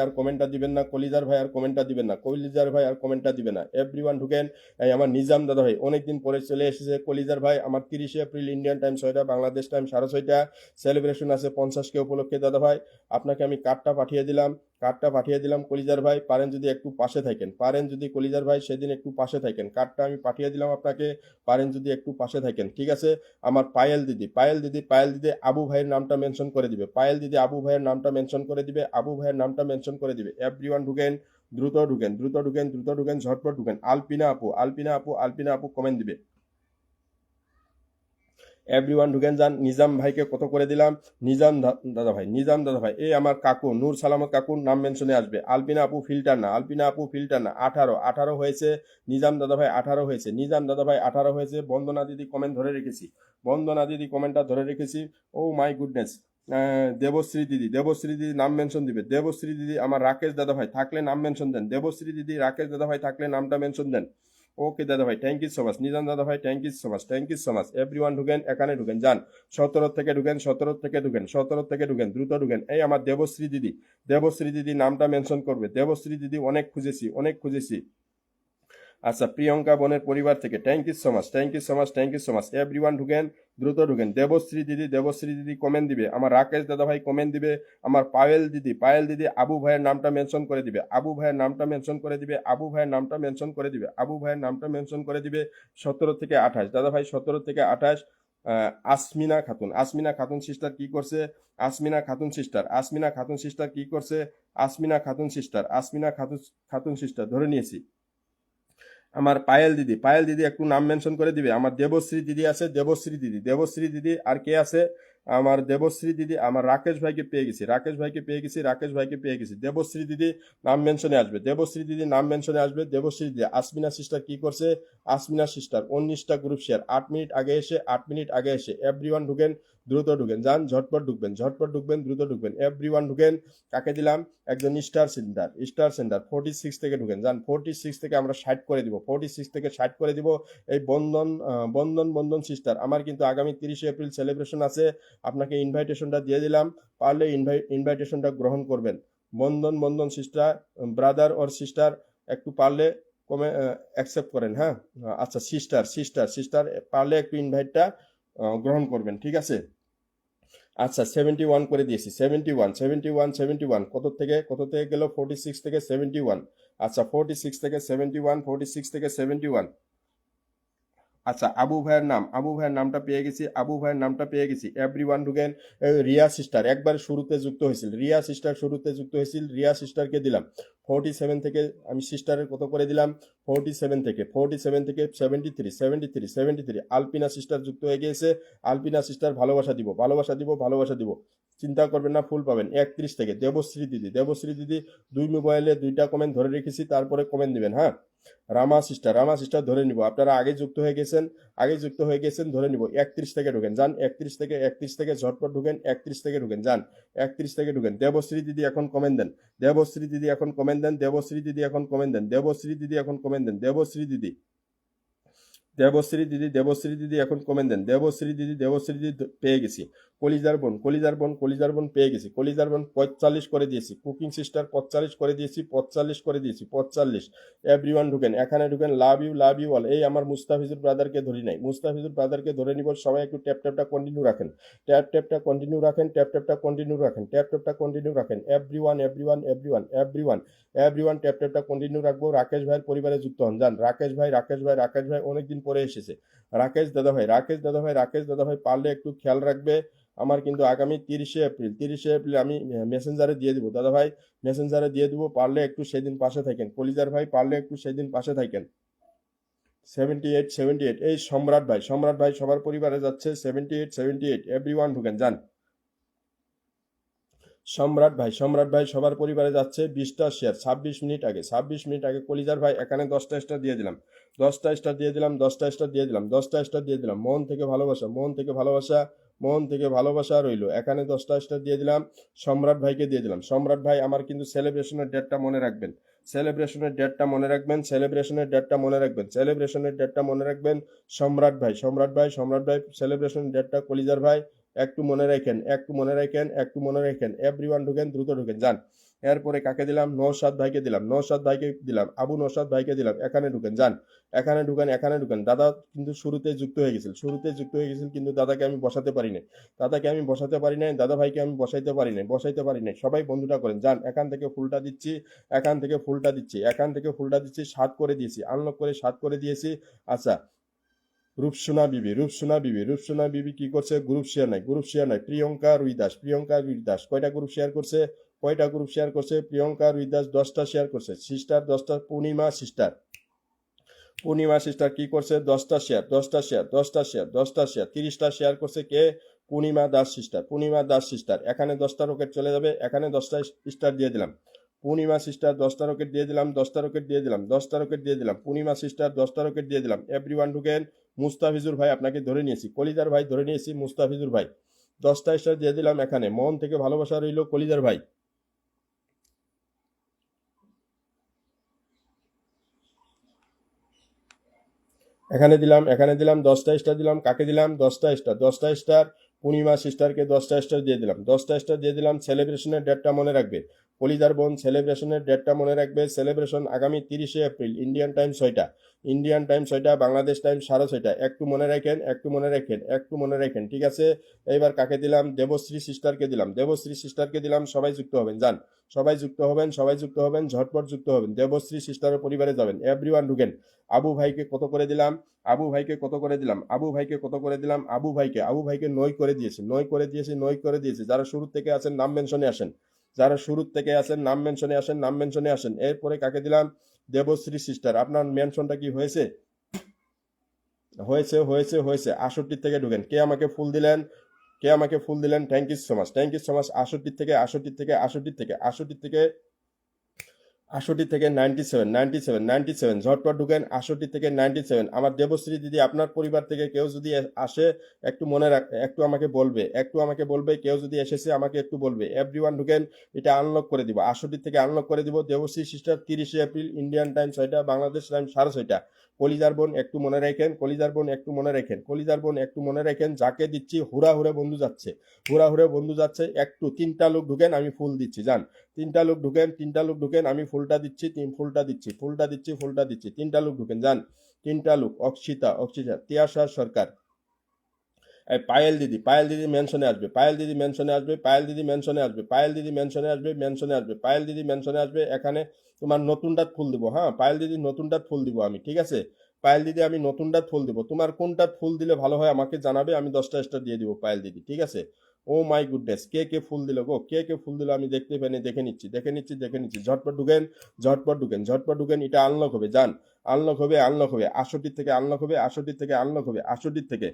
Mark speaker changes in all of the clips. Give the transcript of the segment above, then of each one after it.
Speaker 1: আর কমেন্টটা দিবেন না, কলিজার ভাই আর কমেন্টটা দিবেন না, কলিজার ভাই আর কমেন্টটা দিবেন না। এভরিওয়ান ঢুকেন। এই আমার নিজাম দাদা ভাই অনেকদিন পরে চলে এসেছে। কলিজার ভাই আমার 30 এপ্রিল ইন্ডিয়ান টাইম 6টা, বাংলাদেশ টাইম 6:30 সেলিব্রেশন আছে 50কে উপলক্ষে। দাদা ভাই আপনাকে আমি কার্ডটা পাঠিয়ে দিলাম, কার্ডটা পাঠিয়ে দিলাম কলিজার ভাই, পারেন যদি একটু পাশে থাকেন, পারেন যদি কলিজার ভাই সেদিন একটু পাশে থাকেন, কার্ডটা আমি পাঠিয়ে দিলাম আপনাকে, পারেন যদি একটু পাশে থাকেন, ঠিক আছে। আমার পায়েল দিদি, পায়েল দিদি, পায়েল দিদি আবু ভাইয়ের নামটা মেনশন করে দিবে, পায়েল দিদি আবু ভাইয়ের নামটা মেনশন করে দিবে, আবু ভাইয়ের নামটা মেনশন করে দিবে। এভরিওয়ান ঢুকেন, দ্রুত ঢুকেন, দ্রুত ঢুকেন, দ্রুত ঢুকেন, ঝটপট ঢুকেন। আলপিনা আপু, আলপিনা আপু, আলপিনা আপু কমেন্ট দিবে। এভরিওয়ান ঢুকেন যান। নিজাম ভাইকে কত করে দিলাম, নিজাম দাদা ভাই, নিজাম দাদা ভাই। এই আমার কাকু নূর সালামত কাকুর নাম মেনশনে আসবে। আলপিনা আপু ফিল্টার না, আলপিনা আপু ফিল্টার না। 18, 18 হয়েছে। নিজাম দাদা ভাই 18 হয়েছে, নিজাম দাদা ভাই 18 হয়েছে। বন্দনা দিদি কমেন্ট ধরে রেখেছি, বন্দনা দিদি কমেন্টটা ধরে রেখেছি। ও মাই গুডনেস। দেবশ্রী দিদি, দেবশ্রী দিদি নাম মেনশন দিবে। দেবশ্রী দিদি আমার রাকেশ দাদা ভাই থাকলে নাম মেনশন দেন। দেবশ্রী দিদি রাকেশ দাদা ভাই থাকলে নামটা মেনশন দেন। ওকে দাদা ভাই, thank you so much. Nizam দাদা ভাই thank you so much, thank you so much. Everyone ঢুকেন, এখানে ঢুকেন যান। 17 থেকে ঢুকেন, 17 থেকে ঢুকেন, 17 থেকে ঢুকেন, দ্রুত ঢুকেন। এই আমার দেবশ্রী দিদি, দেবশ্রী দিদি নামটা মেনশন করবে। দেবশ্রী দিদি অনেক খুঁজেছি, অনেক খুঁজেছি। আচ্ছা, প্রিয়ঙ্কা বোনের পরিবার থেকে thank you so much, thank you so much, thank you so much. Everyone ঢুকেন, দ্রুত ঢুকেন। দেবশ্রী দিদি, দেবশ্রী দিদি কমেন্ট দিবে। আমার রাকেশ দাদা ভাই কমেন্ট দিবে। আমার পায়েল দিদি, পায়েল দিদি আবু ভাইয়ের নামটা মেনশন করে দিবে, আবু ভাইয়ের নামটা মেনশন করে দিবে, আবু ভাইয়ের নামটা মেনশন করে দিবে, আবু ভাইয়ের নামটা মেনশন করে দিবে। 17 থেকে 28 দাদা ভাই, 17 থেকে 28। আসমিনা খাতুন, আসমিনা খাতুন সিস্টার কি করছে, আসমিনা খাতুন সিস্টার, আসমিনা খাতুন সিস্টার কি করছে, আসমিনা খাতুন সিস্টার, আসমিনা খাতুন খাতুন সিস্টার ধরে নিয়েছি। আমার পায়েল দিদি, পায়েল দিদি একটু নাম মেনশন করে দিবে। আমার দেবশ্রী দিদি আছে, দেবশ্রী দিদি, দেবশ্রী দিদি আর কে আছে, আমার দেবশ্রী দিদি। আমার রাকেশ ভাইকে পেয়ে গেছি, রাকেশ ভাইকে পেয়ে গেছি, রাকেশ ভাইকে পেয়ে গেছি। দেবশ্রী দিদি নাম মেনশনে আসবে, দেবশ্রী দিদি নাম মেনশনে আসবে, দেবশ্রী দিদি। আসমিনা সিস্টার কি করছে, আসমিনা সিস্টার 19টা গ্রুপ শেয়ার, 8 মিনিট আগে এসে, 8 মিনিট আগে এসে। এভরিওয়ান ঢুকেন, দ্রুত ঢুকেন যান, ঝটপট ঢুকবেন, ঝটপট ঢুকবেন, দ্রুত ঢুকবেন। এভরিওয়ান ঢুকেন। কাকে দিলাম, একজন স্টার সেন্টার, স্টার সেন্টার 46 থেকে ঢুকেন যান। 46 থেকে আমরা 60 করে দিব, 46 থেকে 60 করে দিব। এই বন্ধন বন্ধন বন্ধন সিস্টার আমার কিন্তু আগামী 30 এপ্রিল সেলিব্রেশন আছে। আপনাকে ইনভাইটেশনটা দিয়ে দিলাম, পারলে ইনভাইটেশনটা গ্রহণ করবেন। বন্ধন বন্ধন সিস্টার, ব্রাদার ওর সিস্টার, একটু পারলে কমে অ্যাকসেপ্ট করেন। হ্যাঁ, আচ্ছা, সিস্টার সিস্টার সিস্টার পারলে একটু ইনভাইটটা গ্রহণ করবেন, ঠিক আছে। আচ্ছা, 71 করে দিয়েছি, 71, 71, 71 কত থেকে গেল, 46 থেকে 71। আচ্ছা, 46 থেকে 71, 46 থেকে 71। আচ্ছা, আবু ভাইয়ের নাম, আবু ভাইয়ের নামটা পেয়ে গেছি, আবু ভাইয়ের নামটা পেয়ে গেছি। এভরিওয়ান ঢুকেন। রিয়া সিস্টার একবার শুরুতে যুক্ত হয়েছিল, রিয়া সিস্টার শুরুতে যুক্ত হয়েছিল, রিয়া সিস্টারকে দিলাম। 47 থেকে আমি সিস্টারের কত করে দিলাম, 47 থেকে, 47 থেকে 73, 73, 73। আলপিনা সিস্টার যুক্ত হয়ে গিয়েছে, আলপিনা সিস্টার ভালোবাসা দিব, ভালোবাসা দিব, ভালোবাসা দিব। চিন্তা করবেন না, ফুল পাবেন। 31 থেকে দেবশ্রী দিদি, দেবশ্রী দিদি 2 মোবাইলে 2টা কমেন্ট ধরে রেখেছি, তারপরে কমেন্ট দিবেন। হ্যাঁ, রামা সিস্টার, রামা সিস্টার ধরে নিব। আপনারা আগে যুক্ত হয়ে গেছেন, আগে যুক্ত হয়ে গেছেন, ধরে নিব। 31 থেকে ঢুকেন যান, 31 থেকে, 31 থেকে ঝটপট ঢুকেন, 31 থেকে ঢুকেন যান, 31 থেকে ঢুকেন। দেবশ্রী দিদি এখন কমেন্ট দেন, দেবশ্রী দিদি এখন কমেন্ট দেন, দেবশ্রী দিদি এখন কমেন্ট দেন, দেবশ্রী দিদি এখন কমেন্ট দেন, দেবশ্রী দিদি, দেবশ্রী দিদি, দেবশ্রী দিদি এখন কমেন্ট দেন। দেবশ্রী দিদি, দেবশ্রী দিদি পেয়ে গেছি। কলিজার বোন, কলিজার বোন, কলিজার বোন পেয়ে গেছি, কলিজার বোন 45 করে দিয়েছি। কুকিং সিস্টার 45 করে দিয়েছি, 45 করে দিয়েছি, 45। এভরিওয়ান ঢুকেন, এখানে ঢুকেন। Love you all. এই আমার মুস্তাফিজুর ব্রাদারকে ধরি নাই, মুস্তাফিজুর ব্রাদারকে ধরে নিব। সবাই একটু ট্যাপ ট্যাপটা কন্টিনিউ রাখেন, ট্যাপ ট্যাপটা কন্টিনিউ রাখেন, ট্যাপ ট্যাপটা কন্টিনিউ রাখেন, ট্যাপ ট্যাপটা কন্টিনিউ রাখেন। Everyone, everyone, everyone, everyone, everyone tap ট্যাপটা কন্টিনিউ রাখবো। রাকেশ ভাইয়ের পরিবারে যুক্ত হন যান। রাকেশ ভাই, রাকেশ ভাই, রাকেশ ভাই অনেকদিন পরে এসেছে। রাকেশ দাদা ভাই, রাকেশ দাদা ভাই, রাকেশ দাদা ভাই পারলে একটু খেয়াল রাখবে। আমার কিন্তু আগামী 30 এপ্রিল, 30 এপ্রিল আমি মেসেঞ্জারে দিয়ে দিব দাদা ভাই, মেসেঞ্জারে দিয়ে দিব। পারলে একটু সেদিন পাশে থাকেন, কলিজার ভাই পারলে একটু সেদিন পাশে থাকেন। 78, 78। এই সম্রাট ভাই, সম্রাট ভাই সবার পরিবারে যাচ্ছে। 78, 78। এভরিওয়ান ঢুকেন যান। সম্রাট ভাই, সম্রাট ভাই সবার পরিবারে যাচ্ছে। 20টা শেয়ার 26 মিনিট আগে, 26 মিনিট আগে। কলিজার ভাই এখানে 10টা স্টার দিয়ে দিলাম, 10টা স্টার দিয়ে দিলাম, 10টা স্টার দিয়ে দিলাম, 10টা স্টার দিয়ে দিলাম। মন থেকে ভালোবাসা, মন থেকে ভালোবাসা, মন থেকে ভালোবাসা রইল। এখানে 10টা স্টার দিয়ে দিলাম, সম্রাট ভাইকে দিয়ে দিলাম। সম্রাট ভাই আমার কিন্তু সেলিব্রেশনের ডেটটা মনে রাখবেন, সেলিব্রেশনের ডেটটা মনে রাখবেন, সেলিব্রেশনের ডেটটা মনে রাখবেন, সেলিব্রেশনের ডেটটা মনে রাখবেন। সম্রাট ভাই, সম্রাট ভাই, সম্রাট ভাই সেলিব্রেশনের ডেটটা কলিজার ভাই একটু মনে রাখেন, একটু মনে রাখেন, একটু মনে রাখেন। এভরিওয়ান ঢুকেন, দ্রুত ঢুকেন যান। এরপরে কাকে দিলাম, নওশাদ ভাইকে দিলাম, নওশাদ ভাইকে দিলাম, আবু নওশাদ ভাইকে দিলাম। এখানে ঢুকেন, যান এখানে ঢুকেন, এখানে ঢুকেন। দাদা কিন্তু শুরুতে যুক্ত হয়ে গেছিল, শুরুতে যুক্ত হয়ে গেছিল, কিন্তু দাদাকে আমি বসাতে পারি নাই, দাদাকে আমি বসাতে পারি নাই, দাদা ভাইকে আমি বসাইতে পারি নাই, বসাইতে পারি নাই। সবাই বন্ধুটা করেন, যান এখান থেকে ফুলটা দিচ্ছি, এখান থেকে ফুলটা দিচ্ছি, এখান থেকে ফুলটা দিচ্ছি, 7 করে দিয়েছি, আনলক করে 7 করে দিয়েছি। আচ্ছা, রূপসোনা বিবি, রূপসোনা বিবি, রূপসোনা বিবি কি করছে, গ্রুপ শেয়ার নাই, গ্রুপ শেয়ার নাই। প্রিয়ঙ্কা রুই দাস, প্রিয়ঙ্কা রুই দাস কয়টা গ্রুপ শেয়ার করছে, কয়টা গ্রুপ শেয়ার করছে, প্রিয়ঙ্কা রুই দাস 10টা শেয়ার করছে। সিস্টার 10টা, পূর্ণিমা সিস্টার, পূর্ণিমা সিস্টার কি করছে, 10টা শেয়ার, 10টা শেয়ার, 10টা শেয়ার, 10টা শেয়ার, 30টা শেয়ার করছে কে, পূর্ণিমা দাস সিস্টার, পূর্ণিমা দাস সিস্টার। এখানে 10টা রকেট চলে যাবে, এখানে 10টা স্টার দিয়ে দিলাম। পূর্ণিমা সিস্টার 10টা রকেট দিয়ে দিলাম, 10টা রকেট দিয়ে দিলাম, 10টা রকেট দিয়ে দিলাম। পূর্ণিমা সিস্টার 10টা রকেট দিয়ে দিলাম। এভরিওয়ান ঢুকেন। মুস্তাফিজুর ভাই আপনাকে ধরে নিয়েছি, কলিজার ভাই ধরে নিয়েছি, মুস্তাফিজুর ভাই 10টা স্টার দিয়ে দিলাম। এখানে মন থেকে ভালোবাসা রইল কলিজার ভাই। এখানে দিলাম, এখানে দিলাম, 10টা স্টার দিলাম। কাকে দিলাম, 10টা স্টার, 10টা স্টার। পূর্ণিমা সিস্টারকে 10টা স্টার দিয়ে দিলাম, 10টা স্টার দিয়ে দিলাম। সেলিব্রেশনের ডেটটা মনে রাখবে কলিজার বোন, সেলিব্রেশনের ডেটটা মনে রাখবে। সেলিব্রেশন আগামী 30শে এপ্রিল, ইন্ডিয়ান টাইম 6টা, ইন্ডিয়ান টাইম 6টা, বাংলাদেশ টাইম 6:30। একটু মনে রাখেন, একটু মনে রাখেন, একটু মনে রাখেন, ঠিক আছে। এইবার কাকে দিলাম, দেবশ্রী সিস্টারকে দিলাম, দেবশ্রী সিস্টারকে দিলাম। সবাই যুক্ত হবেন, যান সবাই যুক্ত হবেন, সবাই যুক্ত হবেন, ঝটপট যুক্ত হবেন, দেবশ্রী সিস্টারের পরিবারে যাবেন। এভরিওয়ান ঢুকেন। আবু ভাইকে কত করে দিলাম, আবু ভাইকে কত করে দিলাম, আবু ভাইকে কত করে দিলাম, আবু ভাইকে 9 করে দিয়েছি, 9 করে দিয়েছি, 9 করে দিয়েছি। যারা শুরু থেকে আছেন নাম মেনশনে আসেন, যারা শুরু থেকে আছেন নাম মেনশনে আসেন, নাম মেনশনে আসেন। এরপরে কাকে দিলাম, দেবশ্রী সিস্টার। আপনার মেনশনটা কি হয়েছে, হয়েছে, হয়েছে, হয়েছে। 68 থেকে ঢুকেন। কে আমাকে ফুল দিলেন, কে আমাকে ফুল দিলেন, thank you so much, thank you so much. 68 থেকে, 68 থেকে, 68 থেকে, 68 থেকে, 68 থেকে 97, 97, 97, ঝটপট ঢুকেন। 68 থেকে 97। আমার দেবশ্রী দিদি, আপনার পরিবার থেকে কেউ যদি আসে একটু মনে রাখ, একটু আমাকে বলবে, একটু আমাকে বলবে, কেউ যদি এসেছে আমাকে একটু বলবে। এভরিওয়ান ঢুকেন। এটা আনলক করে দিব, 68 থেকে আনলক করে দিব। দেবশ্রী সিস্টার 30শে এপ্রিল, ইন্ডিয়ান টাইম 6টা, বাংলাদেশ টাইম 6:30। কলিজার বোন একটু মনে রাখেন, কলিজার বোন একটু মনে রাখেন, কলিজার বোন একটু মনে রাখেন। যাকে দিচ্ছি হুড়া হুড়ে বন্ধু যাচ্ছে, হুড়া হুড়ে বন্ধু যাচ্ছে। একটু 3টা লোক ঢুকেন, আমি ফুল দিচ্ছি, যান 3টা লোক ঢুকেন, 3টা লোক ঢুকেন, আমি ফুলটা দিচ্ছি, ফুলটা দিচ্ছি, ফুলটা দিচ্ছি, ফুলটা দিচ্ছি। 3টা লোক ঢুকেন, যান 3টা লোক। অক্ষিতা, অক্ষিতা, তিয়াশা সরকার, এই পায়েল দিদি, পায়েল দিদি মেনশনে আসবে, পায়েল দিদি মেনশনে আসবে, পায়েল দিদি মেনশনে আসবে, পায়েল দিদি মেনশনে আসবে, মেনশনে আসবে, পায়েল দিদি মেনশনে আসবে। এখানে তোমার নতুনটাত ফুল দিব, হ্যাঁ পায়েল দিদি নতুনটাত ফুল দিব আমি, ঠিক আছে। পায়েল দিদি আমি নতুনটাত ফুল দিব। তোমার কোনটাত ফুল দিলে ভালো হয় আমাকে জানাবে, আমি 10টা স্টার দিয়ে দিব পায়েল দিদি, ঠিক আছে। ও মাই গুডনেস, কে কে ফুল দিল গো, কে কে ফুল দিল আমি দেখতে পাইনি, দেখে নিচ্ছি, দেখে নিচ্ছি, দেখে নিচ্ছি। ঝটপট ঢুকেন, ঝটপট ঢুকেন, ঝটপট ঢুকেন। এটা আনলক হবে, যান আনলক হবে, আনলক হবে। 68 থেকে আনলক হবে, 68 থেকে আনলক হবে, 68 থেকে।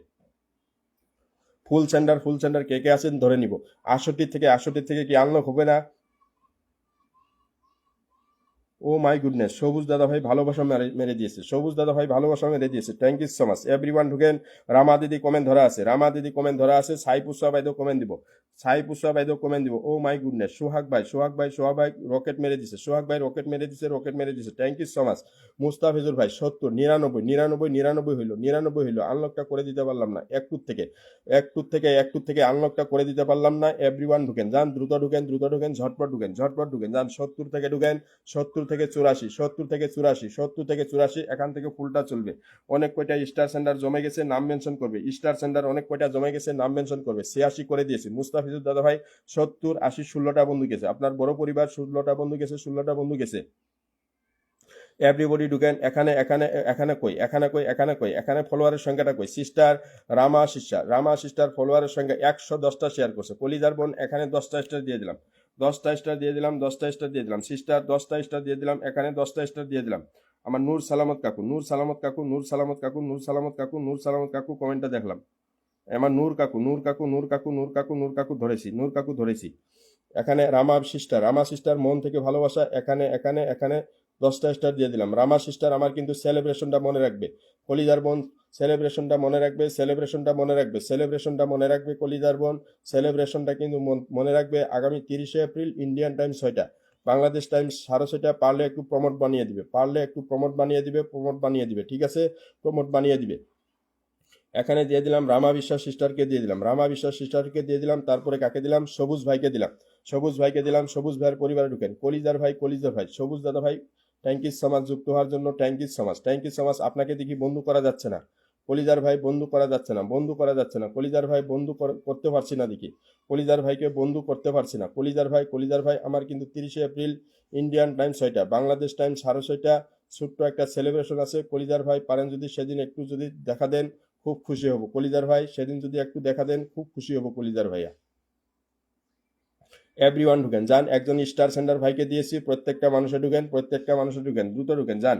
Speaker 1: ফুল সেন্ডার, ফুল সেন্ডার কে কে আছেন ধরে নিব। 68 থেকে, 68 থেকে কি আনলক হবে না? ও মাই গুডনেস, সবুজ দাদা ভাই ভালোবাসা মেরে মেরে দিয়েছে, সবুজ দাদা ভাই ভালোবাসা মেরে দিয়েছে, thank you so much. Everyone ঢুকেন। রামা দিদি কমেন্ট ধরা আছে, রামা দিদি কমেন্ট ধরা আছে। সাইপুসা বাইদেও কমেন্ট দিব, সাইপুসা বাইদেও কমেন্ট দিব। ও মাই গুডনেস, সোহাগ ভাই, সোহাগ ভাই, সোহাগ ভাই রকেট মেরে দিছে, সোহাগ ভাই রকেট মেরে দিছে, রকেট মেরে দিছে, thank you so much. Mustafizur ভাই 70, 99, 99, 99 হইলো, 99 হইলো। আনলকটা করে দিতে পারলাম না, একটু থেকে, একটু থেকে, একটু থেকে আনলকটা করে দিতে পারলাম না। এভরিওয়ান ঢুকেন, যান দ্রুত ঢুকেন, দ্রুত ঢুকেন, ঝটপট ঢুকেন, ঝটপট ঢুকেন, যান 70 থেকে ঢুকেন, 70 থেকে 84, 70 থেকে 84, 70 থেকে 84। এখান থেকে ফুলটা চলবে। অনেক কয়টা স্টার সেন্টার জমে গেছে, নাম মেনশন করবে। স্টার সেন্টার অনেক কয়টা জমে গেছে, নাম মেনশন করবে। 86 করে দিয়েছি। মুস্তাফিজুর দাদা ভাই 70, 80, 16টা বন্ধু গেছে। আপনার বড় পরিবার 16টা বন্ধু গেছে, 16টা বন্ধু গেছে। এভরিবডি ঢুকেন। এখানে, এখানে, এখানে কই, এখানে কই, এখানে কই, এখানে ফলোয়ারের সংখ্যাটা কই। সিস্টার রামা সিস্টার, রামা সিস্টার ফলোয়ারের সংখ্যা 110টা শেয়ার করছে। কলিজার বোন এখানে 10টা স্টার দিয়ে দিলাম, 10টা স্টার দিয়ে দিলাম, 10টা স্টার দিয়ে দিলাম। সিস্টার 10টা স্টার দিয়ে দিলাম, এখানে 10টা স্টার দিয়ে দিলাম। আমার নূর সালামত কাকু, নূর সালামত কাকু, নূর সালামত কাকু, নূর সালামত কাকু, নূর সালামত কাকু কমেন্টটা দেখলাম। আমার নূর কাকু, নূর কাকু, নূর কাকু, নূর কাকু, নূর কাকু ধরেছি, নূর কাকু ধরেছি। এখানে রামা সিস্টার, রামা সিস্টার মন থেকে ভালোবাসা। এখানে, এখানে, এখানে 10টা স্টার দিয়ে দিলাম। রামা সিস্টার আমার কিন্তু সেলিব্রেশনটা মনে রাখবে। কলিজার বোন সেলিব্রেশনটা মনে রাখবে, সেলিব্রেশনটা মনে রাখবে, সেলিব্রেশনটা মনে রাখবে। কলিজার বোন সেলিব্রেশনটা কিন্তু মনে রাখবে। আগামী 30শে এপ্রিল, ইন্ডিয়ান টাইম 6টা, বাংলাদেশ টাইম 6:30। পারলে একটু প্রমোট বানিয়ে দিবে, পারলে একটু প্রমোট বানিয়ে দিবে, প্রমোট বানিয়ে দিবে, ঠিক আছে, প্রমোট বানিয়ে দিবে। এখানে দিয়ে দিলাম রামা বিশ্বাস সিস্টারকে দিয়ে দিলাম, রামা বিশ্বাস সিস্টারকে দিয়ে দিলাম। তারপরে কাকে দিলাম, সবুজ ভাইকে দিলাম, সবুজ ভাইকে দিলাম, সবুজ ভাইয়ের পরিবারে ঢুকেন। কলিজার ভাই, কলিজার ভাই, সবুজ দাদা ভাই, থ্যাংক ইউ সো মাচ যুক্ত হওয়ার জন্য, thank you so much, thank you so much. আপনাকে দেখি বন্ধু করা যাচ্ছে না, কলিজার ভাই বন্ধু করা যাচ্ছে না, বন্ধু করা যাচ্ছে না, কলিজার ভাই বন্ধু করতে পারছি না দেখি, কলিজার ভাইকে বন্ধু করতে পারছি না, কলিজার ভাই আমার কিন্তু 30শে এপ্রিল ইন্ডিয়ান টাইম 6টা, বাংলাদেশ টাইম 6:30, ছোট্ট একটা সেলিব্রেশন আছে। কলিজার ভাই পারেন যদি সেদিন একটু যদি দেখা দেন খুব খুশি হব। কলিজার ভাই সেদিন যদি একটু দেখা দেন খুব খুশি হব কলিজার ভাইয়া। এভরিওয়ান ঢুকেন যান, একজন স্টার সেন্টার ভাইকে দিয়েছি, প্রত্যেকটা মানুষে ঢুকেন, প্রত্যেকটা মানুষে ঢুকেন, দ্রুত ঢুকেন যান।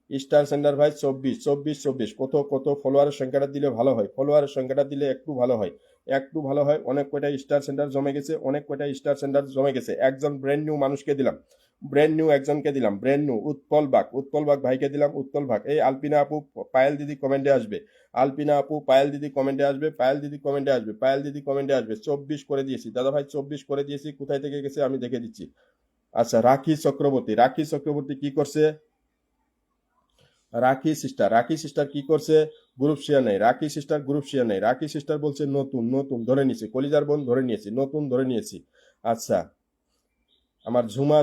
Speaker 1: স্টার সেন্টার ভাই 24 কত ফলোয়ারের সংখ্যাটা দিলে ভালো হয়, ফলোয়ারের সংখ্যাটা দিলে একটু ভালো হয়, একটু ভালো হয়। অনেক কয়টা স্টার সেন্টার জমে গেছে, অনেক কয়টা স্টার সেন্টার জমে গেছে। একজন ব্র্যান্ড নিউ মানুষকে দিলাম, ব্র্যান্ড নিউ একজনকে দিলাম, ব্র্যান্ড নিউ উৎপল বাগ ভাইকে দিলাম, উৎপল বাগ। এই আলপিনা আপু পায়েল দিদি কমেন্টে আসবে, আলপিনা আপু পায়েল দিদি কমেন্টে আসবে, পায়েল দিদি কমেন্টে আসবে, পায়েল দিদি কমেন্টে আসবে। 24 করে দিয়েছি দাদা ভাই, 24 করে দিয়েছি। কোথায় থেকে গেছে আমি দেখে দিচ্ছি। আচ্ছা, রাখি চক্রবর্তী কি করছে? রাখি সিস্টার কি করছে? গ্রুপ শেয়ার নেই, রাখি সিস্টার গ্রুপ শেয়ার নেই, রাখি সিস্টার বলছে নতুন নতুন ধরে নিয়েছি, কলিজার বোন ধরে নিয়েছি, নতুন ধরে নিয়েছি। আচ্ছা, আমার ঝুমা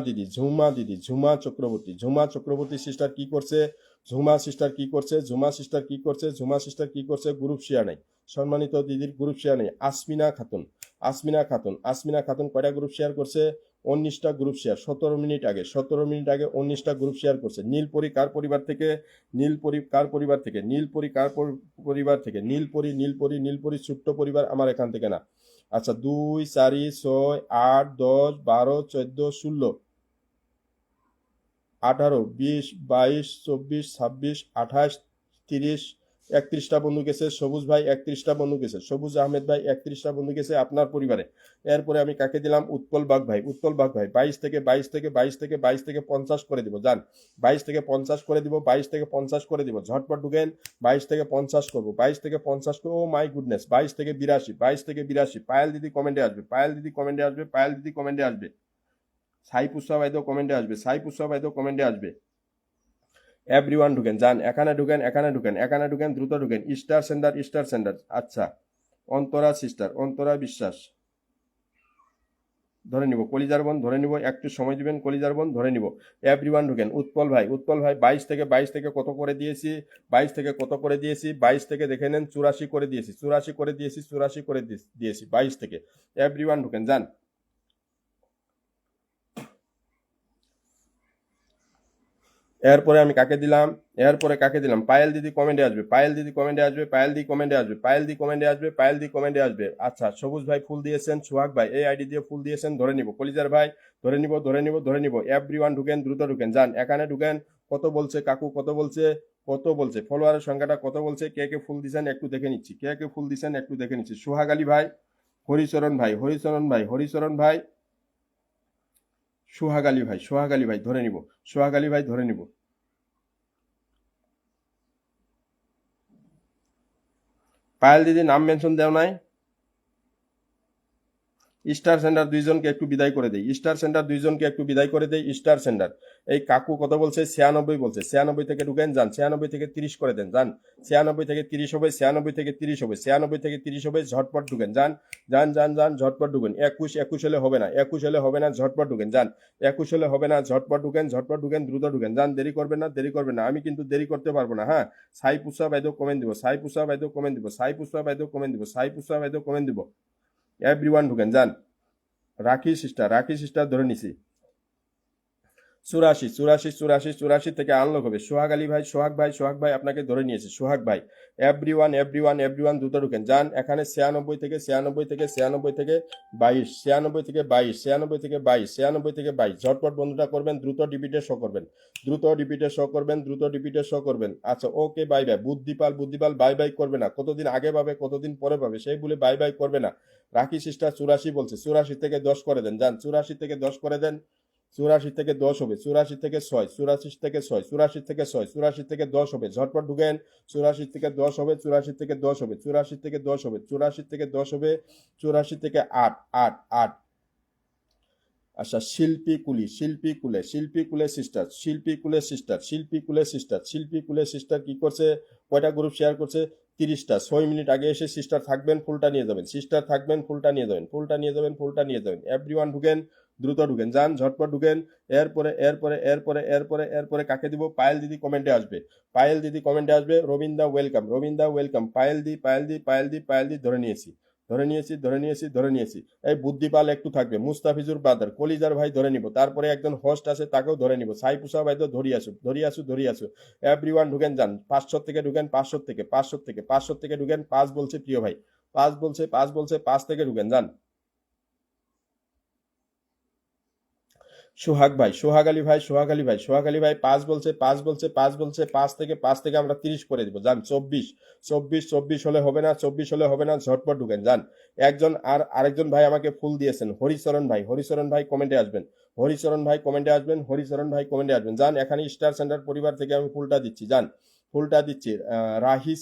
Speaker 1: চক্রবর্তী সিস্টার কি করছে? ঝুমা সিস্টার কি করছে? গ্রুপ শেয়ার নেই, সম্মানিত দিদির গ্রুপ শেয়ার নেই। আসমিনা খাতুন কয়টা গ্রুপ শেয়ার করছে? 19টা গ্রুপ শেয়ার, 17 মিনিট আগে 19টা গ্রুপ শেয়ার করছে। নীলপরি কার পরিবার থেকে? নীলপরি ছোট্ট পরিবার, আমার এখান থেকে না। আচ্ছা, 2, 4, 6, 8, 10, 12, 14, 16, 18, 20, 22, 24, 26, 28, 30, 31টা বন্ধু গেছে। সবুজ ভাই 31টা বন্ধু গেছে, সবুজ আহমেদ ভাই 31টা বন্ধু গেছে আপনার পরিবারে। এরপরে আমি কাকে দিলাম? উৎপল বাগ ভাই 22 থেকে 50 করে দিব, যান 22 থেকে 50 করে দিব, 22 থেকে 50 করে দিব, ঝটপট ঢুকেন। 22 থেকে 50 করবো, 22 থেকে 50 করবো। ও মাই গুডনেস, 22 থেকে 82, পায়েল দিদি কমেন্টে আসবে, পায়েল দিদি কমেন্টে আসবে। সাইপুসা ভাইদো কমেন্টে আসবে। এভরিওয়ান ঢুকেন যান, এখানে ঢুকেন, দ্রুত ঢুকেন। Star centre. আচ্ছা, অন্তরা বিশ্বাস ধরে নিব, কলিজার বোন ধরে নিব, একটু সময় দিবেন, কলিজার বোন ধরে নিব। এভরিওয়ান ঢুকেন। উৎপল ভাই 22 থেকে কত করে দিয়েছি? 22 থেকে দেখে নেন, 84 করে দিয়েছি, 22 থেকে। এভরিওয়ান ঢুকেন যান। এরপরে আমি কাকে দিলাম? পায়েল দিদি কমেন্টে আসবে। আচ্ছা, সবুজ ভাই ফুল দিয়েছেন, সোহাগ ভাই এই আইডি দিয়ে ফুল দিয়েছেন, ধরে নিব। কলিজার ভাই ধরে নিব। এভরিওয়ান ঢুকেন, দ্রুত ঢুকেন যান, এখানে ঢুকেন। কত বলছে কাকু? কত বলছে? ফলোয়ারের সংখ্যাটা কত বলছে? কে কে ফুল দিয়েছেন একটু দেখে নিচ্ছি। সোহাগ আলী ভাই, হরিচরণ ভাই, সোহাগ আলী ভাই ধরে নিব। পায়েল দিদি নাম মেনশন দেও নাই। স্টার সেন্টার দুইজনকে একটু বিদায় করে দেই, স্টার সেন্টার। এই কাকু কত বলছে? 96 বলছে, 96 থেকে ঢুকেন যান, 96 থেকে 30 করে দেন যান, 96 থেকে 30 হবে, 96 থেকে 30 হবে, ঝটপট ঢুকেন যান, ঝটপট ঢুকেন। 21 হলে হবে না, ঝটপট ঢুকেন যান, 21 হলে হবে না, ঝটপট ঢুকেন, দ্রুত ঢুকেন যান, দেরি করবেন না, আমি কিন্তু দেরি করতে পারবো না। হ্যাঁ, সাইপুসা ভাইদো কমেন্ট দিব, কমেন্ট দিব। এভরিওয়ান ঢুকেন যান। রাখি সিস্টার ধরে নিছি। 84 থেকে আনলক হবে। সোহাগ ভাই আপনাকে ধরে নিয়েছে, সোহাগ ভাই। এভরিওয়ান দ্রুত ঢুকেন যান, এখানে 96 থেকে 22, ঝটপট বন্ধুটা করবেন, দ্রুত ডিপিটে শো করবেন, আচ্ছা ওকে, বাই বাই। বুদ্ধিপাল বাই করবে না, কতদিন আগে পাবে কতদিন পরে পাবে সেই বলে বাই করবে না। রাখি সিস্টার 84 বলছে, 84 থেকে 10 করে দেন যান, 84 থেকে 10 করে দেন। 84 থেকে 10 হবে, 84 থেকে 6, 84 থেকে 6, 84 থেকে 6, 84 থেকে 10 হবে, ঝটপট ঢুকেন। 84 থেকে 10 হবে, 84 থেকে 10 হবে, 84 থেকে 10 হবে, 84 থেকে 10 হবে, 84 থেকে 8, 8, 8। আচ্ছা, শিল্পী কুলে সিস্টার কি করছে? কয়টা গ্রুপ শেয়ার করছে? 30টা 6 মিনিট আগে এসে সিস্টার থাকবেন, ফুলটা নিয়ে যাবেন, সিস্টার থাকবেন, ফুলটা নিয়ে যাবেন, ফুলটা নিয়ে যাবেন, ফুলটা নিয়ে যাবেন। এভরিওয়ান ঢুকেন, দ্রুত ঢুকেন, যান ঝটপট ঢুকেন। এরপরে কাকে দিব? পায়েল দিদি কমেন্টে আসবে, পায়েল দিদি কমেন্টে আসবে। রবীন্দা ওয়েলকাম, রবীন্দা ওয়েলকাম। পায়েল দি ধরে নিয়েছি, ধরে নিয়েছি। এই বুদ্ধিপাল একটু থাকবে, মুস্তাফিজুর ব্রাদার, কলিজার ভাই ধরে নিব, তারপরে একজন হোস্ট আছে তাকেও ধরে নিব, সাইপুসা ভাই তো ধরি আসু। এভরিওয়ান ঢুকেন, যান 500 থেকে ঢুকেন, 500 থেকে ঢুকেন। 5 বলছে প্রিয় ভাই, 5 বলছে, 5 থেকে ঢুকেন, যান। সোহাগ আলী ভাই 5 থেকে আমরা 30 করে দিব, যান। 24 হলে হবে না, ঝটপট ঢুকেন, যান। আরেকজন ভাই আমাকে ফুল দিয়েছেন, হরিচরণ ভাই কমেন্টে আসবেন, যান। এখানে স্টার সেন্টার পরিবার থেকে আমি ফুলটা দিচ্ছি, যান, ফুলটা দিচ্ছি। রাহিস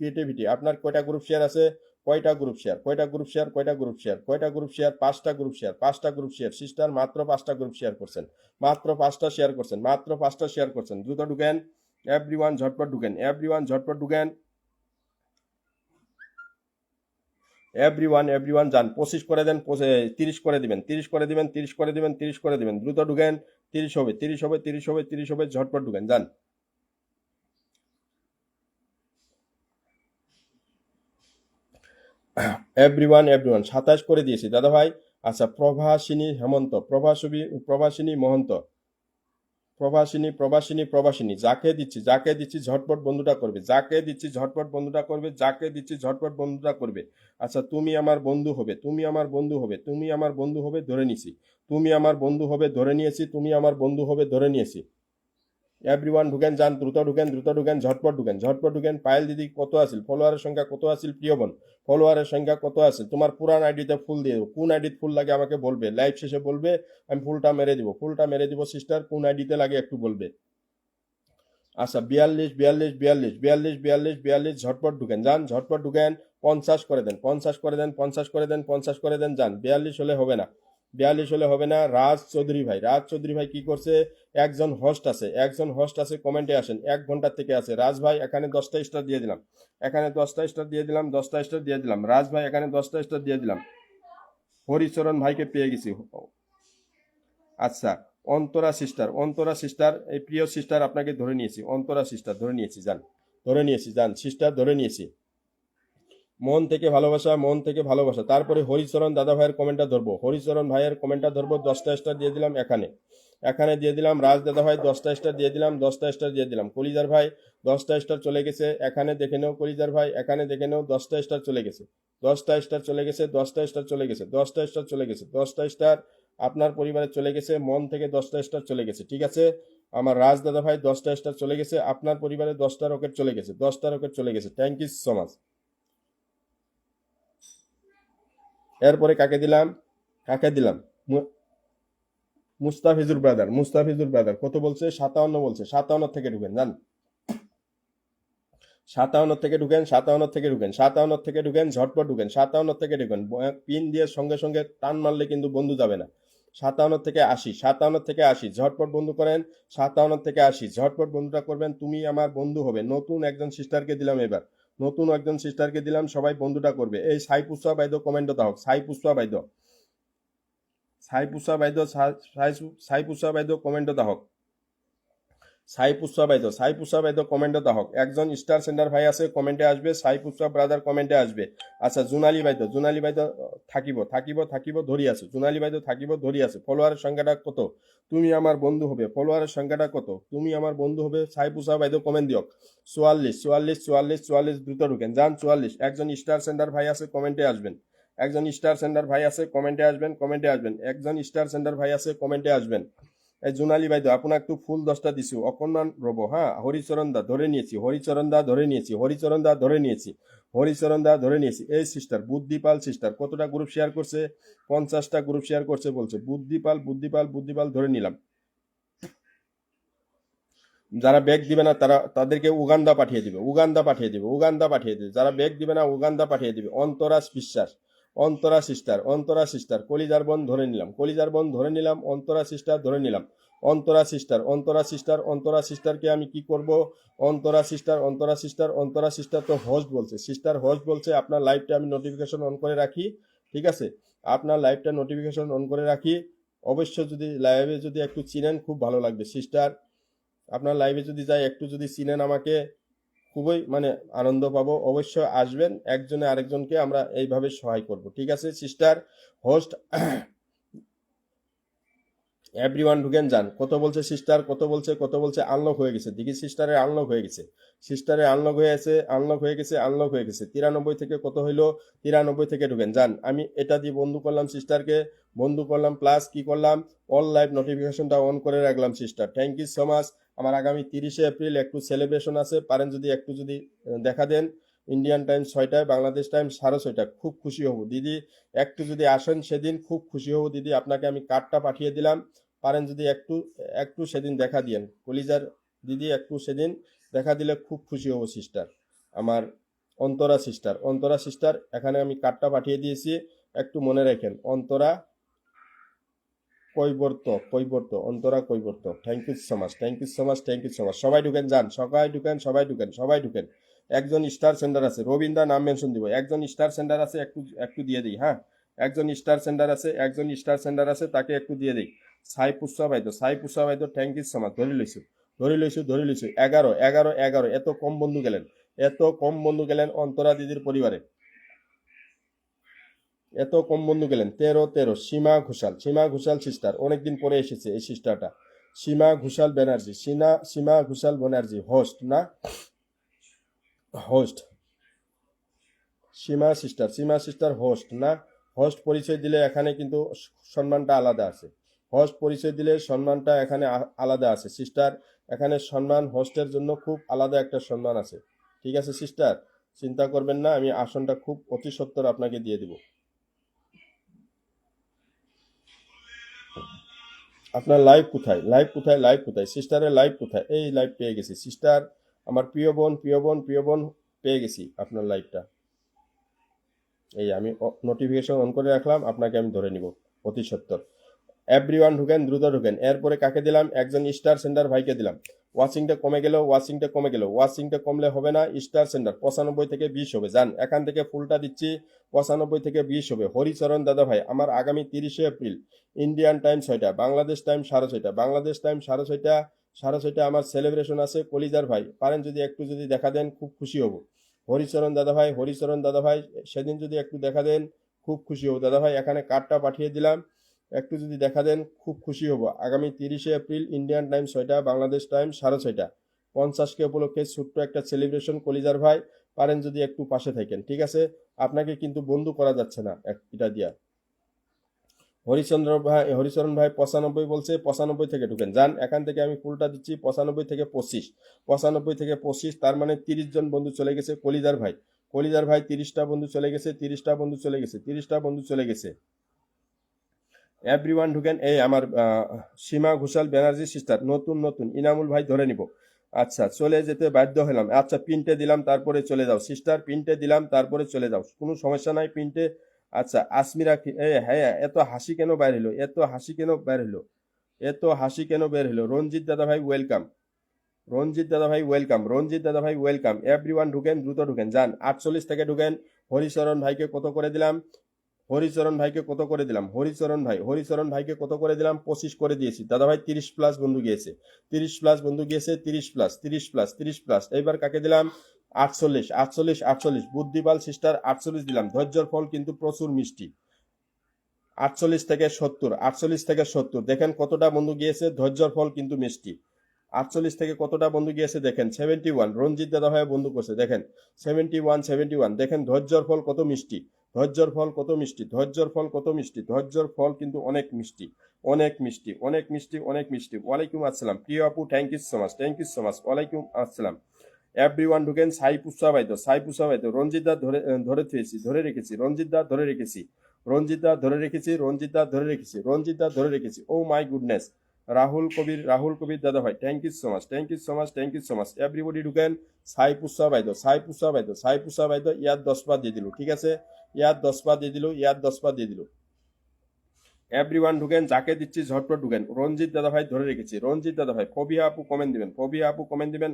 Speaker 1: ক্রিয়েটিভিটি আপনার কয়টা গ্রুপ শেয়ার আছে? কয়টা গ্রুপ শেয়ার? 5টা গ্রুপ শেয়ার। সিস্টার মাত্র 5টা গ্রুপ শেয়ার করছেন, মাত্র 5টা শেয়ার করছেন। দ্রুত ঢুকেন, এভরিওয়ান ঝটপট ঢুকেন, এভরিওয়ান যান। 25 করে দেন, 30 করে দিবেন, দ্রুত ঢুকেন। 30 হবে, ঝটপট ঢুকেন, যান। এভরিওয়ান 27 করে দিয়েছি দাদা ভাই। আচ্ছা, প্রভাসিনী মহন্ত, যাকে দিচ্ছি ঝটপট বন্ধুটা করবে, আচ্ছা তুমি আমার বন্ধু হবে, ধরে নিয়েছি। এভরিওয়ান ঢুকেন, যান, দ্রুত ঢুকেন, ঝটপট ঢুকেন। পায়েল দিদি কত আছিল? ফলোয়ারের সংখ্যা কত আছিল প্রিয় বোন? ফলোয়ারের সংখ্যা কত আছে? তোমার পুরান আইডিতে ফুল দিয়ে দেবো, কোন আইডিতে ফুল লাগে আমাকে বলবে, লাইভ শেষে বলবে, আমি ফুলটা মেরে দিব সিস্টার, কোন আইডিতে লাগে একটু বলবে। আচ্ছা, 42 ঝটপট ঢুকেন, যান, 50 করে দেন, যান। 42 হলে হবে না। রাজ চৌধুরী ভাই কি করছে? একজন হোস্ট আছে, কমেন্টে আসেন, 1 ঘন্টা থেকে আছে। রাজ ভাই এখানে 10টা স্টার দিয়ে দিলাম, 10টা স্টার দিয়ে দিলাম। রাজ ভাই এখানে 10টা স্টার দিয়ে দিলাম। হরিচরণ ভাইকে পেয়ে গেছি। আচ্ছা, অন্তরা সিস্টার, এই প্রিয় সিস্টার আপনাকে ধরে নিয়েছি, অন্তরা সিস্টার ধরে নিয়েছি, যান, সিস্টার ধরে নিয়েছি। মন থেকে ভালোবাসা। তারপরে হরিচরণ দাদা ভাইয়ের কমেন্টটা ধরবো, 10টা স্টার দিয়ে দিলাম। এখানে দিয়ে দিলাম। রাজ দাদা ভাই 10টা স্টার দিয়ে দিলাম। কলিজার ভাই 10টা স্টার চলে গেছে, এখানে দেখে নেও। কলিজার ভাই এখানে দেখে নেও, 10টা স্টার চলে গেছে, 10টা স্টার আপনার পরিবারে চলে গেছে। মন থেকে 10টা স্টার চলে গেছে, ঠিক আছে। আমার রাজ দাদা ভাই 10টা স্টার চলে গেছে, আপনার পরিবারে 10টা রকেট চলে গেছে, থ্যাংক ইউ সো মাচ। এরপরে কাকে দিলাম? মুস্তাফিজুর ব্রাদার কত বলছে? 57 বলছে, 57 থেকে ঢুকেন, যান। 57 থেকে ঢুকেন, ঝটপট ঢুকেন, 57 থেকে ঢুকেন। পিন দিয়ে সঙ্গে টান মারলে কিন্তু বন্ধু যাবে না। 57 থেকে 80, ঝটপট বন্ধু করেন। 57 থেকে 80 ঝটপট বন্ধুটা করবেন, তুমি আমার বন্ধু হবে। নতুন একজন সিস্টারকে দিলাম, সবাই বন্ধুটা করবে। এই সাইপুসা বাইদ কমেন্ট দাও, সাইপুসা বাইদ কমেন্ট দাও, সাইপুসা বাইদ কমেন্ট দাও। একজন স্টার সেন্টার ভাই আছে, কমেন্টে আসবে, সাইপুসা ব্রাদার কমেন্টে আসবে। আচ্ছা, জুনালি বাইদ থাকিব ধরি আছে, ফলোয়ারের সংখ্যাটা কত? তুমি আমার বন্ধু হবে, সাইপুসা বাইদ কমেন্ট দিও। 44 দ্রুত ঢুকেন, যান। 44 একজন স্টার সেন্টার ভাই আছে, কমেন্টে আসবেন, একজন স্টার সেন্টার ভাই আছে, কমেন্টে আসবেন। এই জোনালী বাইদ আপোনাক একটু ফুল 10টা দিছো, অকণমান রব, হ্যাঁ। হরিচরণ দা ধরে নিয়েছি। এই সিস্টার বুদ্ধিপাল সিস্টার কতটা গ্রুপ শেয়ার করছে? 50টা গ্রুপ শেয়ার করছে বলছে। বুদ্ধিপাল ধরে নিলাম। যারা ব্যাগ দিবে না তাদেরকে উগান্ডা পাঠিয়ে দিবে, যারা ব্যাগ দিবে না উগান্ডা পাঠিয়ে দিবে। অন্তরাজ অন্তরা সিস্টার কলিজার বোন ধরে নিলাম, কলিজার বোন ধরে নিলাম, অন্তরা সিস্টার ধরে নিলাম, অন্তরা সিস্টারকে আমি কি করব? অন্তরা সিস্টার তো হোস্ট বলছে, সিস্টার হোস্ট বলছে। আপনার লাইভটা আমি নোটিফিকেশন অন করে রাখি, ঠিক আছে? আপনার লাইভটা নোটিফিকেশন অন করে রাখি। অবশ্য যদি লাইভে যদি একটু চিনেন খুব ভালো লাগবে সিস্টার। আপনার লাইভে যদি যাই একটু যদি চিনেন আমাকে খুবই মানে আনন্দ পাবো। অবশ্য আসবেন, একজনে আরেকজনকে আমরা এইভাবে সহায় করব, ঠিক আছে সিস্টার হোস্ট? এভরিওয়ান ঢুকেন যান। কত বলছে সিস্টার, কত বলছে আনলক হয়ে গেছে। দেখি সিস্টারে আনলক হয়ে গেছে, সিস্টারে আনলক হয়ে আছে, আনলক হয়ে গেছে 93 থেকে কত হইলো? 93 থেকে ঢুকেন যান। আমি এটা দিয়ে বন্ধু করলাম সিস্টারকে, বন্ধু করলাম, প্লাস কি করলাম? অল লাইভ নোটিফিকেশনটা অন করে রাখলাম sister. Thank you so much. আমার আগামী 30শে এপ্রিল একটু সেলিব্রেশন আছে, পারেন যদি একটু যদি দেখা দেন। ইন্ডিয়ান টাইম 6টায়, বাংলাদেশ টাইম 6:30। খুব খুশি হব দিদি, একটু যদি আসেন সেদিন খুব খুশি হব দিদি। আপনাকে আমি কার্ডটা পাঠিয়ে দিলাম, পারেন যদি একটু একটু সেদিন দেখা দিয়েন কলিজার দিদি, একটু সেদিন দেখা দিলে খুব খুশি হব সিস্টার। আমার অন্তরা সিস্টার এখানে আমি কার্ডটা পাঠিয়ে দিয়েছি, একটু মনে রাখেন। Antara Antara Kaibarta. Thank you so much, thank you so much, thank you so much. সবাই ঢুকেন যান, সবাই ঢুকেন। একজন স্টার সেন্টার আছে, রবীন্দ্র নাম মেনশন দিব। একজন স্টার সেন্টার আছে, একটু একটু দিয়ে দিই, হ্যাঁ? একজন স্টার সেন্টার আছে, তাকে একটু দিয়ে দিই। সাইপুসা ভাইতো, থ্যাংক ইউ সো মাচ। ধরে লইছু 11 এত কম বন্ধু গেলেন অন্তরা দিদির পরিবারে, এত কম বন্ধু গেলেন। 13 সীমা ঘোষাল সিস্টার, অনেকদিন পরে এসেছে এই সিস্টারটা। সীমা ঘোষাল ব্যানার্জি হোস্ট না? হোস্ট সীমা সিস্টার হোস্ট না? হোস্ট পরিচয় দিলে এখানে কিন্তু সম্মানটা আলাদা আছে। হোস্ট পরিচয় দিলে সম্মানটা এখানে আলাদা আছে সিস্টার। এখানে সম্মান হোস্টের জন্য খুব আলাদা একটা সম্মান আছে, ঠিক আছে সিস্টার? চিন্তা করবেন না, আমি আসনটা খুব অতি সত্বর আপনাকে দিয়ে দিব। আপনার লাইভ কোথায় সিস্টারের লাইভ কোথায়? এই লাইভ পেয়ে গেছি সিস্টার, আমার প্রিয় বোন পেয়ে গেছি আপনার লাইভটা। এই আমি নোটিফিকেশন অন করে রাখলাম, আপনাকে আমি ধরে নিব অতি সত্বর। এভরিওয়ান ঢুকেন, দ্রুত ঢুকেন। এরপরে কাকে দিলাম? একজন স্টার সেন্টার ভাইকে দিলাম। ওয়াচিংটা কমলে হবে না। স্টার সেন্টার 95 থেকে 20 হবে, যান এখান থেকে ফুলটা দিচ্ছি। 95 থেকে 20 হবে। হরিচরণ দাদা ভাই, আমার আগামী 30শে এপ্রিল ইন্ডিয়ান টাইম 6টা, বাংলাদেশ টাইম 6:30 আমার সেলিব্রেশন আছে। কলিজার ভাই পারেন যদি একটু যদি দেখা দেন খুব খুশি হব। হরিচরণ দাদা ভাই সেদিন যদি একটু দেখা দেন খুব খুশি হব দাদা ভাই। এখানে কার্ডটা পাঠিয়ে দিলাম, একটু যদি দেখা দেন খুব খুশি হব। আগামী 30শে এপ্রিল ইন্ডিয়ান টাইম 6টা, বাংলাদেশ টাইম 6:30। 50কে উপলক্ষে ছোট্ট একটা সেলিব্রেশন কলিজার ভাই, পারেন যদি একটু পাশে থাকেন, ঠিক আছে? আপনাকে কিন্তু বন্ধু করা যাচ্ছে না এটা দিয়া। হরিচরণ ভাই 95 বলছে, 95 থেকে ঢুকেন যান। এখান থেকে আমি ফুলটা দিচ্ছি 95 থেকে 25, তার মানে 30 জন বন্ধু চলে গেছে কলিজার ভাই। 30টা বন্ধু চলে গেছে। এভরিওয়ান ঢুকেন। এই আমার সীমা ঘোষাল ব্যানার্জি সিস্টার, নতুন ইনামুল ভাই ধরে নিব। আচ্ছা, চলে যেতে বাধ্য হলাম। আচ্ছা, পিনটে দিলাম তারপরে চলে যাও সিস্টার, পিনটে দিলাম তারপরে চলে যাও, কোনো সমস্যা নাই, পিনটে। আচ্ছা, আসমিরা হ্যাঁ, এত হাসি কেন বের হলো? রঞ্জিত দাদা ভাই ওয়েলকাম, এভরিওয়ান ঢুকেন, দ্রুত ঢুকেন যান। 48 থেকে ঢুকেন। হরিচরণ ভাইকে কত করে দিলাম? হরিচরণ ভাইকে কত করে দিলাম? 25 করে দিয়েছি দাদা ভাই। 30 প্লাস বন্ধু গিয়েছে, 30 প্লাস। এইবার কাকে দিলাম? 48 বুদ্ধিপাল সিস্টার 48 দিলাম। ধৈর্যর ফল কিন্তু প্রচুর মিষ্টি। 48 থেকে 70 দেখেন কতটা বন্ধু গিয়েছে, ধৈর্যর ফল কিন্তু মিষ্টি। 48 থেকে কতটা বন্ধু গিয়েছে দেখেন, 71 রঞ্জিত দাদা ভাই বন্ধু করছে দেখেন, 71 দেখেন ধৈর্যর ফল কত মিষ্টি, ধৈর্যর ফল কিন্তু অনেক মিষ্টি। ওয়ালাইকুম আসসালাম প্রিয় আপু, থ্যাংক ইউ সো মাচ। ওয়ালাইকুম আসসালাম। এভরিওয়ান ঢুকেন। সাইপুসা ভাইতো, রঞ্জিত দা ধরে রেখেছি। ও মাই গুডনেস। রাহুল কবির দাদা ভাই, thank you so much. Everybody ঢুকেন। সাইপুসা ভাইতো ইয়ার 10 বার দিয়ে দিল, ঠিক আছে? ইয়ার 10 পা দিয়ে দিল, ইয়ার 10 পা দিয়ে দিল। এভরিওয়ান ঢুকেন, যাকে দিচ্ছি ঝটপট ঢুকেন। রঞ্জিত দাদা ভাই ধরে রেখেছি, রঞ্জিত দাদা ভাই। ফবিয়া আপু কমেন্ট দিবেন, ফবিয়া আপু কমেন্ট দিবেন।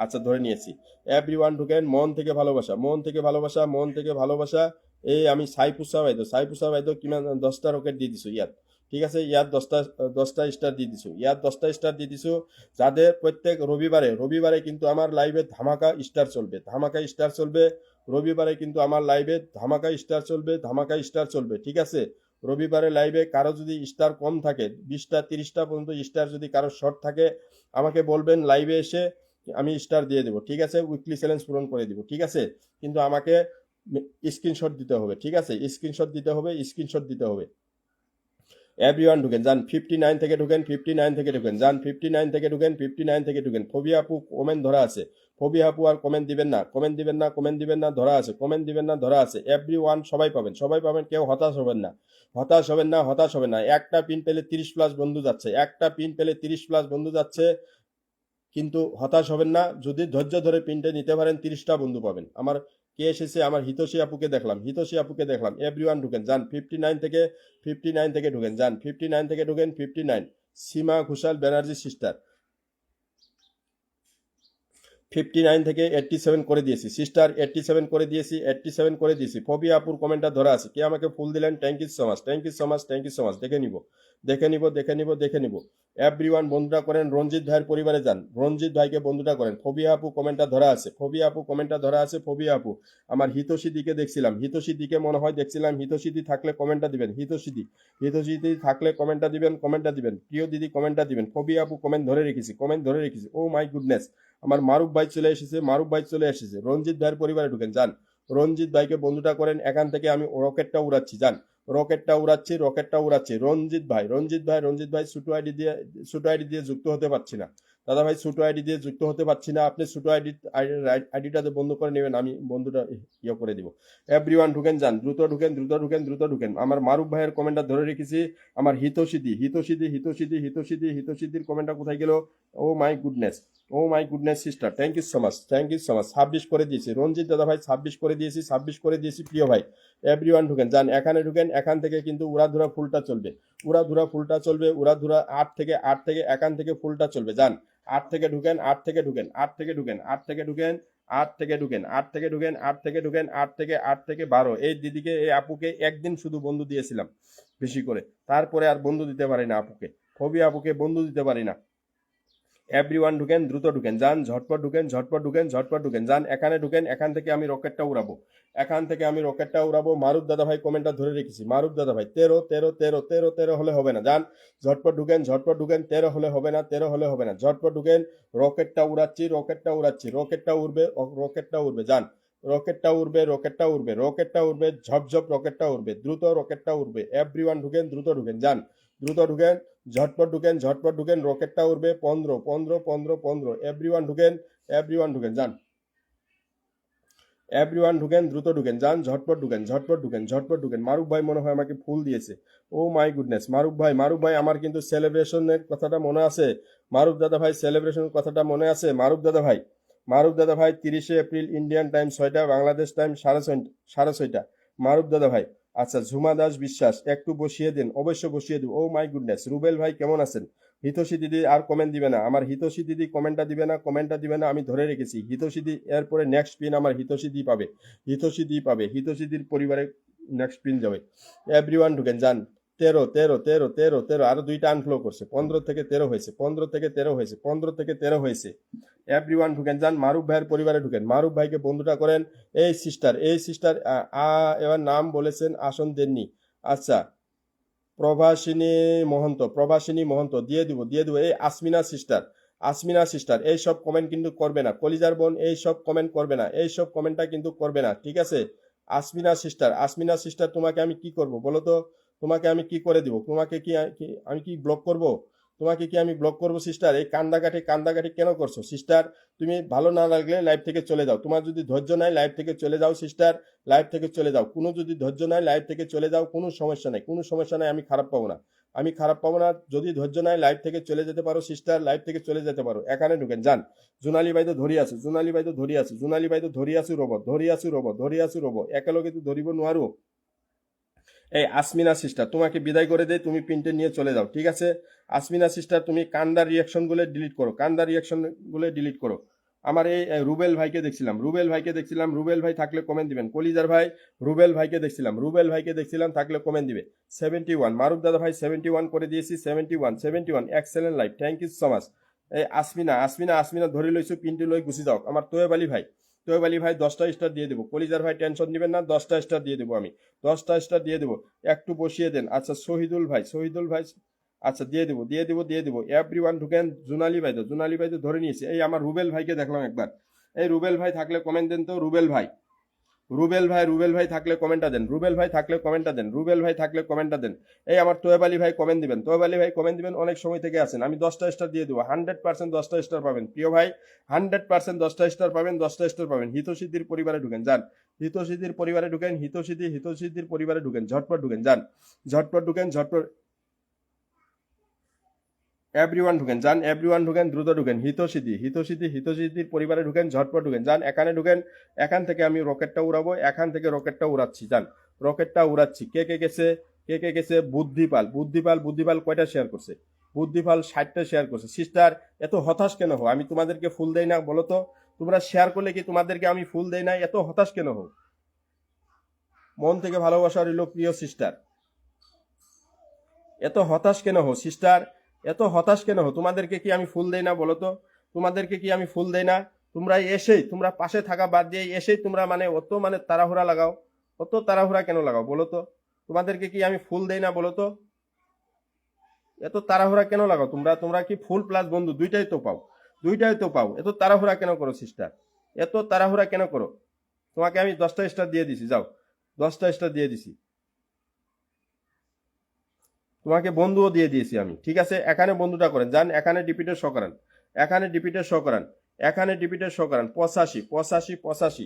Speaker 1: আচ্ছা ধরে নিয়েছি। এভরিওয়ান ঢুকেন, মন থেকে ভালোবাসা, মন থেকে ভালোবাসা, মন থেকে ভালোবাসা। এই আমি সাইপুসা বাইদো, সাইপুসা বাইদো কিমান 10টা রকেট দিয়ে দিছো ইয়াত। ঠিক আছে, ইয়ার 10টা স্টার দিয়ে দিছো, ইয়ার 10টা স্টার দিয়ে দিছো। যাদের প্রত্যেক রবিবারে, রবিবারে কিন্তু আমার লাইভে ধামাকা স্টার চলবে, ধামাকা স্টার চলবে। রবিবারে কিন্তু আমার লাইভে ধামাকা স্টার চলবে, ধামাকা স্টার চলবে। ঠিক আছে, রবিবারে লাইভে কারো যদি স্টার কম থাকে, 20টা 30টা পর্যন্ত স্টার যদি কারো শর্ট থাকে, আমাকে বলবেন লাইভে এসে, আমি স্টার দিয়ে দেবো। ঠিক আছে, উইকলি চ্যালেঞ্জ পূরণ করে দিব। ঠিক আছে, কিন্তু আমাকে স্ক্রিনশট দিতে হবে। ঠিক আছে, স্ক্রিনশট দিতে হবে, স্ক্রিনশট দিতে হবে। এভরিওয়ান ঢুকেন, যান 59 থেকে ঢুকেন, 59 থেকে ঢুকেন, যান 59 থেকে ঢুকেন, 59 থেকে ঢুকেন। ফবিয়া আপু কমেন্ট ধরা আছে, ফবিয়া আপু আর কমেন্ট দিবেন না, কমেন্ট দিবেন না, কমেন্ট দিবেন না, ধরা আছে, কমেন্ট দিবেন না, ধরা আছে। এভরিওয়ান সবাই পাবেন, সবাই পাবেন, কেউ হতাশ হবেন না, হতাশ হবেন না, হতাশ হবেন না। একটা পিন পেলে 30+ বন্ধু যাচ্ছে, একটা পিন পেলে 30+ বন্ধু যাচ্ছে, কিন্তু হতাশ হবেন না। যদি ধৈর্য ধরে পিনটা নিতে পারেন 30টা বন্ধু পাবেন। আমার কে এসেছে, আমার হিতোষী আপুকে দেখলাম, হিতোষী আপুকে দেখলাম। এভরিওয়ান ঢুকেন, যান 59 থেকে, 59 থেকে ঢুকেন, যান 59 থেকে ঢুকেন, 59। সীমা ঘোষাল ব্যানার্জি সিস্টার, 59 থেকে 87 করে দিয়েছি সিস্টার, 87 করে দিয়েছি, 87 করে দিয়েছি। ফবিয়া আপুর কমেন্টটা ধরা আছে, কে আমাকে ফুল দিলেন, thank you so much, thank you so much, thank you so much. দেখে নিব, দেখে নিব, দেখে নিব, দেখে নিব। এভরিওয়ান বন্ধুটা করেন, রঞ্জিত ভাইয়ের পরিবারে যান, রঞ্জিত ভাইকে বন্ধুটা করেন। ফবিয়া আপু কমেন্টটা ধরা আছে, ফবিয়া আপু কমেন্টটা ধরা আছে, ফবিয়া আপু। আমার হিতোষী দিকে দেখছিলাম, হিতোষী দিকে মনে হয় দেখছিলাম। হিতোষী দি থাকলে কমেন্টটা দিবেন, হিতোষী দি, হিতোষী দি থাকলে কমেন্টটা দিবেন, কমেন্টটা দিবেন। প্রিয় দিদি কমেন্টটা দিবেন। ফবিয়া আপু কমেন্ট ধরে রেখেছি, কমেন্ট ধরে রেখেছি। ও মাই গুডনেস, আমার মারুফ ভাই চলে এসেছে, মারুফ ভাই চলে এসেছে। রঞ্জিত ভাইয়ের পরিবারে ঢুকেন, যান রঞ্জিত ভাইকে বন্ধুটা করেন। এখান থেকে আমি রকেটটা উড়াচ্ছি, যান রকেটটা উড়াচ্ছি, রকেটটা উড়াচ্ছি। রঞ্জিত ভাই, রঞ্জিত ভাই, রঞ্জিত ভাই ছোট আইডি দিয়ে, ছোট আইডি দিয়ে যুক্ত হতে পারছি না দাদা ভাই, ছোট আইডি দিয়ে যুক্ত হতে পারছি না। আপনি ছোট আইডিটাতে বন্ধ করে নেবেন, আমি বন্ধুটা ইয়ে করে দিব। এভরিওয়ান ঢুকেন, যান দ্রুত ঢুকেন, দ্রুত ঢুকেন, দ্রুত ঢুকেন। আমার মারুফ ভাইয়ের কমেন্টটা ধরে রেখেছি। আমার হিতোষিদি, হিতোষিদি, হিতোষিদি, হিতোষিদি, হিতোষিদির কমেন্টটা কোথায় গেল? Oh my goodness, oh my goodness sister, thank you so much, thank you so much. 26 করে দিয়েছি রঞ্জিত দাদা ভাই, 26 করে দিয়েছি, 26 করে দিয়েছি প্রিয় ভাই। এভরিওয়ান ঢুকেন, যান এখানে ঢুকেন। এখান থেকে কিন্তু উড়াধুরা ফুলটা চলবে, উড়াধুরা ফুলটা চলবে, উড়াধুরা 8 থেকে এখান থেকে ফুলটা চলবে। যান 8 থেকে ঢুকেন, 8 থেকে ঢুকেন, 8 থেকে ঢুকেন, 8 থেকে ঢুকেন, 8 থেকে ঢুকেন, 8 থেকে ঢুকেন, 8 থেকে ঢুকেন, 8 থেকে 12। এই দিদিকে, এই আপুকে একদিন শুধু বন্ধু দিয়েছিলাম বেশি করে, তারপরে আর বন্ধু দিতে পারি না আপুকে। ফবি আপুকে বন্ধু দিতে পারি না। এভরিওয়ান ঢুকেন, দ্রুত ঢুকেন, যান ঝটপট ঢুকেন, ঝটপট ঢুকেন, ঝটপট ঢুকেন, যান এখানে ঢুকেন। এখান থেকে আমি রকেটটা উড়াবো, এখান থেকে আমি রকেটটা উড়াবো। মারুফ দাদা ভাই কমেন্টটা ধরে রেখেছি, মারুফ দাদা ভাই 13, 13, 13, 13, 13 হলে হবে না, যান ঝটপট ঢুকেন, ঝটপট ঢুকেন। 13 হলে হবে না, 13 হলে হবে না, ঝটপট ঢুকেন। রকেটটা উড়াচ্ছি, রকেটটা উড়াচ্ছি, রকেটটা উড়বে, রকেটটা উড়বে, যান রকেটটা উড়বে, রকেটটা উড়বে, রকেটটা উড়বে, ঝপঝপ রকেটটা উড়বে, দ্রুত রকেটটা উড়বে। এভরিওয়ান ঢুকেন, দ্রুত ঢুকেন, যান দ্রুত ঢুকেন, ঝটপট ঢুকেন, ঝটপট ঢুকেন। রকেটটা উড়বে 15, 15, 15, 15। এভরিওয়ান ঢুকেন, এভরিওয়ান ঢুকেন, যান এভরিওয়ান ঢুকেন, দ্রুত ঢুকেন, যান ঝটপট ঢুকেন, ঝটপট ঢুকেন, ঝটপট ঢুকেন। মারুফ ভাই মনে হয় আমাকে ফুল দিয়েছে। ও মাই গুডনেস, মারুফ ভাই, মারুফ ভাই আমার কিন্তু সেলিব্রেশনের কথাটা মনে আছে। মারুফ দাদা ভাই সেলিব্রেশনের কথাটা মনে আছে। মারুফ দাদা ভাই, মারুফ দাদা ভাই 30শে এপ্রিল ইন্ডিয়ান টাইম 6টা, বাংলাদেশ টাইম 6:30। মারুফ দাদা ভাই, আচ্ছা ঝুমা দাস বিশ্বাস একটু বসিয়ে দিন, অবশ্য বসিয়ে দিব। ও মাই গুডনেস, রুবেল ভাই কেমন আছেন? হিতোষী দিদি আর কমেন্ট দিবে না, আমার হিতোষী দিদি কমেন্টটা দিবে না, কমেন্টটা দিবে না, আমি ধরে রেখেছি। হিতোষী দি এরপরে নেক্সট পিন আমার হিতোষী দি পাবে, হিতোষী দি পাবে, হিতোষী দির পরিবারে নেক্সট পিন যাবে। এভরিওয়ান ঢুকেন, যান 13, 13, 13, 13, 13, আরো দুইটা আনফ্লো করছে। 15 থেকে 13 হয়েছে, 15 থেকে 13 হয়েছে, 15 থেকে 13 হয়েছে। এভরিওয়ান ঢুকেন, যান মারুফ ভাইয়ের পরিবারে ঢুকেন, মারুফ ভাইকে বন্ধুটা করেন। এই সিস্টার, এই সিস্টার, এবার নাম বলেছেন, আসন দেননি। আচ্ছা, প্রভাসিনী মহন্ত, প্রভাসিনী মহন্ত দিয়ে দিব, দিয়ে দিব। এই আসমিনা সিস্টার, আসমিনা সিস্টার এই সব কমেন্ট কিন্তু করবে না, কলিজার বোন এই সব কমেন্ট করবে না, এই সব কমেন্টটা কিন্তু করবে না, ঠিক আছে? আসমিনা সিস্টার, আসমিনা সিস্টার তোমাকে আমি কি করব বলো তো? তোমাকে আমি কি করে দিব? তোমাকে কি আমি কি ব্লক করব? তোমাকে কি আমি ব্লক করব সিস্টার? এই কান্দাকাটি কান্দাকাটি কেন করছো সিস্টার? তুমি ভালো না লাগলে লাইভ থেকে চলে যাও, তোমার যদি ধৈর্য নাই লাইভ থেকে চলে যাও সিস্টার, লাইভ থেকে চলে যাও। কোনো যদি ধৈর্য নাই লাইভ থেকে চলে যাও, কোনো সমস্যা নাই, কোনো সমস্যা নাই, আমি খারাপ পাবো না। আমি খারাপ পাবো না, যদি ধৈর্য নাই লাইভ থেকে চলে যেতে পারো সিস্টার, লাইভ থেকে চলে যেতে পারো, এখানে ঢুকেন যান। জোনালী ভাই তো ধরি আছে, জোনালী ভাই তো ধরি আছে, জোনালী ভাই তো ধরি আছো রব, ধরি আছো রব, ধরি আছো রব, একেলগে তো ধরিব নোৱাৰো। এই আসমিনা সিস্টার তোমাকে বিদায় করে দেয়, তুমি প্রিন্টে নিয়ে চলে যাও, ঠিক আছে? আসমিনা সিস্টার তুমি কান্দার রিয়াকশন গুলো ডিলিট করো, কান্দার রিয়াকশন গুলো ডিলিট করো। আমার এই রুবেল ভাইকে দেখছিলাম, রুবেল ভাইকে দেখছিলাম, রুবেল ভাই থাকলে কমেন্ট দিবেন। কলিজার ভাই রুবেল ভাইকে দেখছিলাম, রুবেল ভাইকে দেখছিলাম, থাকলে কমেন্ট দিবে। 71 মারুফ দাদা ভাই 71 করে দিয়েছি, 71 excellent life, thank you so much. এই আসমিনা আসমিনা আসমিনা ধরে লইছো, পিন্টু লই গুছি যাও। আমার তোয়েব আলী ভাই, তোয়েব আলী ভাই 10টা স্টার দিয়ে দেবো। কলিজার ভাই টেনশন দিবেন না, 10টা স্টার দিয়ে দেবো আমি, 10টা স্টার দিয়ে দেবো। একটু বসিয়ে দেন। আচ্ছা শহীদুল ভাই, শহীদুল ভাই আচ্ছা দিয়ে দেবো দিয়ে দেবো দিয়ে দেবো। এভরিওয়ান ঢুকেন। জুনালি ভাই তো, জুনালি ভাই তো ধরে নিয়েছে। এই আমার রুবেল ভাইকে দেখলাম একবার, এই রুবেল ভাই থাকলে কমেন্ট দেন তো। রুবেল ভাই, রুবেল ভাই, রুবেল ভাই থাকলে কমেন্টটা দেন, রুবেল ভাই থাকলে কমেন্টটা দেন, রুবেল ভাই থাকলে কমেন্টটা দেন। এই আমার তোয়েব আলী ভাই কমেন্ট দিবেন, তোয়েব আলী ভাই কমেন্ট দিবেন, অনেক সময় থেকে আছেন। আমি 10টা স্টার দিয়ে দেবো, 100% 10টা স্টার পাবেন প্রিয় ভাই, 100% 10টা স্টার পাবেন, 10টা স্টার পাবেন। হিতসিদ্ধির পরিবারে ঢুকেন যান, হিতসিদ্ধির পরিবারে ঢুকেন, হিতসিদ্ধির পরিবারে ঢুকেন, ঝটপট ঢুকেন যান, ঝটপট ঢুকেন, ঝটপট। এভরিওয়ান ঢুকেন যান, এভরিওয়ান ঢুকেন, দ্রুত ঢুকেন। হিতসিদ্ধির পরিবারে ঢুকেন, ঝটপট ঢুকেন যান, এখানে ঢুকেন। এখান থেকে আমি রকেটটা উড়াবো, এখান থেকে রকেটটা উড়াচ্ছি যান, রকেটটা উড়াচ্ছি। কে কে গেছে, কে কে গেছে? বুদ্ধিপাল, বুদ্ধিপাল, বুদ্ধিপাল কয়টা শেয়ার করছে? বুদ্ধিপাল 60টা শেয়ার করছে। সিস্টার এত হতাশ কেন হো? আমি তোমাদেরকে ফুল দেই না বলো তো? তোমরা শেয়ার করলে কি তোমাদেরকে আমি ফুল দেই না? এত হতাশ কেন হো? মন থেকে ভালোবাসা রইল প্রিয় সিস্টার, এত হতাশ কেন হো সিস্টার? এত হতাশ কেন হো? তোমাদেরকে কি আমি ফুল দেই না বলো তো? তোমাদেরকে কি আমি ফুল দেই না? তোমরা এসেই, তোমরা পাশে থাকা বাদ দিয়ে এসেই তোমরা মানে অত মানে তাড়াহুড়া লাগাও, অত তাড়াহুড়া কেন লাগাও বলো তো? তোমাদেরকে কি আমি ফুল দেই না বলো তো? এত তাড়াহুড়া কেন লাগাও তোমরা? তোমরা কি ফুল প্লাস বন্ধু দুইটাই তো পাও, দুইটাই তো পাও, এত তাড়াহুড়া কেন করো সিস্টার? এত তাড়াহুড়া কেন করো? তোমাকে আমি 10টা স্টার দিয়ে দিছি, যাও, 10টা স্টার দিয়ে দিছি, তোমাকে বন্ধুও দিয়ে দিয়েছি আমি, ঠিক আছে? এখানে বন্ধুটা করেন যান, এখানে ডিপিটে শো করান, এখানে ডিপিটে শো করান, এখানে ডিপিটে শো করান। 85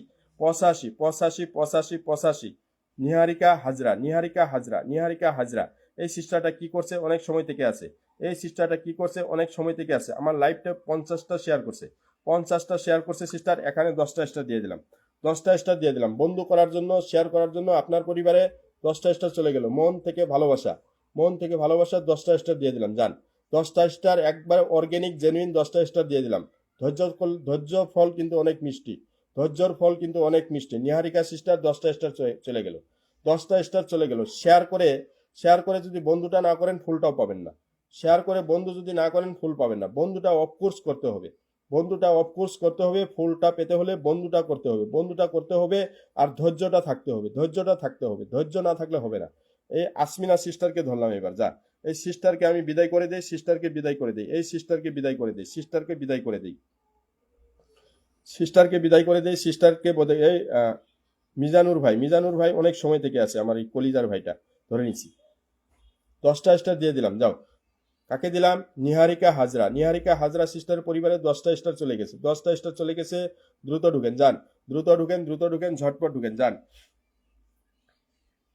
Speaker 1: নিহারিকা হাজরা, নিহারিকা হাজরা, নিহারিকা হাজরা। এই সিস্টারটা কি করছে? অনেক সময় থেকে আছে, এই সিস্টারটা কি করছে? অনেক সময় থেকে আছে। আমার লাইভটা 50টা শেয়ার করছে, 50টা শেয়ার করছে সিস্টার, এখানে 10টা স্টার দিয়ে দিলাম, 10টা স্টার দিয়ে দিলাম। বন্ধু করার জন্য, শেয়ার করার জন্য আপনার পরিবারে 10টা স্টার চলে গেল। মন থেকে ভালোবাসা, মন থেকে ভালোবাসা, 10টা স্টার দিয়ে দিলাম যান, 10টা স্টার একবার অর্গানিক জেনুইন 10টা স্টার দিয়ে দিলাম। ধৈর্য ফল কিন্তু অনেক মিষ্টি, ধৈর্যর ফল কিন্তু অনেক মিষ্টি। নিহারিকা সিস্টার 10টা স্টার চলে গেল, 10টা স্টার চলে গেল। শেয়ার করে, শেয়ার করে যদি বন্ধুটা না করেন ফুলটাও পাবেন না, শেয়ার করে বন্ধু যদি না করেন ফুল পাবেন না। বন্ধুটা অফকোর্স করতে হবে, বন্ধুটা অফকোর্স করতে হবে। ফুলটা পেতে হলে বন্ধুটা করতে হবে, বন্ধুটা করতে হবে। আর ধৈর্যটা থাকতে হবে, ধৈর্যটা থাকতে হবে, ধৈর্য না থাকলে হবে না। এই আসমিনা সিস্টারকে ধরলাম এবার, যা, এই সিস্টারকে আমি বিদায় করে দেই, সিস্টারকে বিদায় করে দেই, এই সিস্টারকে বিদায় করে দেই, সিস্টারকে বিদায় করে দেই, সিস্টারকে বিদায় করে দেই, সিস্টারকে বোধ এই মিজানুর ভাই, মিজানুর ভাই অনেক সময় থেকে আছে, আমার এই কলিজার ভাইটা ধরে নিছি। 10টা স্টার দিয়ে দিলাম, যাও। কাকে দিলাম? নিহারিকা হাজরা, নিহারিকা হাজরা সিস্টার পরিবারে 10টা স্টার চলে গেছে, 10টা স্টার চলে গেছে। দ্রুত ঢুকেন যান, দ্রুত ঢুকেন, দ্রুত ঢুকেন, ঝটপট ঢুকেন যান।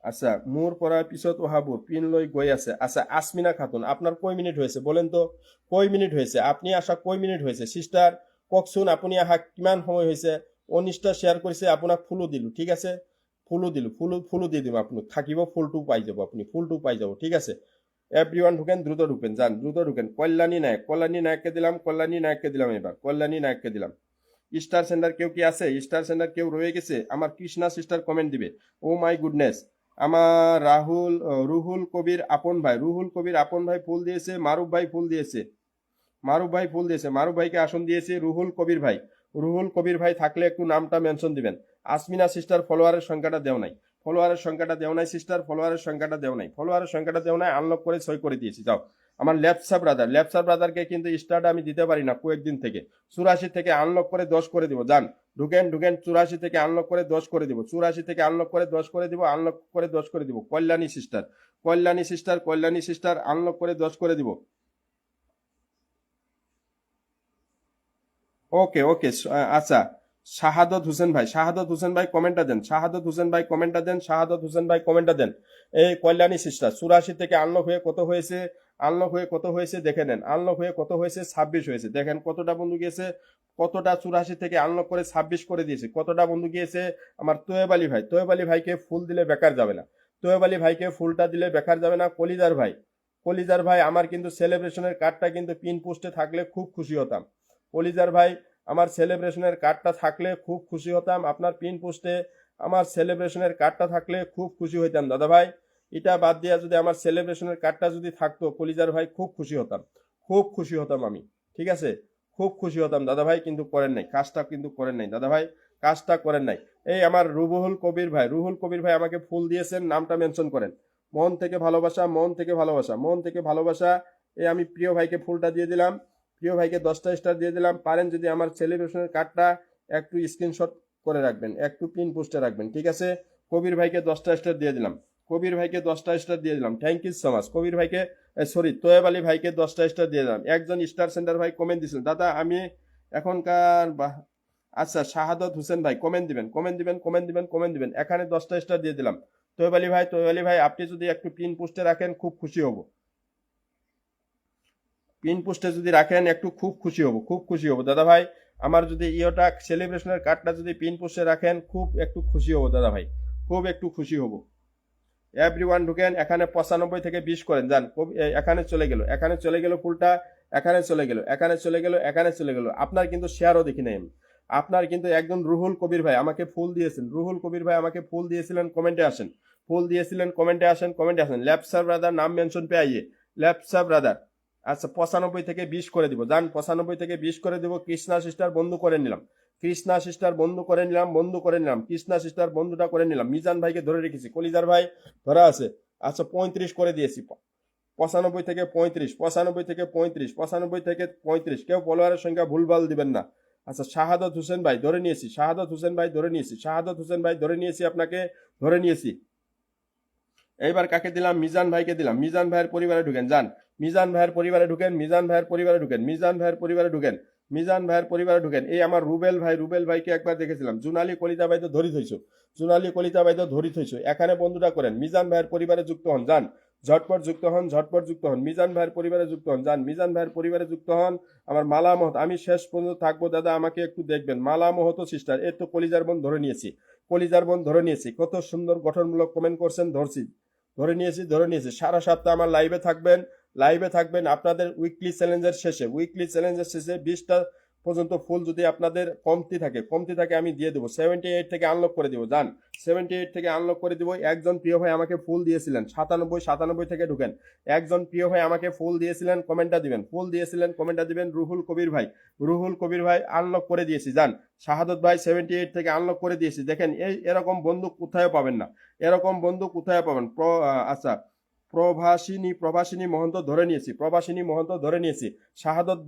Speaker 1: আচ্ছা, মোৰ পৰাৰ পিছত অহাবোৰ পিন লৈ গৈ আছে। আচ্ছা আসমিনা খাতুন, আপনার কয় মিনিট হয়েছে বলেন তো? কয় মিনিট হয়েছে? আপনি আসা কয় মিনিট হয়েছে সিস্টার? কওকচোন, আপুনি আহা কিমান সময় হৈছে? 19টা শেয়ার কৰিছে, আপোনাক ফুলো দিলো, ঠিক আছে? ফুলো দিলো, ফুলো দি দিম, আপোনাক থাকিব, ফুলটো পাই যাব, আপনি ফুলটো পাই যাব, ঠিক আছে? এভরিওয়ান ঢুকেন, দ্রুত ঢুকেন যান, দ্রুত ঢুকেন। কল্যাণী নায়ক, কল্যাণী নায়ককে দিলাম, কল্যাণী নায়ককে দিলাম, এবার কল্যাণী নায়ককে দিলাম। স্টার সেন্টার কেউ কি আছে? স্টার সেন্টার কেউ রয়ে গেছে? আমার কৃষ্ণা সিস্টার কমেন্ট দিবে। ও মাই গুডনেস। আমার রুহুল কবির আপন ভাই, রুহুল কবির আপন ভাই ফুল দিয়েছে, মারুফ ভাই ফুল দিয়েছে, মারুফ ভাই ফুল দিয়েছে, মারুফ ভাইকে আসন দিয়েছে রুহুল কবির ভাই। রুহুল কবির ভাই থাকলে একটু নামটা মেনশন দিবেন। আসমিনা সিস্টার ফলোয়ারের সংখ্যাটা দেও নাই, ফলোয়ারের সংখ্যাটা দেও নাই সিস্টার, ফলোয়ারের সংখ্যাটা দেও নাই, ফলোয়ারের সংখ্যাটা দেও নাই। আনলক করে সই করে দিয়েছি, যাও। আমার লেপসা ব্রাদার, লেপসা ব্রাদারকে কিন্তু স্টারটা আমি দিতে পারি না কয়েকদিন থেকে। 84 থেকে আনলক করে 10 করে দিব, যান। ঢুকেন ঢুকেন, 84 থেকে আনলক করে 10 করে দিব, 84 থেকে আনলক করে 10 করে দিব, আনলক করে 10 করে দিব। Kalyani sister, Kalyani sister, Kalyani sister unlock করে 10 করে দিব। ওকে ওকে, আচ্ছা শাহাদত হোসেন ভাই, শাহাদত হোসেন ভাই কমেন্টটা দেন, শাহাদত হোসেন ভাই কমেন্টটা দেন, শাহাদত হোসেন ভাই কমেন্টটা দেন। এই কল্যাণী সিস্টার 84 থেকে আনলক হয়ে কত হয়েছে, আনলক হয়ে কত হয়েছে দেখে নেন, আনলক হয়ে কত হয়েছে 26 হয়েছে। দেখেন কতটা বন্ধু গিয়েছে, কতটা 84 থেকে আনলক করে 26 করে দিয়েছে, কতটা বন্ধু গিয়েছে। আমার তোয়েব আলী ভাই, তোয়েব আলী ভাইকে ফুল দিলে বেকার যাবে না, তোয়েব আলী ভাইকে ফুলটা দিলে বেকার যাবে না। কলিজার ভাই, কলিজার ভাই আমার কিন্তু সেলিব্রেশনের কার্ডটা কিন্তু পিন পোস্টে থাকলে খুব খুশি হতাম। কলিজার ভাই আমার সেলিব্রেশনের কার্ডটা থাকলে খুব খুশি হতাম, আপনার পিন পোস্টে আমার সেলিব্রেশনের কার্ডটা থাকলে খুব খুশি হইতাম দাদা ভাই। এটা বাদ দিয়া যদি আমার সেলিব্রেশনের কার্ডটা যদি থাকতো কলিজার ভাই খুব খুশি হতাম, খুব খুশি হতাম আমি। ঠিক আছে, খুব খুশি হতাম দাদা ভাই, কিন্তু করেন নাই কাজটা, কিন্তু করেন নাই দাদা ভাই, কাজটা করেন নাই। এই আমার রুহুল কবির ভাই, রুহুল কবির ভাই আমাকে ফুল দিয়েছেন, নামটা মেনশন করেন। মন থেকে ভালোবাসা, মন থেকে ভালোবাসা, মন থেকে ভালোবাসা। এই আমি প্রিয় ভাইকে ফুলটা দিয়ে দিলাম, প্রিয় ভাইকে 10টা স্টার দিয়ে দিলাম। পারেন যদি আমার সেলিব্রেশনের কার্ডটা একটু স্ক্রিনশট করে রাখবেন, একটু পিন পোস্টে রাখবেন। ঠিক আছে, কবির ভাইকে 10টা স্টার দিয়ে দিলাম, কবির ভাইকে 10টা স্টার দিয়ে দিলাম। থ্যাংক ইউ সো মাচ কবির ভাইকে, সরি তোয়েব আলী ভাইকে 10টা স্টার দিয়ে দিলাম। একজন স্টার সেন্টার ভাই কমেন্ট দিয়েছিলেন, দাদা আমি এখনকার আচ্ছা শাহাদত হোসেন ভাই কমেন্ট দিবেন, কমেন্ট দিবেন, কমেন্ট দিবেন, কমেন্ট দিবেন। এখানে 10টা স্টার দিয়ে দিলাম। তোয়েব আলী ভাই, তোয়েব আলী ভাই আপনি যদি একটু পিন পোস্টে রাখেন খুব খুশি হব, পিন পোস্টে যদি রাখেন একটু খুব খুশি হব, খুব খুশি হব দাদা ভাই। আমার যদি ইয়োটা সেলিব্রেশনের কার্ডটা যদি পিন পোস্টে রাখেন খুব একটু খুশি হব দাদা ভাই, খুব একটু খুশি হব। এভরিওয়ান ঢুকেন, এখানে 95 থেকে 20 করেন, যান। এখানে চলে গেল, এখানে চলে গেল ফুলটা, এখানে চলে গেল, এখানে চলে গেল, এখানে চলে গেল। আপনার কিন্তু শেয়ারও দেখি নাই আমি। আপনার কিন্তু একজন রুহুল কবির ভাই আমাকে ফুল দিয়েছেন, রুহুল কবির ভাই আমাকে ফুল দিয়েছিলেন, কমেন্টে আসেন, ফুল দিয়েছিলেন, কমেন্টে আসেন, কমেন্টে আসেন। ল্যাপসা ব্রাদার নাম মেনশন পে আইয়ে, ল্যাপসা ব্রাদার। আচ্ছা 95 থেকে 20 করে দিব, যান 95 থেকে 20 করে দিব। কৃষ্ণা সিস্টার বন্ধু করে নিলাম, কৃষ্ণা সিস্টার বন্ধু করে নিলাম, বন্ধু করে নিলাম, কৃষ্ণা সিস্টার বন্ধুটা করে নিলাম। মিজান ভাইকে ধরে রেখেছি, কলিজার ভাই ধরা আছে। আচ্ছা 35 করে দিয়েছি, 95 থেকে 35, 95 থেকে 35, 95 থেকে 35। কেউ ফলোয়ারের সংখ্যা ভুলভাল দিবেন না। আচ্ছা শাহাদত হোসেন ভাই ধরে নিয়েছি, শাহাদত হোসেন ভাই ধরে নিয়েছি, শাহাদত হোসেন ভাই ধরে নিয়েছি, আপনাকে ধরে নিয়েছি। এইবার কাকে দিলাম, মিজান ভাইকে দিলাম। মিজান ভাইয়ের পরিবারে ঢুকেন, যান মিজান ভাইয়ের পরিবারে ঢুকেন, মিজান ভাইয়ের পরিবারে ঢুকেন, মিজান ভাইয়ের পরিবারে ঢুকেন, মিজান ভাইয়ের পরিবারে ঢুকেন। এই আমার রুবেল ভাই, রুবেল ভাইকে একবার দেখেছিলাম। জুনালি কলিতা ভাই তো ধরি থইছো, জুনালি কলিতা ভাই তো ধরি থইছো। এখানে বন্ধুটা করেন, মিজান ভাইয়ের পরিবারে যুক্ত হন, যান ঝটপট যুক্ত হন, ঝটপট যুক্ত হন। মিজান ভাইয়ের পরিবারে যুক্ত হন, যান মিজান ভাইয়ের পরিবারে যুক্ত হন। আমার মালা মহত, আমি শেষ পর্যন্ত থাকবো দাদা, আমাকে একটু দেখবেন। মালা মহত সিস্টার, এই তো কলিজার বোন ধরে নিয়েছি, কলিজার বোন ধরে নিয়েছি। কত সুন্দর গঠনমূলক কমেন্ট করছেন, ধরছি, ধরে নিয়েছি, ধরে নিয়েছি। সারা সপ্তাহ আমার লাইভে থাকবেন, লাইভে থাকবেন। আপনাদের উইকলি চ্যালেঞ্জের শেষে, উইকলি চ্যালেঞ্জের শেষে 20টা পর্যন্ত ফুল যদি আপনাদের কমতি থাকে, কমতি থাকে আমি দিয়ে দেবো। 78 থেকে আনলক করে দিব, যান 78 থেকে আনলক করে দিব। একজন প্রিয় ভাই আমাকে ফুল দিয়েছিলেন, 97 থেকে ঢুকেন। একজন প্রিয় ভাই আমাকে ফুল দিয়েছিলেন, কমেন্টটা দিবেন, ফুল দিয়েছিলেন, কমেন্টটা দিবেন। রুহুল কবির ভাই, রুহুল কবির ভাই আনলক করে দিয়েছি, যান। শাহাদত ভাই 78 থেকে আনলক করে দিয়েছি। দেখেন এই এরকম বন্ধু কোথায় পাবেন না, এরকম বন্ধু কোথায় পাবেন। আচ্ছা প্রভাসিনী, প্রভাসিনী মহন্ত ধরে নিয়েছি, প্রভাসিনী মহন্ত ধরে নিয়েছি। শাহাদত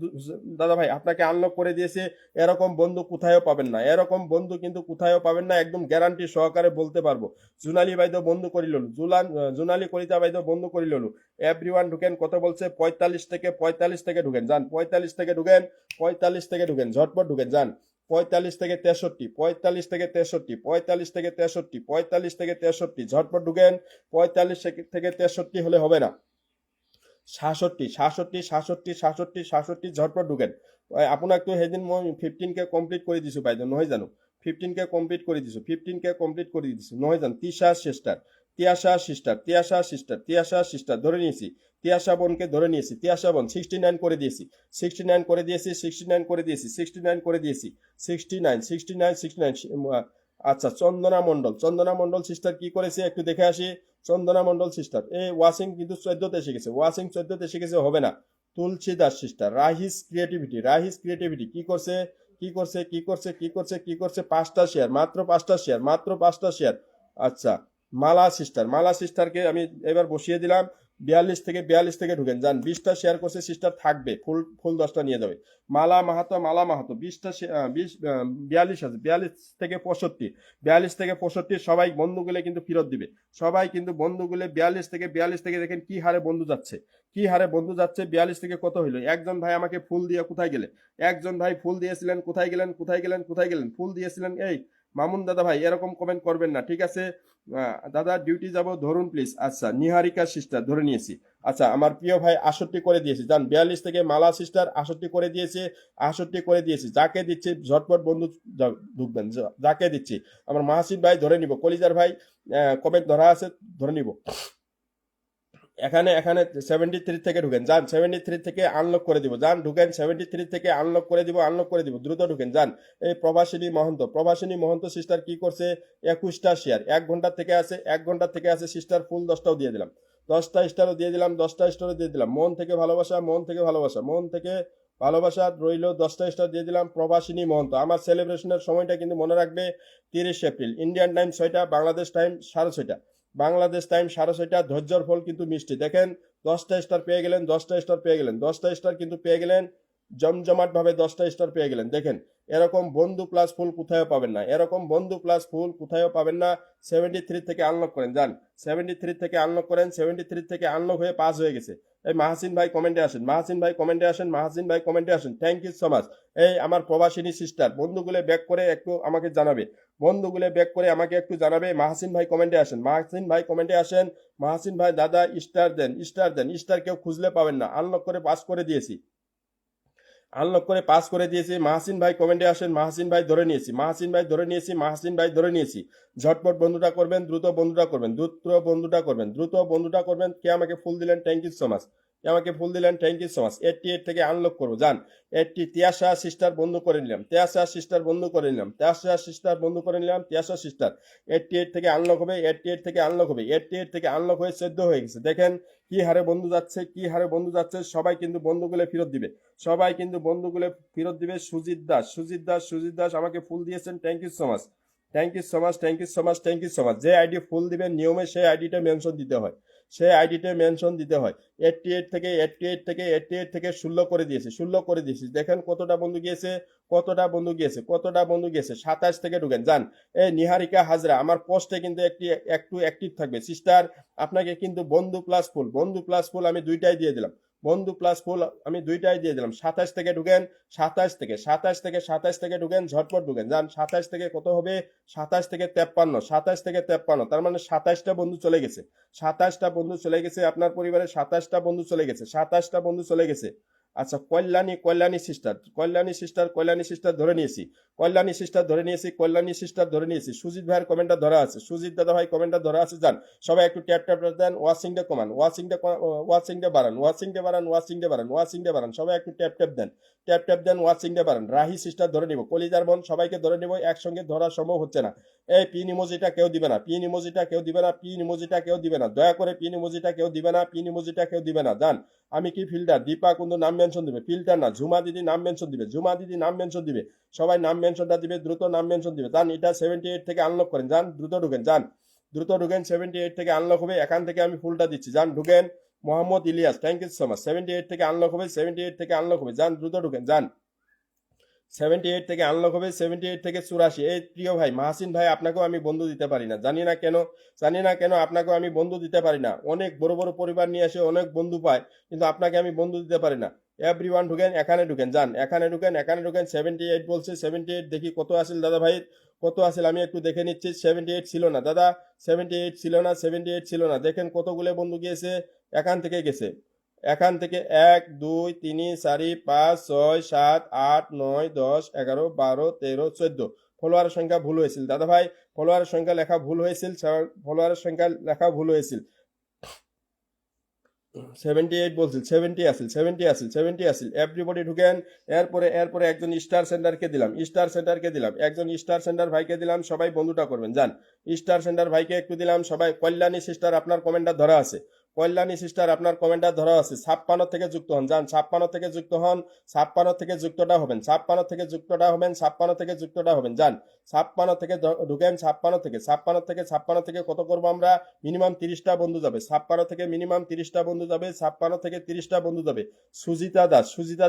Speaker 1: দাদা ভাই আপনাকে আনলক করে দিয়েছে। এরকম বন্ধু কোথায়ও পাবেন না, এরকম বন্ধু কিন্তু কোথায়ও পাবেন না, একদম গ্যারান্টি সহকারে বলতে পারবো। জুনালি ভাইদ বন্ধু করি ললু, জুনালি কলিতা ভাইদ বন্ধু করি ললু। এভরিওয়ান ঢুকেন, কত বলছে 45 থেকে ঢুকেন, যান 45 থেকে ঢুকেন, 45 থেকে ঢুকেন, ঝটপট ঢুকেন, যান 45 থেকে 63, 45 থেকে 63, 45 থেকে 63, 45 থেকে 63, ঝটপট ঢুকেন। 45 থেকে 63 হলে হবে না, 66, 66, 66, 66, 66, ঝটপট ঢুকেন। আপোনাক তো সেইদিন মই 15K কমপ্লিট কৰি দিছো বাইদেউ, নহয় জানো? 15K কমপ্লিট কৰি দিছো, 15K কমপ্লিট কৰি দিছো, নহয় জানো? Tisha sister, Tiyasha sister, Tiyasha sister, Tiyasha sister ধরে নিয়েছি। তিয়াশা বোনকে ধরে নিয়েছি, তিয়াশা বোন 69 করে দিয়েছি, 69 করে দিয়েছি, 69 করে দিয়েছি, 69 করে দিয়েছি, 69, 69, 69। আচ্ছা চন্দনা মন্ডল, চন্দনা মন্ডল সিস্টার কি করেছে একটু দেখে আসি। চন্দনা মন্ডল সিস্টার এই ওয়াশিং কিন্তু 14তে এসে গেছে, ওয়াশিং 14তে এসে গেছে, হবে না। তুলসী দাস সিস্টার, রাহিস ক্রিয়েটিভিটি, রাহিস ক্রিয়েটিভিটি কি করছে, কি করছে, কি করছে, কি করছে, কি করছে, 5টা শেয়ার, মাত্র 5টা শেয়ার, মাত্র 5টা শেয়ার। আচ্ছা মালা সিস্টার, মালা সিস্টারকে আমি এবার বসিয়ে দিলাম। 42 থেকে ঢুকেন যান। 20টা শেয়ার করছে সিস্টার থাকবে, ফুল ফুল 10টা নিয়ে যাবে। মালা মাহাতো 20টা 42 আছে, 42 থেকে 65 সবাই বন্ধুগুলো কিন্তু ফেরত দিবে। সবাই কিন্তু বন্ধুগুলো 42 থেকে দেখেন কি হারে বন্ধু যাচ্ছে, কি হারে বন্ধু যাচ্ছে। 42 থেকে কত হইলো? একজন ভাই আমাকে ফুল দিয়ে কোথায় গেলে? একজন ভাই ফুল দিয়েছিলেন, কোথায় গেলেন? কোথায় গেলেন? কোথায় গেলেন? ফুল দিয়েছিলেন। এই মামুন দাদা ভাই এরকম কমেন্ট করবেন না, ঠিক আছে? দাদা ডিউটি যাব ধরুন প্লিজ। আচ্ছা নিহারিকা সিস্টার ধরে নিয়েছি। আচ্ছা আমার প্রিয় ভাই 68 করে দিয়েছি যান। 42 থেকে মালা সিস্টার 68 করে দিয়েছে, 68 করে দিয়েছি। যাকে দিচ্ছি ঝটপট বন্ধু ঢুকবেন, যাকে দিচ্ছি। আমার মাহাসিন ভাই ধরে নিব, কলিজার ভাই কমেন্ট ধরা আছে, ধরে নিব। এখানে এখানে 73 থেকে ঢুকেন যান, 73 থেকে আনলক করে দিব যান, ঢুকেন 73 থেকে আনলক করে দিব, আনলক করে দিব, দ্রুত ঢুকেন যান। এই প্রভাসিনী মহন্ত সিস্টার কি করছে? 21টা শেয়ার, 1 ঘন্টা থেকে আছে, 1 ঘন্টা থেকে আছে সিস্টার, ফুল 10টাও দিয়ে দিলাম, 10টা স্টারও দিয়ে দিলাম, 10টা স্টারও দিয়ে দিলাম। মন থেকে ভালোবাসা, মন থেকে ভালোবাসা, মন থেকে ভালোবাসা রইল, 10টা স্টার দিয়ে দিলাম। প্রভাসিনী মহন্ত আমার সেলিব্রেশনের সময়টা কিন্তু মনে রাখবে 30 এপ্রিল, ইন্ডিয়ান টাইম 6টা, বাংলাদেশ টাইম 6:30, বাংলাদেশ টাইম 6:30। ধৈর্যর ফল কিন্তু মিষ্টি। দেখেন 10টা স্টার পেয়ে গেলেন, 10টা স্টার পেয়ে গেলেন, 10টা স্টার কিন্তু পেয়ে গেলেন, জমজমাট ভাবে 10টা স্টার পেয়ে গেলেন। দেখেন এরকম বন্ধু প্লাস ফুল কোথাও পাবেন না, এরকম বন্ধু প্লাস ফুল কোথাও পাবেন না। 73 থেকে আনলক করেন যান, 73 থেকে আনলক করেন, 73 থেকে আনলক হয়ে পাস হয়ে গেছে। এই মাহাসিন ভাই কমেন্টে আসেন, মাহাসিন ভাই কমেন্টে আসেন, মাহাসিন ভাই কমেন্টে আসেন। Thank you so much. এই আমার প্রবাসিনী সিস্টার বন্ধুগুলো ব্যাক করে একটু আমাকে জানাবে, বন্ধুগুলো ব্যাক করে আমাকে একটু জানাবে। মাহাসিন ভাই কমেন্টে আসেন, মাহাসিন ভাই কমেন্টে আসেন। মাহাসিন ভাই দাদা স্টার দেন, স্টার দেন। স্টার কেউ খুঁজলে পাবেন না, আনলক করে পাস করে দিয়েছি, আনলক করে পাস করে দিয়েছি। মাহাসিন ভাই কমেন্টে আসেন, মাহাসিন ভাই ধরে নিয়েছি, মাহাসিন ভাই ধরে নিয়েছি, মাহাসিন ভাই ধরে নিয়েছি। ঝটপট বন্ধুটা করবেন, দ্রুত বন্ধুটা করবেন, দ্রুত বন্ধুটা করবেন, দ্রুত বন্ধুটা করবেন। কে আমাকে ফুল দিলেন, থ্যাংক ইউ সো মাচ। কে আমাকে ফুল দিলেন, থ্যাংক ইউ সো মাচ। 88 থেকে আনলক করবো যান। 83 সিস্টার বন্ধু করে নিলাম, 83 সিস্টার বন্ধু করে নিলাম, 83 সিস্টার বন্ধু করে নিলাম, 83 সিস্টার। 88 থেকে আনলক হবে, 88 থেকে আনলক হবে, 88 থেকে আনলক হয়ে 14 হয়ে গেছে। দেখেন কি হারে বন্ধু যাচ্ছে, কি হারে বন্ধু যাচ্ছে। সবাই কিন্তু বন্ধুগুলো ফেরত দিবে, সবাই কিন্তু বন্ধুগুলো ফেরত দিবে। সুজিত দাস, সুজিত দাস, সুজিত দাস আমাকে ফুল দিয়েছেন, thank you so much, thank you so much, thank you so much, thank you so much. যে আইডি ফুল দিবেন নিয়মে সেই আইডিটা মেনশন দিতে হয়, সেই আইডিটা মেনশন দিতে হয়। 88 থেকে 16 করে দিয়েছে, 16 করে দিয়েছি। দেখেন কতটা বন্ধু গিয়েছে, কতটা বন্ধু গিয়েছে, কতটা বন্ধু গিয়েছে। 27 থেকে ঢুকেন যান। এই নিহারিকা হাজরা আমার পোস্টে কিন্তু একটু অ্যাক্টিভ থাকবে সিস্টার। আপনাকে কিন্তু বন্ধু প্লাস ফুল, বন্ধু প্লাস ফুল আমি দুইটাই দিয়ে দিলাম, বন্ধু প্লাস ফুল আমি দুইটাই দিয়ে দিলাম। 27 থেকে ঢুকেন, 27 থেকে ঢুকেন, ঝটপট ঢুকেন যান। 27 থেকে কত হবে? 27 থেকে 53, 27 থেকে 53, তার মানে 27টা বন্ধু চলে গেছে, 27টা বন্ধু চলে গেছে। আপনার পরিবারে 27টা বন্ধু চলে গেছে, 27টা বন্ধু চলে গেছে। আচ্ছা কল্যাণী সিস্টার, কল্যাণী সিস্টার ধরে নিয়েছি, কল্যাণী সিস্টার ধরে নিয়েছি, কল্যাণী সিস্টার ধরে নিয়েছি। সুজিত ভাইয়ের কমেন্টটা ধরা আছে, সুজিত দাদা ভাই কমেন্টটা ধরা আছে যান। সবাই একটু ট্যাপ ট্যাপ দেন, ওয়াচিংটা কমান, ওয়াচিংটা বাড়ান, ওয়াচিংটা বাড়ান, ওয়াচিংটা বাড়ান, ওয়াচিংটা বাড়ান। সবাই একটু ট্যাপ ট্যাপ দেন, ট্যাপ ট্যাপ দেন, ওয়াচিংটা বাড়ান। রাহি সিস্টার ধরে নিব, কলিজার বোন সবাইকে ধরে নিব, একসঙ্গে ধরা সম্ভব হচ্ছে না। এই পিন ইমোজিটা কেউ দিবে না, পিন ইমোজিটা কেউ দিবে না, পিন ইমোজিটা কেউ দিবে না, দয়া করে পিন ইমোজিটা কেউ দিবে না, পিন ইমোজিটা কেউ দিবে না যান। আমি কি ফিল্টার? দীপা কুন্দু নাম মেনশন দিবে, ফিল্টার না, ঝুমা দিদি নাম মেনশন দিবে, ঝুমা দিদি নাম মেনশন দিবে। সবাই নাম মেনশনটা দিবে, দ্রুত নাম মেনশন দিবে যান। এটা 78 থেকে আনলক করেন যান, দ্রুত ঢুকেন যান, দ্রুত ঢুকেন। 78 থেকে আনলক হবে, এখান থেকে আমি ফুলটা দিচ্ছি যান, ঢুকেন। Mohammad Ilias, thank you so much. 78 থেকে আনলক হবে, 78 থেকে আনলক হবে যান, দ্রুত ঢুকেন যান। 78 থেকে আনলক হবে, 78 থেকে 84। এই প্রিয় ভাই মাহাসিন ভাই আপনাকেও আমি বন্ধু দিতে পারি না, জানি না কেন, জানি না কেন আপনাকেও আমি বন্ধু দিতে পারি না। অনেক বড় বড় পরিবার নিয়ে এসে অনেক বন্ধু পায়, কিন্তু আপনাকে আমি বন্ধু দিতে পারি না। এভরিওয়ান ঢুকেন, এখানে ঢুকেন যান, এখানে ঢুকেন, এখানে ঢুকেন। 78 বলছে, 78 দেখি কত আসিল দাদা ভাই, কত আসিল আমি একটু দেখে নিচ্ছি। 78 ছিল না দাদা, 78 ছিল না, 78 ছিল না। দেখেন কতগুলো বন্ধু গিয়েছে, এখান থেকে গেছে, এখান থেকে 1 2 3 4 5 6 7 8 9 10 11 12 13 14। ফলোয়ারের সংখ্যা ভুল হয়েছিল দাদা ভাই, ফলোয়ারের সংখ্যা লেখা ভুল হয়েছিল, ফলোয়ারের সংখ্যা লেখা ভুল হয়েছিল। 78 বলছিল, 70 আসিল, 70 আসিল, 70 আসিল। এভরিবডি ঢুকেন। এরপরে একজন স্টার সেন্টারকে দিলাম, স্টার সেন্টারকে দিলাম, একজন স্টার সেন্টার ভাইকে দিলাম। সবাই বন্ধুটা করবেন যান। স্টার সেন্টার ভাইকে একটু দিলাম সবাই। কল্যাণী সিস্টার আপনার কমেন্টটা ধরা আছে, কল্যাণী সিস্টার আপনার কমেন্টটা ধরা আছে, 56 থেকে যুক্ত হন, যান 56 থেকে যুক্ত হন, 56 থেকে যুক্তটা হবেন, 56 থেকে যুক্তটা হবেন, 56 থেকে যুক্তটা হবেন, যান 56 থেকে ঢুকেন, 56 থেকে কত করবো আমরা, মিনিমাম 30টা বন্ধু যাবে, 56 থেকে মিনিমাম 30টা বন্ধু যাবে, 56 থেকে 30টা বন্ধু যাবে। সুজিতা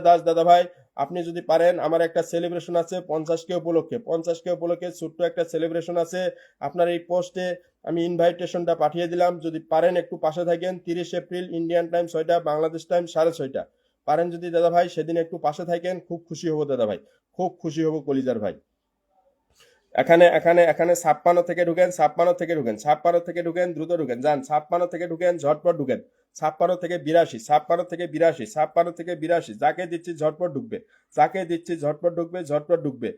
Speaker 1: দাস দাদা ভাই, আপনি যদি পারেন, আমার একটা সেলিব্রেশন আছে 50কে উপলক্ষে, 50কে উপলক্ষে ছোট্ট একটা সেলিব্রেশন আছে, আপনার এই পোস্টে আমি ইনভাইটেশনটা পাঠিয়ে দিলাম, যদি পারেন একটু পাশে থাকেন। 30 এপ্রিল ইন্ডিয়ান টাইম 6টা, বাংলাদেশ টাইম 6:30, পারেন যদি দাদা ভাই সেদিন একটু পাশে থাকেন, খুব খুশি হব দাদা ভাই, খুব খুশি হব কলিজার ভাই। এখানে এখানে এখানে 56 থেকে ঢুকেন, 56 থেকে ঢুকেন, 56 থেকে ঢুকেন, দ্রুত ঢুকেন, যান 56 থেকে ঢুকেন, ঝটপট ঢুকেন, 56 থেকে 82, 56 থেকে 82, 56 থেকে 82, যাকে দিচ্ছি ঝটপট ঢুকবে, যাকে দিচ্ছি ঝটপট ঢুকবে, ঝটপট ঢুকবে।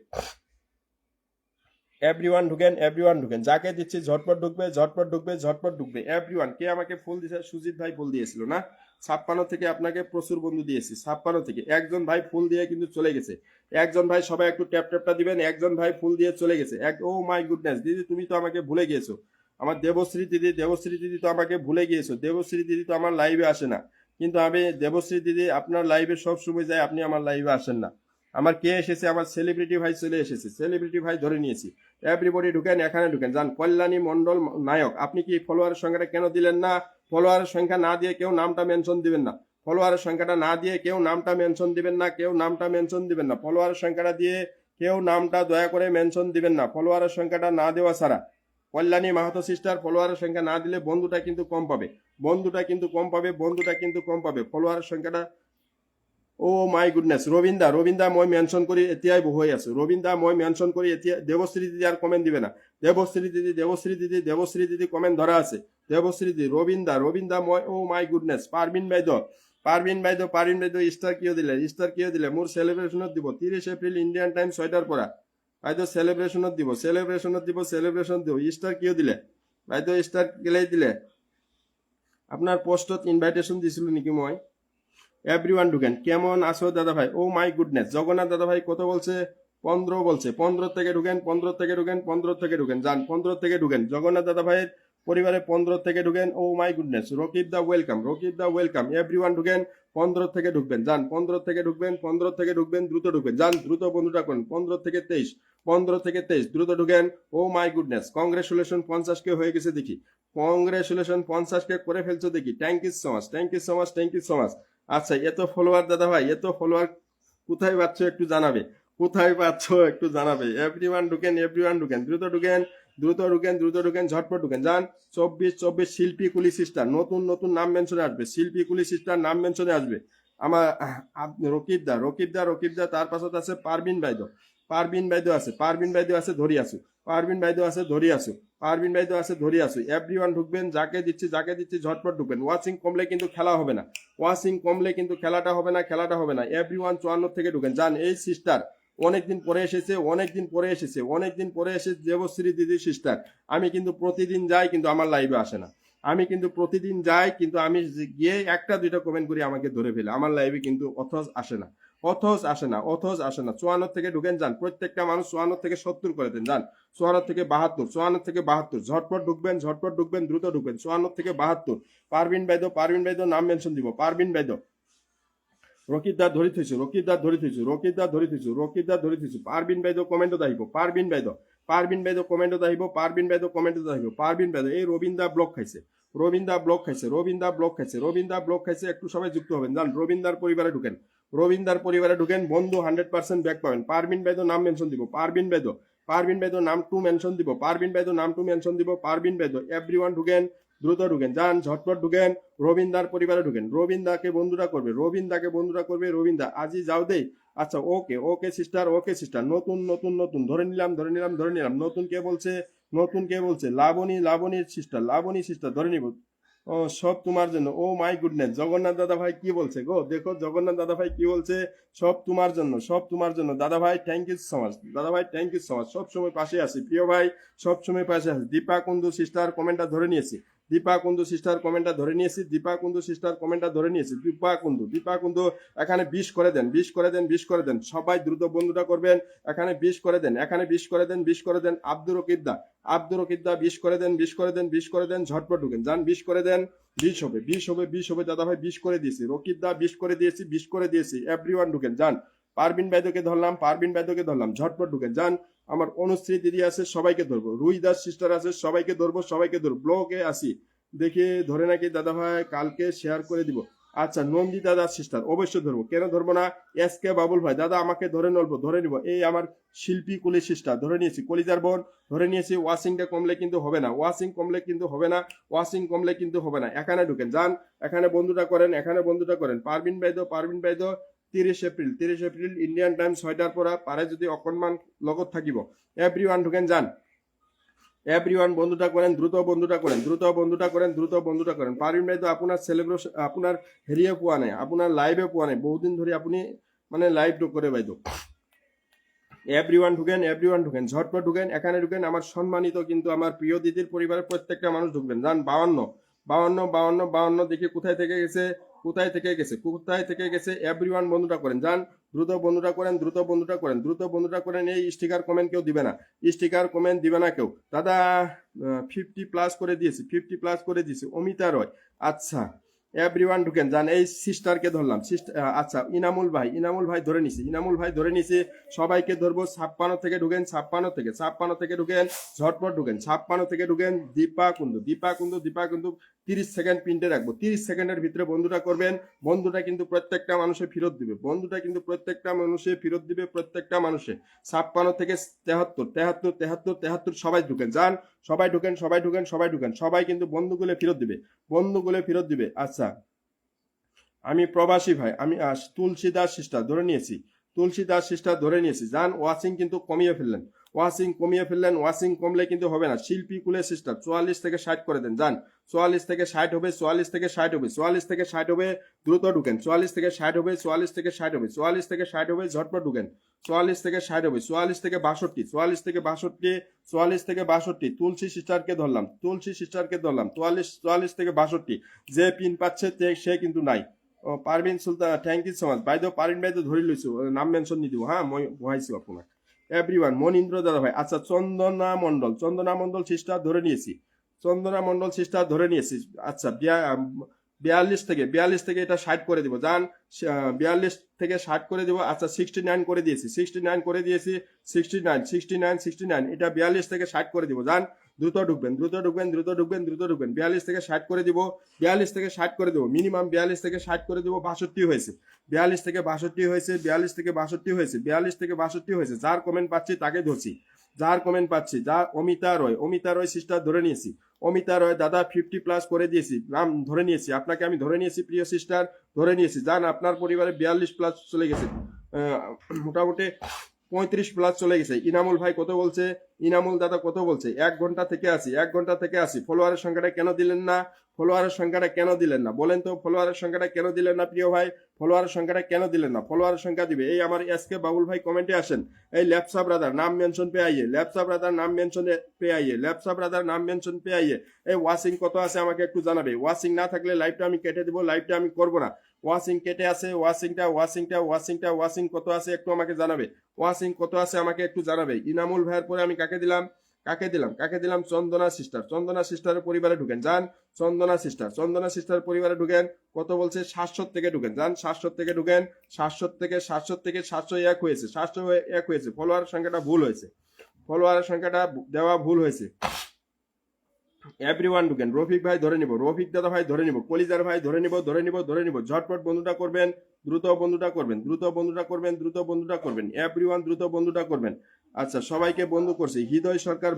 Speaker 1: এভরিওয়ান ঢুকেন, যাকে দিচ্ছি ঝটপট ঢুকবে, ঝটপট ঢুকবে, ঝটপট ঢুকবে। এভরিওয়ান, কে আমাকে ফুল দিয়েছে? সুজিত ভাই ফুল দিয়েছিল না? 56 থেকে আপনাকে প্রচুর বন্ধু দিয়েছি, 56 থেকে একজন ভাই ফুল দিয়ে কিন্তু চলে গেছে, একজন ভাই, সবাই একটু ট্যাপ ট্যাপটা দিবেন, একজন ভাই ফুল দিয়ে চলে গেছে। ও মাই গুডনেস, দিদি তুমি তো আমাকে ভুলে গিয়েছো, আমার দেবশ্রী দিদি তো আমাকে ভুলে গিয়েছো, দেবশ্রী দিদি তো আমার লাইভে আসে না, কিন্তু আমি দেবশ্রী দিদি আপনার লাইভে সব সময় যাই, আপনি আমার লাইভে আসেন না। আমার কে এসেছে? আমার সেলিব্রিটি ভাই চলে এসেছে, সেলিব্রিটি ভাই ধরে নিয়েছি। এভরিবডি ঢুকেন, এখানে ঢুকেন, যান কল্যাণী মন্ডল নায়ক। আপনি কি ফলোয়ারের সংখ্যাটা কেন দিলেন না? ফলোয়ারের সংখ্যা না দিয়ে কেউ নামটা মেনশন দিবেন না, ফলোয়ারের সংখ্যাটা না দিয়ে কেউ নামটা মেনশন দিবেন না, কেউ নামটা মেনশন দিবেন না, ফলোয়ারের সংখ্যাটা দিয়ে কেউ নামটা দয়া করে মেনশন দিবেন না, ফলোয়ারের সংখ্যাটা না দেওয়া ছাড়া। কল্যাণী মাহাতো সিস্টার, ফলোয়ারের সংখ্যা না দিলে বন্ধুটা কিন্তু কম পাবে, বন্ধুটা কিন্তু কম পাবে, বন্ধুটা কিন্তু কম পাবে, ফলোয়ারের সংখ্যাটা। ও মাই গুডনেস, ৰবীন্দা মই মেনশন কৰি এতিয়াই বহুৱাই আছো, ৰবীন্দা মই মেনশন কৰি এতিয়া। দেৱশ্ৰী দিদি আর কমেন্ট দিবে না, দেৱশ্ৰী দিদি কমেন্ট ধরা আছে, দেৱশ্ৰী দিদি, ৰবীন্দা মই, ও মাই গুডনেস। পারবিন বাইদেউ স্টার কিয় দিলে, মোৰ সেলিব্রেশনত দিব 30 এপ্রিল ইন্ডিয়ান টাইম 6টাৰ পৰা, বাইদেউ সেলিব্রেশনত দিব, স্টার কিয় দিলে বাইদেউ, স্টার কেলেই দিলে? আপনার পোস্টত ইনভাইটেশন দিছিলো নেকি মই? এভরিওয়ান ঢুকেন, কেমন আছো দাদা ভাই? ও মাই গুডনেস, জগন্নাথ দাদা ভাই কত বলছে? 15 বলছে, 15 থেকে ঢুকেন, 15 থেকে ঢুকেন, 15 থেকে ঢুকেন, যান 15 থেকে ঢুকেন, জগন্নাথ দাদা ভাইয়ের পরিবারে 15 থেকে ঢুকেন। ও মাই গুডনেস, রকিব দা ওয়েলকাম, এভরিওয়ান ঢুকেন, 15 থেকে ঢুকবেন, যান 15 থেকে ঢুকবেন, 15 থেকে ঢুকবেন, দ্রুত ঢুকবেন, যান দ্রুত বন্ধুটা করেন, 15 থেকে 23, 15 থেকে 23, দ্রুত ঢুকেন। ও মাই গুডনেস, কংগ্রেচুলেশন 50 কে হয়ে গেছে দেখি, কংগ্রেচুলেশন 50 কে করে ফেলছো দেখি, থ্যাংক ইউ সো মাচ। আচ্ছা, এত ফলোয়ার দাদা ভাই, এত ফলোয়ার কোথায় পাচ্ছ একটু জানাবে, এভরিওয়ান ঢুকেন, দ্রুত ঢুকেন, ঝটপট ঢুকেন, যান 24 শিল্পী কুলি সিস্টার, নতুন নাম মেনশনে আসবে, শিল্পী কুলি সিস্টার নাম মেনশনে আসবে। আমার রকিব দা, তার পাশত আছে পারবিন বাইদ, পারবিন বাইদ আছে ধরি আসু, এভরিওয়ান ঢুকবেন, যাকে দিচ্ছি ঝটপট ঢুকবেন। ওয়াচিং কমলে কিন্তু খেলা হবে না, খেলাটা হবে না। এভরিওয়ান 54 থেকে ঢুকেন, যান। এই সিস্টার অনেকদিন পরে এসেছে, দেবশ্রী দিদি সিস্টার। আমি কিন্তু প্রতিদিন যাই, কিন্তু আমার লাইভে আসে না, আমি গিয়ে একটা দুইটা কমেন্ট করি, আমাকে ধরে ফেলে, আমার লাইভে কিন্তু অথচ আসে না। 54 থেকে ঢুকেন, যান। প্রত্যেকটা মানুষ 54 থেকে 70 করে দেন, যান। 54 থেকে 72, ঝটপট ঢুকবেন, দ্রুত ঢুকবেন। 54 থেকে 72, পারবিন বাইদ নাম মেনশন দিব, পারবিন বাইদ। রকিব দা ধরি থৈছো, পারবিন বাইদ কমেন্টত আহিব, পারবিন বাইদ কমেন্টত আহিব, এই রবীন্দা ব্লক খাইছে, একটু সবাই যুক্ত হবেন, যান। রবীন্দার পরিবারে ঢুকেন, বন্ধু 100% ব্যাক পাবেন। পারবিন বাইদ নাম মেনশন দিব, পারবিন বাইদ নাম টু মেনশন দিব, পারবিন বাইদ। এভরিওয়ান ঢুকেন, দ্রুত ঢুকেন, যান ঝটপট ঢুকেন। রবীন্দার পরিবারে ঢুকেন, রবীন্দাকে বন্ধুরা করবে, রবীন্দা আজি যাও দেই। আচ্ছা, ওকে সিস্টার, নতুন ধরে নিলাম, নতুন কে বলছে? লাবণী সিস্টার ধরে নিব। ও সব তোমার জন্য, ও মাই গুডনেস, জগন্নাথ দাদা ভাই কি বলছে গো, দেখো জগন্নাথ দাদা ভাই কি বলছে, সব তোমার জন্য দাদা ভাই, থ্যাংক ইউ সো মাচ, সব সময় পাশে আছি, প্রিয় ভাই, সব সময় পাশে আছি। দীপা কুন্দু সিস্টার কমেন্টটা ধরে নিয়েছি, দীপা কুন্দু সিস্টার কমেন্টটা ধরে নিয়েছি, দীপা কুন্দু সিস্টার কমেন্টটা ধরে নিয়েছি, দীপা কুন্দু এখানে 20 করে দেন, 20 করে দেন, 20 করে দেন, সবাই দ্রুত বন্ধুটা করবেন, এখানে 20 করে দেন, এখানে 20 করে দেন, 20 করে দেন, আব্দুর রকিদ্দা 20 করে দেন, 20 করে দেন, 20 করে দেন, ঝটপট ঢুকেন, যান 20 করে দেন, 20 হবে, 20 হবে, 20 হবে, দাদা ভাই 20 করে দিয়েছি, রকিদ্দা 20 করে দিয়েছি, 20 করে দিয়েছি, এভরিওয়ান ঢুকেন, যান পারবিন বাইদকে ধরলাম, পারবিন বাইদকে ধরলাম, ঝটপট ঢুকেন, যান আমার অনুশ্রী দিদি আছে সবাইকে ধরবো, রুই দাস সিস্টার আছে সবাইকে ধরবো, সবাইকে ধরবো, ব্লগে আসি দেখি ধরে নাকি দাদা ভাই কালকে শেয়ার করে দিব। আচ্ছা নন্দিতা দাস সিস্টার অবশ্যই ধরবো, কেন ধরবো না। এস কে বাবুল ভাই দাদা আমাকে ধরে নলবো, ধরে নিব, এই আমার শিল্পী কুলি সিস্টার ধরে নিয়েছি, কলিজার বোন ধরে নিয়েছি, ওয়াশিংটা কমলে কিন্তু হবে না, ওয়াশিং কমলে কিন্তু হবে না, ওয়াশিং কমলে কিন্তু হবে না, এখানে ঢুকেন, যান এখানে বন্ধুটা করেন, এখানে বন্ধুটা করেন, পারবিন বাইদ 30 এপ্রিল ইন্ডিয়ান টাইম 6টার পর পারে যদি অকনমান লগত থাকিব, এভরিওয়ান ঢুকেন, যান এভরিওয়ান বন্ধুটা করেন, দ্রুত বন্ধুটা করেন, দ্রুত বন্ধুটা করেন, দ্রুত বন্ধুটা করেন, পারবিন ভাই তো আপনার সেলিব্রেশন আপনার হেরিয়ে পোৱা নাই, আপনার লাইভে পোৱা নাই, বহুদিন ধরে আপনি মানে লাইভ করে বাইদ, এভরিওয়ান ঢুকেন, ঝটপট ঢুকেন, এখানে ঢুকেন, আমার সম্মানিত কিন্তু আমার প্রিয় দিদির পরিবারের প্রত্যেকটা মানুষ ঢুকবেন, যান 52 দেখি কোথায় থেকে গেছে, কোথায় থেকে গেছে, এভরিওয়ান বন্ধুটা করেন, যান দ্রুত বন্ধুটা করেন, দ্রুত বন্ধুটা করেন, দ্রুত বন্ধুটা করেন, এই স্টিকার কমেন্ট কেউ দিবে না, স্টিকার কমেন্ট দিবে না কেউ, দাদা 50+ করে দিয়েছি, 50+ করে দিয়েছি, অমিতা রয়, আচ্ছা এভরিওয়ান ঢুকেন, যান এই সিস্টারকে ধরলাম, আচ্ছা ইনামুল ভাই ধরে নিছি, সবাইকে ধরবো, 56 থেকে ঢুকেন, 56 থেকে ঢুকেন, ঝটপট ঢুকেন, 56 থেকে ঢুকেন, দীপা কুন্দু 30 সেকেন্ড পিনটে রাখবো, 30 সেকেন্ডের ভিতরে বন্ধুটা করবেন, বন্ধুটা কিন্তু প্রত্যেকটা মানুষে ফেরত দিবে, প্রত্যেকটা মানুষে 56 থেকে 73 সবাই ঢুকেন, যান সবাই ঢুকেন, সবাই কিন্তু বন্ধুগুলো ফেরত দিবে, আচ্ছা আমি প্রবাসী ভাই, আমি তুলসী দাস সিস্টার ধরে নিয়েছি, যান ওয়াশিং কিন্তু কমিয়ে ফেললেন, ওয়াশিং কমলে কিন্তু হবে না, শিল্পী কুলে সিস্টার 44 থেকে 60 করে দেন, যান 44 থেকে 60 হবে, 44 থেকে 60 হবে, 44 থেকে 60 হবে, দ্রুত ঢুকেন, 44 থেকে 60 হবে, 44 থেকে 60 হবে, 44 থেকে 60 হবে, ঝটপট ঢুকেন, 44 থেকে 60 হবে, 44 থেকে 62, 44 থেকে 62, তুলসী সিস্টারকে ধরলাম, 44 থেকে 62, যে পিন পাচ্ছে সে কিন্তু নাই, পারবিন সুলতান থ্যাংক ইউ সো মাচ বাইদেউ, পারবিন বাইদেউ ধরে লইছো, নাম মেনশন নিদিও, হ্যাঁ মই বহাইছো আপনার, এভরিওয়ান মনীন্দ্র দাদা ভাই, আচ্ছা চন্দনা মন্ডল সিস্টার ধরে নিয়েছি, আচ্ছা 42 থেকে এটা 60 করে দিব, যান 42 থেকে 60 করে দিব, আচ্ছা 69 করে দিয়েছি, 69 এটা 42 থেকে 60 করে দিব, যান দ্রুত ঢুকবেন, 42 থেকে 60 করে দিব, 42 থেকে 60 করে দিব, মিনিমাম 42 থেকে 60 করে দিব, 62 হয়েছে, 42 থেকে 62 হয়েছে, 42 থেকে 62 হয়েছে, যার কমেন্ট পাচ্ছি তাকে ধরছি, যা অমিতা রয় সিস্টার ধরে নিয়েছি, অমিতা রয় দাদা 50+ করে দিয়েছি, নাম ধরে নিয়েছি, আপনাকে আমি ধরে নিয়েছি প্রিয় সিস্টার, ধরে নিয়েছি, যান আপনার পরিবারে 42+ চলে গেছে, মোটামুটি 35+ চলে গেছে, ইনামুল ভাই কত বলছে, ইনামুল দাদা কত বলছে, 1 ঘন্টা থেকে আসি, ফলোয়ারের সংখ্যাটা কেন দিলেন না, বলেন তো, ফলোয়ারের সংখ্যাটা কেন দিলেন না প্রিয় ভাই, ফলোয়ারের সংখ্যাটা কেন দিলেন না, ফলোয়ারের সংখ্যা দিবে, এই আমার এস কে বাবুল ভাই কমেন্টে আসেন, এই ল্যাপসা ব্রাদার নাম মেনশন পে আইয়ে, এই ওয়াশিং কত আছে আমাকে একটু জানাবে, ওয়াশিং না থাকলে লাইভটা আমি কেটে দিব, লাইভটা আমি করবো না, ওয়াশিং কেটে আছে, ওয়াশিং কত আছে একটু আমাকে জানাবে, ইনামুল ভাইয়ের পরে আমি কাকে দিলাম, চন্দনা সিস্টারের পরিবারে ঢুকেন, যান চন্দনা সিস্টার পরিবারে ঢুকেন, কত বলছে 700 থেকে ঢুকেন, যান 700 থেকে ঢুকেন, 700 থেকে 701 হয়েছে, 701 হয়েছে, ফলোয়ারের সংখ্যাটা দেওয়া ভুল হয়েছে, এভরিওয়ান ঢুকেন, রফিক ভাই ধরে নিব, রফিক দাদা ভাই ধরে নিব, কলিজার ভাই ধরে নিব, ঝটপট বন্ধুটা করবেন, দ্রুত বন্ধুটা করবেন, এভরিওয়ান দ্রুত বন্ধুটা করবেন, আচ্ছা সবাইকে বন্ধু করছি, হৃদয় সরকার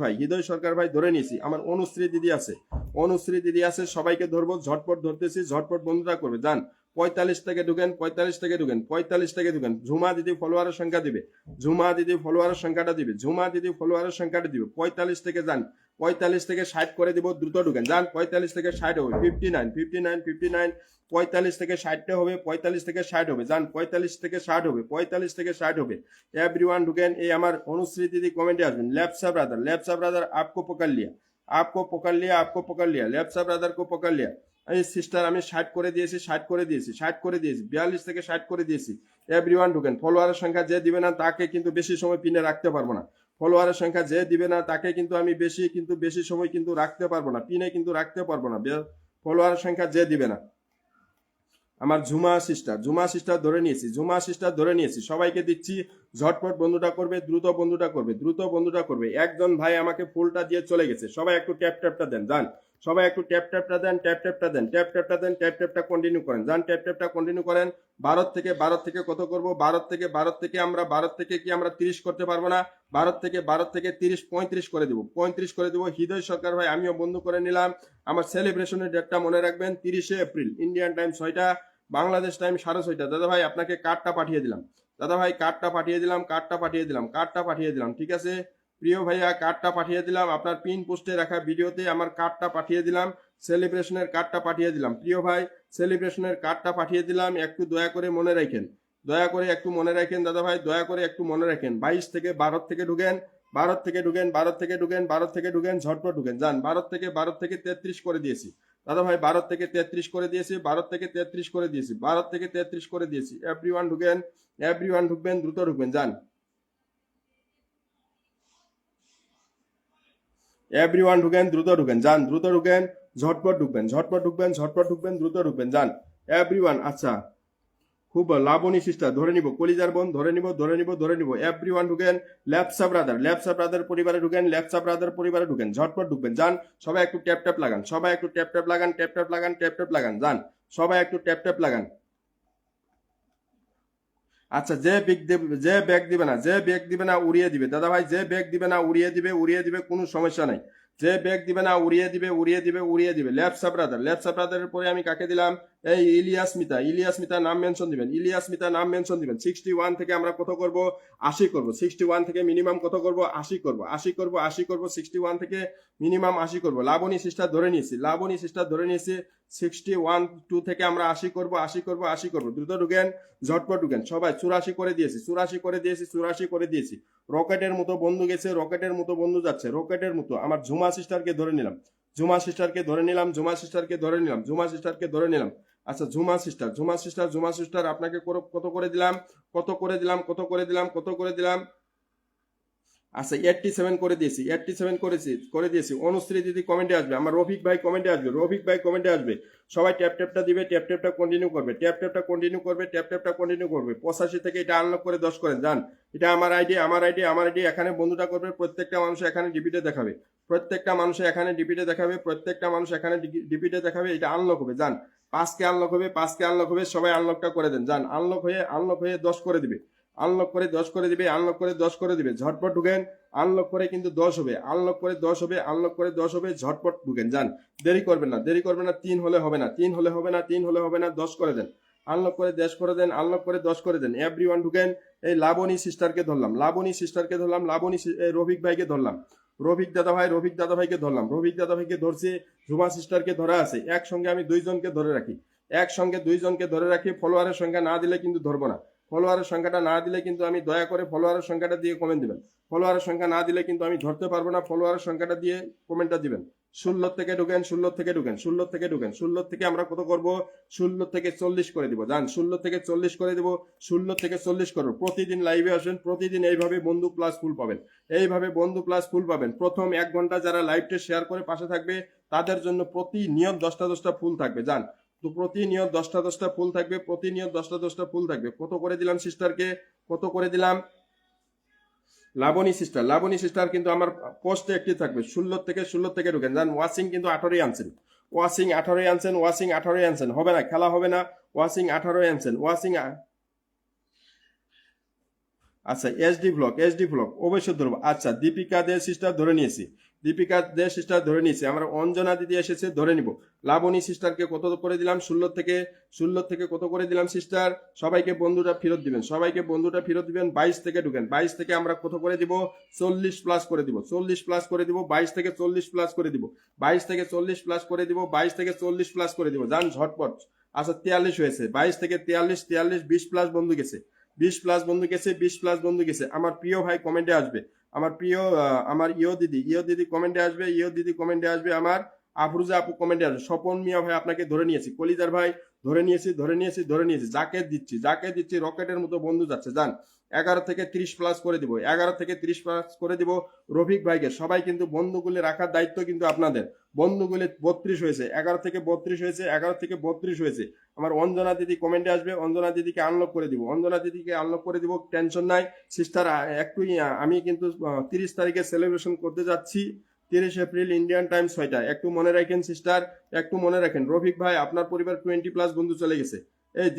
Speaker 1: ভাই ধরে নিয়েছি, আমার অনুশ্রী দিদি আছে, সবাইকে ধরবো, ঝটপট ধরতেছি, ঝটপট বন্ধুটা করবে, যান 45 থেকে ঢুকেন, ঝুমা দিদি ফলোয়ারের সংখ্যা দিবে, 45 থেকে যান, 45 থেকে 60 করে দিব, দ্রুত ঢুকেন, যান 45 থেকে 60 হবে, 59 45 থেকে 60 হবে, 45 থেকে 60 হবে, যান 45 থেকে 60 হবে, এভরিওয়ান ঢুকেন, এই আমার অনুশ্রী দিদি কমেন্টে আসবেন, ল্যাপসা ব্রাদার আপকো পকড় লিয়া, आपको पकड़ लिया, आपको पकड़ लिया, লেপসা ব্রাদার को पकड़ लिया। এই সিস্টার আমি 60 করে দিয়েছি, 60 করে দিয়েছি, 60 করে দিয়েছি, 42 থেকে 60 করে দিয়েছি। এভরিওয়ান ঢুকেন। ফলোয়ারের সংখ্যা যে দিবে না তাকে কিন্তু বেশি সময় পিনে রাখতে পারবো না। ফলোয়ারের সংখ্যা যে দিবে না তাকে কিন্তু আমি বেশি সময় কিন্তু রাখতে পারবো না, পিনে কিন্তু রাখতে পারবো না। ফলোয়ারের সংখ্যা যে দিবে না। আমার ঝুমা সিস্টার ধরে নিয়েছি, ঝুমা সিস্টার ধরে নিয়েছি। সবাইকে দিচ্ছি, ঝটপট বন্ধুটা করবে, দ্রুত বন্ধুটা করবে, দ্রুত বন্ধুটা করবে। একজন ভাই আমাকে ফুলটা দিয়ে চলে গেছে, সবাই একটু ট্যাপ ট্যাপটা দেন, যান। সবাই একটু ট্যাপ ট্যাপটা দেন, ট্যাপ ট্যাপটা দেন, ট্যাপ ট্যাপটা দেন, ট্যাপ ট্যাপটা কন্টিনিউ করেন, যান। ট্যাপ ট্যাপটা কন্টিনিউ করেন। ভারত থেকে কত করব? ভারত থেকে আমরা 30 করতে পারবো না? ভারত থেকে 30 35 করে দিব, 35 করে দিব। হৃদয় সরকার ভাই আমিও বন্ধু করে নিলাম। আমার সেলিব্রেশনের ডেটটা মনে রাখবেন, 30শে এপ্রিল, ইন্ডিয়ান টাইম 6টা, বাংলাদেশ টাইম 6:30। দাদা ভাই আপনাকে কার্ডটা পাঠিয়ে দিলাম, দাদা ভাই কার্ডটা পাঠিয়ে দিলাম, কার্ডটা পাঠিয়ে দিলাম, কার্ডটা পাঠিয়ে দিলাম, ঠিক আছে প্রিয় ভাইয়া, কার্ডটা পাঠিয়ে দিলাম। আপনার পিন পোস্টে রাখা ভিডিওতে আমার কার্ডটা পাঠিয়ে দিলাম, সেলিব্রেশনের কার্ডটা পাঠিয়ে দিলাম। প্রিয় ভাই সেলিব্রেশনের কার্ডটা পাঠিয়ে দিলাম, একটু দয়া করে মনে রাখেন, দয়া করে একটু মনে রাখেন দাদা ভাই, দয়া করে একটু মনে রাখেন। 22 থেকে ভারত থেকে ঢুকেন, ভারত থেকে ঢুকেন, ভারত থেকে ঢুকেন, ভারত থেকে ঢুকেন, ঝটপট ঢুকেন, যান। ভারত থেকে 33 করে দিয়েছি দাদা ভাই, ভারত থেকে 33 করে দিয়েছি, ভারত থেকে 33 করে দিয়েছি, ভারত থেকে 33 করে দিয়েছি। এভরিওয়ান ঢুকেন, এভরিওয়ান ঢুকবেন, দ্রুত ঢুকবেন, যান। এভরিওয়ান ঢুকেন, দ্রুত ঢুকেন, যান। দ্রুত ঢুকেন, ঝটপট ঢুকবেন, ঝটপট ঢুকবেন, ঝটপট ঢুকবেন, দ্রুত ঢুকবেন, যান। এভরিওয়ান, আচ্ছা খুব লাবণী সিস্টার ধরে নিব, কলিজার বোন ধরে নিব, ধরে নিব, ধরে নিব। এভরিওয়ান ঢুকেন, লেপসা ব্রাদার পরিবারে ঢুকেন, লেপসা ব্রাদার পরিবারে ঢুকেন, ঝটপট ঢুকবেন, যান। সবাই একটু ট্যাপ ট্যাপ লাগান, সবাই একটু ট্যাপ ট্যাপ লাগান, ট্যাপ ট্যাপ লাগান, ট্যাপ ট্যাপ লাগান, যান। সবাই একটু ট্যাপ ট্যাপ লাগান। আচ্ছা যে ব্যাগ দিবে না, যে ব্যাগ দিবে না উড়িয়ে দিবে দাদা ভাই, যে ব্যাগ দিবে না উড়িয়ে দিবে, উড়িয়ে দিবে, কোনো সমস্যা নাই। যে ব্যাগ দিবে না উড়িয়ে দিবে, উড়িয়ে দিবে, উড়িয়ে দিবে। লেপসা ব্রাদারের পরে আমি কাকে দিলাম? এই ইলিয়াস মিতা নাম মেনশন দিবেন, ইলিয়াস মিতা নাম মেনশন দিবেন। 61 থেকে আমরা কত করব? 80 করব। 61 থেকে মিনিমাম কত করব? 80 করব, 80 করব, 80 করব। 61 থেকে মিনিমাম 80 করব। লাবণী সিস্টার ধরে নিয়েছি, লাবণী সিস্টার ধরে নিয়েছি। 61 2 থেকে আমরা 80 করব, 80 করব, 80 করব। দ্রুত ঢুকেন, ঝটপট ঢুকেন। সবাই 84 করে দিয়েছি, 84 করে দিয়েছি, 84 করে দিয়েছি। রকেটের মতো বন্ধু গেছে, রকেটের মতো বন্ধু যাচ্ছে, রকেটের মতো। আমার ঝুমা সিস্টারকে ধরে নিলাম, ঝুমা সিস্টারকে ধরে নিলাম, ঝুমা সিস্টারকে ধরে নিলাম, ঝুমা সিস্টারকে ধরে নিলাম। আচ্ছা ঝুমা সিস্টার আপনাকে কত করে দিলাম, কত করে দিলাম, কত করে দিলাম, কত করে দিলাম? আচ্ছা 87 করে দিয়েছি, 87 করে দিয়েছি। অনুশ্রী দিদি কমেন্টে আসবে, আমার রফিক ভাই কমেন্টে আসবে, রফিক ভাই কমেন্টে আসবে। সবাই ট্যাপ ট্যাপটা দিবে, ট্যাপ ট্যাপটা কন্টিনিউ করবে, ট্যাপ ট্যাপটা কন্টিনিউ করবে, ট্যাপ ট্যাপটা কন্টিনিউ করবে। 85 থেকে এটা আনলক করে 10 করেন, যান। এটা আমার আইডি, আমার আইডি, আমার আইডি। এখানে বন্ধুটা করবে, প্রত্যেকটা মানুষ এখানে ডিপিটে দেখাবে, প্রত্যেকটা মানুষ এখানে ডিপিটে দেখাবে, প্রত্যেকটা মানুষ এখানে ডিপিটে দেখাবে। এটা আনলক হবে, যান। 5কে আনলক হবে, 5কে আনলক হবে। সবাই আনলকটা করে দেন, যান। আনলক হয়ে 10 করে দিবে, আনলক করে 10 করে দিবে, আনলক করে 10 করে দিবে। ঝটপট ঢুকেন, আনলক করে কিন্তু 10 হবে, আনলক করে 10 হবে, আনলক করে 10 হবে। ঝটপট ঢুকেন, যান। দেরি করবেন না, দেরি করবেন না। 3 হলে হবে না, 3 হলে হবে না, 3 হলে হবে না। 10 করে দেন, আনলক করে 10 করে দেন, আনলক করে 10 করে দেন। এভরিওয়ান ঢুকেন। এই লাবণী সিস্টারকে ধরলাম, লাবণী সিস্টারকে ধরলাম, রফিক ভাইকে ধরলাম, রফিক দাদা ভাইকে ধরলাম, রফিক দাদা ভাইকে ধরছি। ঝুমা সিস্টারকে ধরা আছে। একসঙ্গে আমি 2 জনকে ধরে রাখি, একসঙ্গে 2 জনকে ধরে রাখি। ফলোয়ারের সংখ্যা না দিলে কিন্তু ধরবো না, ফলোয়ারের সংখ্যাটা না দিলে কিন্তু আমি, দয়া করে ফলোয়ারের সংখ্যাটা দিয়ে কমেন্ট দিবেন। ফলোয়ারের সংখ্যা না দিলে কিন্তু আমি ধরতে পারবো না, ফলোয়ারের সংখ্যাটা দিয়ে কমেন্টটা দিবেন। 16 থেকে ঢুকেন, 16 থেকে ঢুকেন, 16 থেকে ঢুকেন। 16 থেকে আমরা কত করব? 16 থেকে 40 করে দিব, যান। 16 থেকে 40 করে দিব, 16 থেকে 40 করবো। প্রতিদিন লাইভে আসবেন, প্রতিদিন এইভাবে বন্ধু প্লাস ফুল পাবেন, এইভাবে বন্ধু প্লাস ফুল পাবেন। প্রথম 1 ঘন্টা যারা লাইভটা শেয়ার করে পাশে থাকবে তাদের জন্য প্রতিনিয়ত 10টা ফুল থাকবে, যান। তো প্রতিনিয়ত 10টা ফুল থাকবে, প্রতিনিয়ত 10টা ফুল থাকবে। কত করে দিলাম সিস্টারকে, কত করে দিলাম? লাবণী সিস্টার কিন্তু আমার পোস্টে একটি থাকবে। 16 থেকে ঢুকেন, যান। ওয়াশিং কিন্তু 18 আনছেন, ওয়াশিং 18 আনছেন, ওয়াশিং 18 আনছেন। হবে না, খেলা হবে না। ওয়াশিং 18 আনছেন, ওয়াশিং। আচ্ছা এসডি ব্লক অবশ্যই ধরবো। আচ্ছা দীপিকা দে সিস্টার ধরে নিয়েছি, দীপিকা দে সিস্টার ধরে নিয়েছি। আমরা অঞ্জনা দিদি এসেছে, ধরে নিব। লাবণী সিস্টারকে কত করে দিলাম? 16 থেকে কত করে দিলাম সিস্টার? সবাইকে বন্ধুটা ফেরত দিবেন, সবাইকে বন্ধুটা ফেরত দিবেন। 22 থেকে ঢুকেন, 22 থেকে আমরা কত করে দিব? 40 প্লাস করে দিব, 40 প্লাস করে দিব। 22 থেকে 40 প্লাস করে দিব, 22 থেকে 40 প্লাস করে দিব, 22 থেকে 40 প্লাস করে দিব, যান ঝটপট। আচ্ছা 43 হয়েছে, 22 থেকে 43, 20 প্লাস বন্ধু গেছে, 20 প্লাস বন্ধু গেছে, 20 প্লাস বন্ধু গেছে। আমার প্রিয় ভাই কমেন্টে আসবে, আমার প্রিয় আমার ইয় দিদি কমেন্টে আসবে, ইয় দিদি কমেন্টে আসবে, আমার আফরুজা আপু কমেন্টে আসবে। স্বপন মিয়া ভাই আপনাকে ধরে নিয়েছি, কলিজার ভাই ধরে নিয়েছি, ধরে নিয়েছি, ধরে নিয়েছি। যাকে দিচ্ছি রকেটের মতো বন্ধু যাচ্ছে, যান 11 থেকে 30 প্লাস করে দিব, 11 থেকে 30 প্লাস করে দিব রফিক ভাইকে। সবাই কিন্তু বন্ধুগুলি রাখার দায়িত্ব কিন্তু আপনাদের। বন্ধুগুলি 32 হয়েছে, 11 থেকে 32 হয়েছে, 11 থেকে 32 হয়েছে। আমার অঞ্জনা দিদি কমেন্টে আসবে, অঞ্জনা দিদিকে আনলক করে দিব, অঞ্জনা দিদিকে আনলক করে দিব, টেনশন নাই সিস্টার। একটু আমি কিন্তু 30 তারিখে সেলিব্রেশন করতে যাচ্ছি, 30 এপ্রিল ইন্ডিয়ান টাইম 6টায়। একটু মনে রাখেন সিস্টার, একটু মনে রাখেন। রফিক ভাই আপনার পরিবার 20 প্লাস বন্ধু চলে গেছে। এই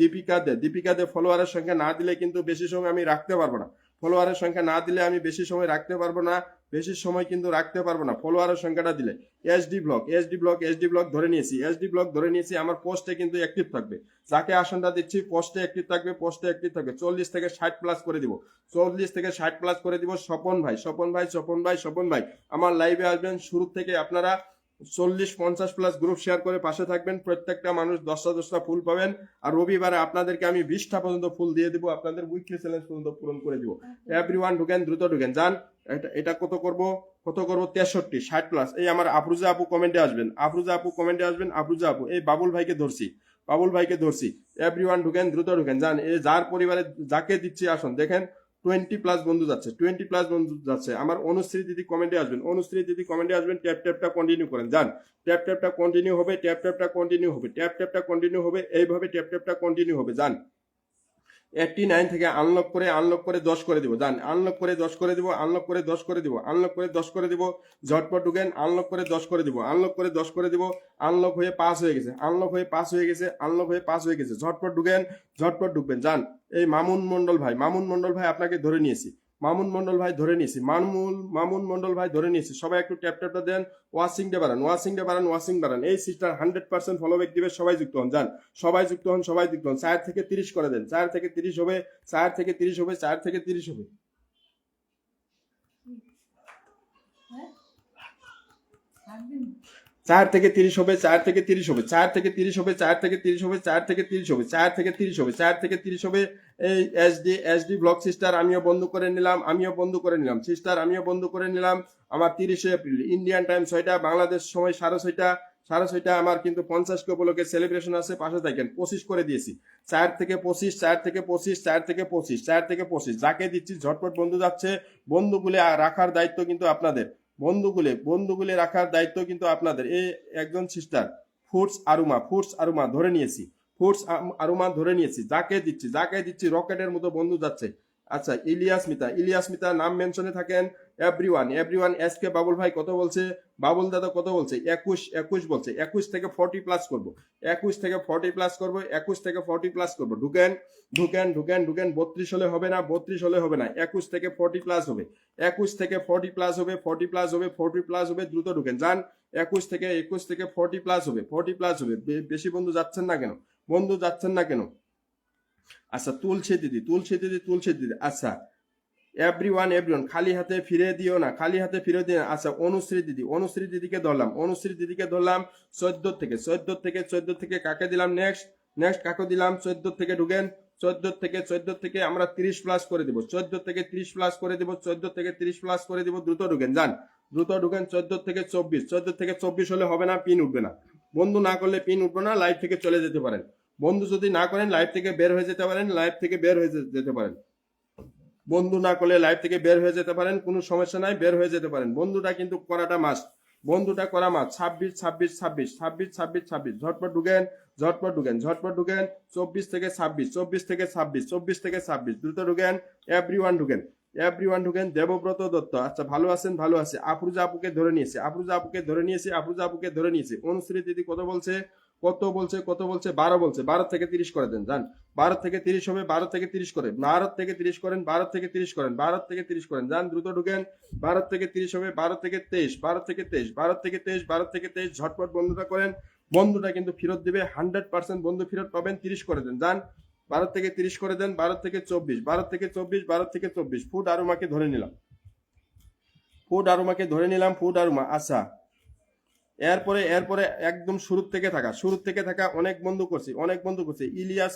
Speaker 1: দীপিকা দে ফলোয়ারের সংখ্যা না দিলে কিন্তু বেশি সময় আমি রাখতে পারবো না। ফলোয়ারের সংখ্যা না দিলে আমি বেশি সময় রাখতে পারবো না, বেশি সময় কিন্তু রাখতে পারবো না ফলোয়ারের সংখ্যাটা দিলে। এসডি ব্লগ ধরে নিয়েছি, এসডি ব্লগ ধরে নিয়েছি। আমার পোস্টে কিন্তু অ্যাক্টিভ থাকবে, যাকে আসনটা দিচ্ছি পোস্টে অ্যাক্টিভ থাকবে, পোস্টে অ্যাক্টিভ থাকবে। 40 থেকে 60 প্লাস করে দিব, 40 থেকে 60 প্লাস করে দিব। স্বপন ভাই আমার লাইভে আসবেন। শুরু থেকে আপনারা 40-50 প্লাস গ্রুপ শেয়ার করে পাশে থাকবেন। প্রত্যেকটা মানুষ 10টা ফুল পাবেন। আর রবিবারে আপনাদেরকে আমি 20টা পর্যন্ত ফুল দিয়ে দিব, আপনাদের উইকলি চ্যালেঞ্জ পর্যন্ত পূরণ করে দিব। এভরিওয়ান ঢুকেন, দ্রুত ঢুকেন, যান। এটা কত করব 63 60 প্লাস। এই আমার আফরুজা আপু কমেন্টে আসবেন, আফরুজা আপু। এই বাবুল ভাইকে ধরছি। এভরিওয়ান ঢুকেন, দ্রুত ঢুকেন, যান। এই যার পরিবারে যাকে দিচ্ছি আসুন, দেখেন 20 প্লাস বন্ধু যাচ্ছে। আমার অনুশ্রী দিদি কমেন্টে আসবেন, ট্যাপটা কন্টিনিউ করেন, যান। ট্যাপটা কন্টিনিউ হবে, এইভাবে ট্যাপটা কন্টিনিউ হবে, যান। 89 থেকে আনলক করে 10 করে দিব, যান। আনলক করে 10 করে দিব। ঝটপট ঢুকেন, আনলক করে 10 করে দিব, আনলক হয়ে পাস হয়ে গেছে, ঝটপট ঢুকবেন, যান। এই মামুন মন্ডল ভাই আপনাকে ধরে নিয়েছি, মামুন মন্ডল ভাই ধরে নিয়েছি। সবাই একটু ট্যাপটা দেন, ওয়াচিংটা বাড়ান। এই সিস্টার 100% ফলো ব্যাক দিবে, সবাই যুক্ত হন, যান। সবাই যুক্ত হন। 4 থেকে 30 করে দেন, 4 থেকে 30 হবে। 4 থেকে 30 হবে, 4 থেকে 30 হবে, 4 থেকে 30 হবে, 4 থেকে 30 হবে, 4 থেকে 30 হবে, 4 থেকে 30 হবে, 4 থেকে 30 হবে। এই এসডি ব্লগ সিস্টার আমিও বন্ধ করে নিলাম, সিস্টার আমিও বন্ধ করে নিলাম। আমার 30 এপ্রিল ইন্ডিয়ান টাইম 6টা, বাংলাদেশ সময় 6:30 আমার কিন্তু 50 কে উপলক্ষে সেলিব্রেশন আছে, পাশে থাকেন। 25 করে দিয়েছি, 4 থেকে 25, যাকে দিচ্ছি ঝটপট বন্ধু যাচ্ছে। বন্ধুগুলি রাখার দায়িত্ব কিন্তু আপনাদের, বন্ধুগুলি রাখার দায়িত্ব কিন্তু আপনাদের। এই একজন সিস্টার ফুডস আরুমা ধরে নিয়েছি, যাকে দিচ্ছি রকেটের মতো বন্ধু যাচ্ছে। আচ্ছা, ইলিয়াস মিতা নাম মেনশনে থাকেন। এভরিওয়ান এস কে বাবুল ভাই কত বলছে, বাবুল দাদা কত বলছে? 21 বলছে। 21 থেকে 40 প্লাস করব, 21 থেকে 40 প্লাস করব। ঢুকেন। 32 হলে হবে না, 21 থেকে 40 প্লাস হবে, 40 প্লাস হবে। দ্রুত ঢুকেন, যান। 21 থেকে 40 প্লাস হবে, বেশি বন্ধু যাচ্ছেন না কেন? আচ্ছা, তুলসী দিদি। আচ্ছা, এভরিওয়ান খালি হাতে ফিরে দিও না। আচ্ছা, অনুশ্রী দিদিকে ধরলাম, 14 থেকে কাকে দিলাম? নেক্সট কাকে দিলাম? 14 থেকে ঢুকেন, 14 থেকে আমরা 30 প্লাস করে দিব, 14 থেকে 30 প্লাস করে দিব। দ্রুত ঢুকেন, যান। 14 থেকে 24 হলে হবে না, পিন উঠবে না। বন্ধু না করলে পিন উঠবে না, লাইভ থেকে চলে যেতে পারেন। বন্ধু যদি না করেন লাইভ থেকে বের হয়ে যেতে পারেন, বন্ধু না করলে লাইভ থেকে বের হয়ে যেতে পারেন, কোনো সমস্যা নাই, বের হয়ে যেতে পারেন। বন্ধুটা কিন্তু করাটা মাস্ট, 26। ঝটপট ঢুকেন। 24 থেকে 26, দ্রুত ঢুকেন। এভরিওয়ান ঢুকেন। দেবব্রত দত্ত, আচ্ছা, ভালো আছেন? আফরুজা আপুকে ধরে নিয়েছি। অনুশ্রী দিদি কত বলছে? 12 বলছে। 12 থেকে 30 করে দেন, যান। 12 থেকে 30 হবে, 12 থেকে 30 করেন, 12 থেকে 30 করেন, যান। দ্রুত ঢুকেন। 12 থেকে 30 হবে, 12 থেকে 23, ঝটপট বন্ধুটা করেন। বন্ধুটা কিন্তু ফেরত দিবে, 100% বন্ধু ফেরত পাবেন। 30 করে দেন, যান। 12 থেকে 30 করে দেন। 12 থেকে 24, ফুড আরুমাকে ধরে নিলাম, আচ্ছা। এরপরে একদম শুরু থেকে থাকা অনেক বন্ধু করছি। ইলিয়াস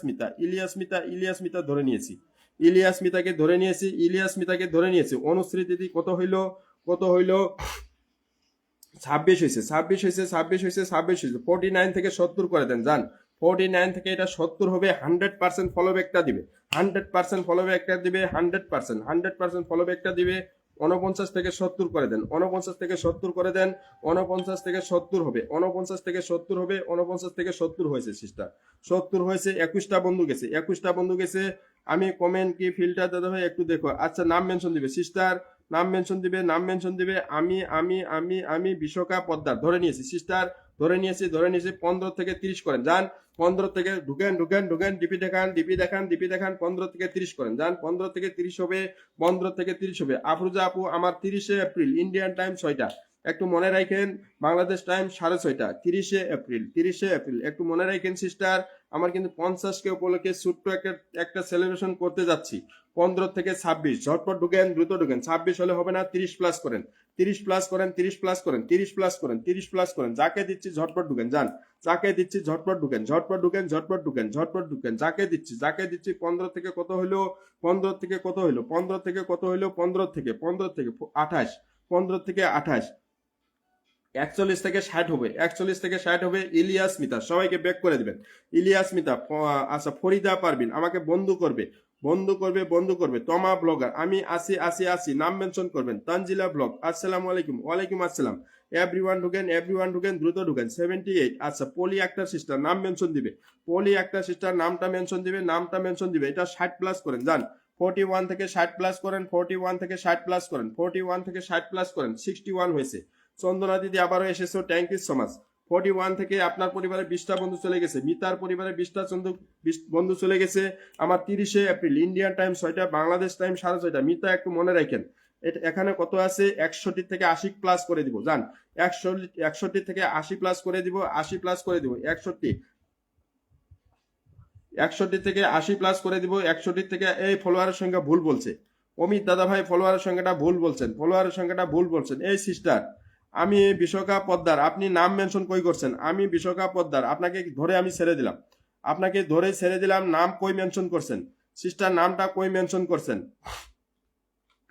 Speaker 1: মিতা ধরে নিয়েছি। ইলিয়াস মিতাকে ধরে নিয়েছি, ইলিয়াস মিতাকে ধরে নিয়েছি। অনুশ্রী দিদি কত হইল, কত হইল, 26 হয়েছে, 26 হয়েছে, 26 হয়েছে, 26 হয়েছে। 49 থেকে 70 করে দেন যান। 49 থেকে এটা 70 হবে, 100% ফলো ব্যাকটা দিবে, 100% ফলো ব্যাকটা দিবে, 100% ফলো ব্যাকটা দিবে। 49 থেকে 70 করে দেন, 49 থেকে 70 করে দেন, 49 থেকে 70 হবে, 49 থেকে 70 হবে, 49 থেকে 70 হয়েছে সিস্টার, 70 হয়েছে। 21টা বন্ধু গেছে, 21টা বন্ধু গেছে। আমি কমেন্ট কি ফিল্টার দাদা ভাই একটু দেখো। আচ্ছা নাম মেনশন দিবে সিস্টার, নাম মেনশন দিবে, নাম মেনশন দিবে। আমি বিশ্বকাপ পদ্মার ধরে নিয়েছি সিস্টার, ধরে নিয়েছি, ধরে নিয়েছি। 15 থেকে 30 করেন যান, 15 থেকে ঢুকেন ঢুকেন ঢুকেন, ডিপি দেখান, ডিপি দেখান, ডিপি দেখান। 15 থেকে 30 করেন যান, 15 থেকে 30 হবে, 15 থেকে 30 হবে। আফরুজা আপু আমার 30শে এপ্রিল ইন্ডিয়ান টাইম 6টা, একটু মনে রাখেন। বাংলাদেশ টাইম 6:30, 30শে এপ্রিল, 30শে এপ্রিল একটু মনে রাখেন সিস্টার। আমার কিন্তু 50কে উপলক্ষে ছোট্ট একটা সেলিব্রেশন করতে যাচ্ছি। 15 থেকে 26 ঝটপট ঢুকেন, দ্রুত ঢুকেন। 26 হলে হবে না, 30 প্লাস করেন, 30 প্লাস করেন, 30 প্লাস করেন, 30 প্লাস করেন, 30 প্লাস করেন। যাকে দিচ্ছি ঝটপট ঢুকেন যান, যাকে দিচ্ছি ঝটপট ঢুকেন, ঝটপট ঢুকেন, ঝটপট ঢুকেন, ঝটপট ঢুকেন। যাকে দিচ্ছি, যাকে দিচ্ছি। 15 থেকে কত হইলো, 15 থেকে কত হইলো, 15 থেকে কত হইলো, 15 থেকে 28, 15 থেকে 28, 41 থেকে 60 হবে, 41 থেকে 60 হবে। ইলিয়াস মিতা সবাইকে ব্যাক করে দিবেন। ইলিয়াস মিতা, আচ্ছা ফরিদা পারবিন আমাকে বন্ধু করবে, বন্ধু করবে, বন্ধু করবে। তমা ব্লগার আমি আসি আসি আসি, নাম মেনশন করবেন। তানজিলা ব্লগ আসসালামু আলাইকুম, ওয়ালাইকুম আসসালাম। এভরিওয়ান ঢুকেন, এভরিওয়ান ঢুকেন, দ্রুত ঢুকেন। 78, আচ্ছা পলি আক্তার সিস্টার নাম মেনশন দিবে, পলি আক্তার সিস্টার নামটা মেনশন দিবে, নামটা মেনশন দিবে। এটা 60 প্লাস করেন যান, 41 থেকে 60 প্লাস করেন, 41 থেকে 60 প্লাস করেন, 41 থেকে 60 প্লাস করেন। 61 হয়েছে। চন্দনা দিদি আবারও এসেছো, থ্যাংক ইউ সো মাচ। 41 থেকে আপনার পরিবারে 20টা বন্ধু চলে গেছে, মিতার পরিবারে 20টা বন্ধু চলে গেছে। আমার 30শে এপ্রিল ইন্ডিয়ান টাইম 6টা, বাংলাদেশ টাইম 6:30। মিতা একটু মনে রাখেন। এখানে কত আছে, 61 থেকে 80 প্লাস করে দিব যান, 61 থেকে 80 প্লাস করে দিব, 80 প্লাস করে দিব। 61 থেকে 80 প্লাস করে দিব, 61 থেকে। এই ফলোয়ারের সংখ্যা ভুল বলছে অমিত দাদা ভাই, ফলোয়ারের সংখ্যাটা ভুল বলছেন, ফলোয়ারের সংখ্যাটা ভুল বলছেন। এই সিস্টার আমি বিশ্বকাপ পদ্মার, আপনি নাম মেনশন কই করছেন? আমি বিশ্বকাপ পদ্মার, আপনাকে ধরে আমি ছেড়ে দিলাম, আপনাকে ধরে ছেড়ে দিলাম। নাম কই মেনশন করছেন সিস্টার? নামটা কই মেনশন করছেন?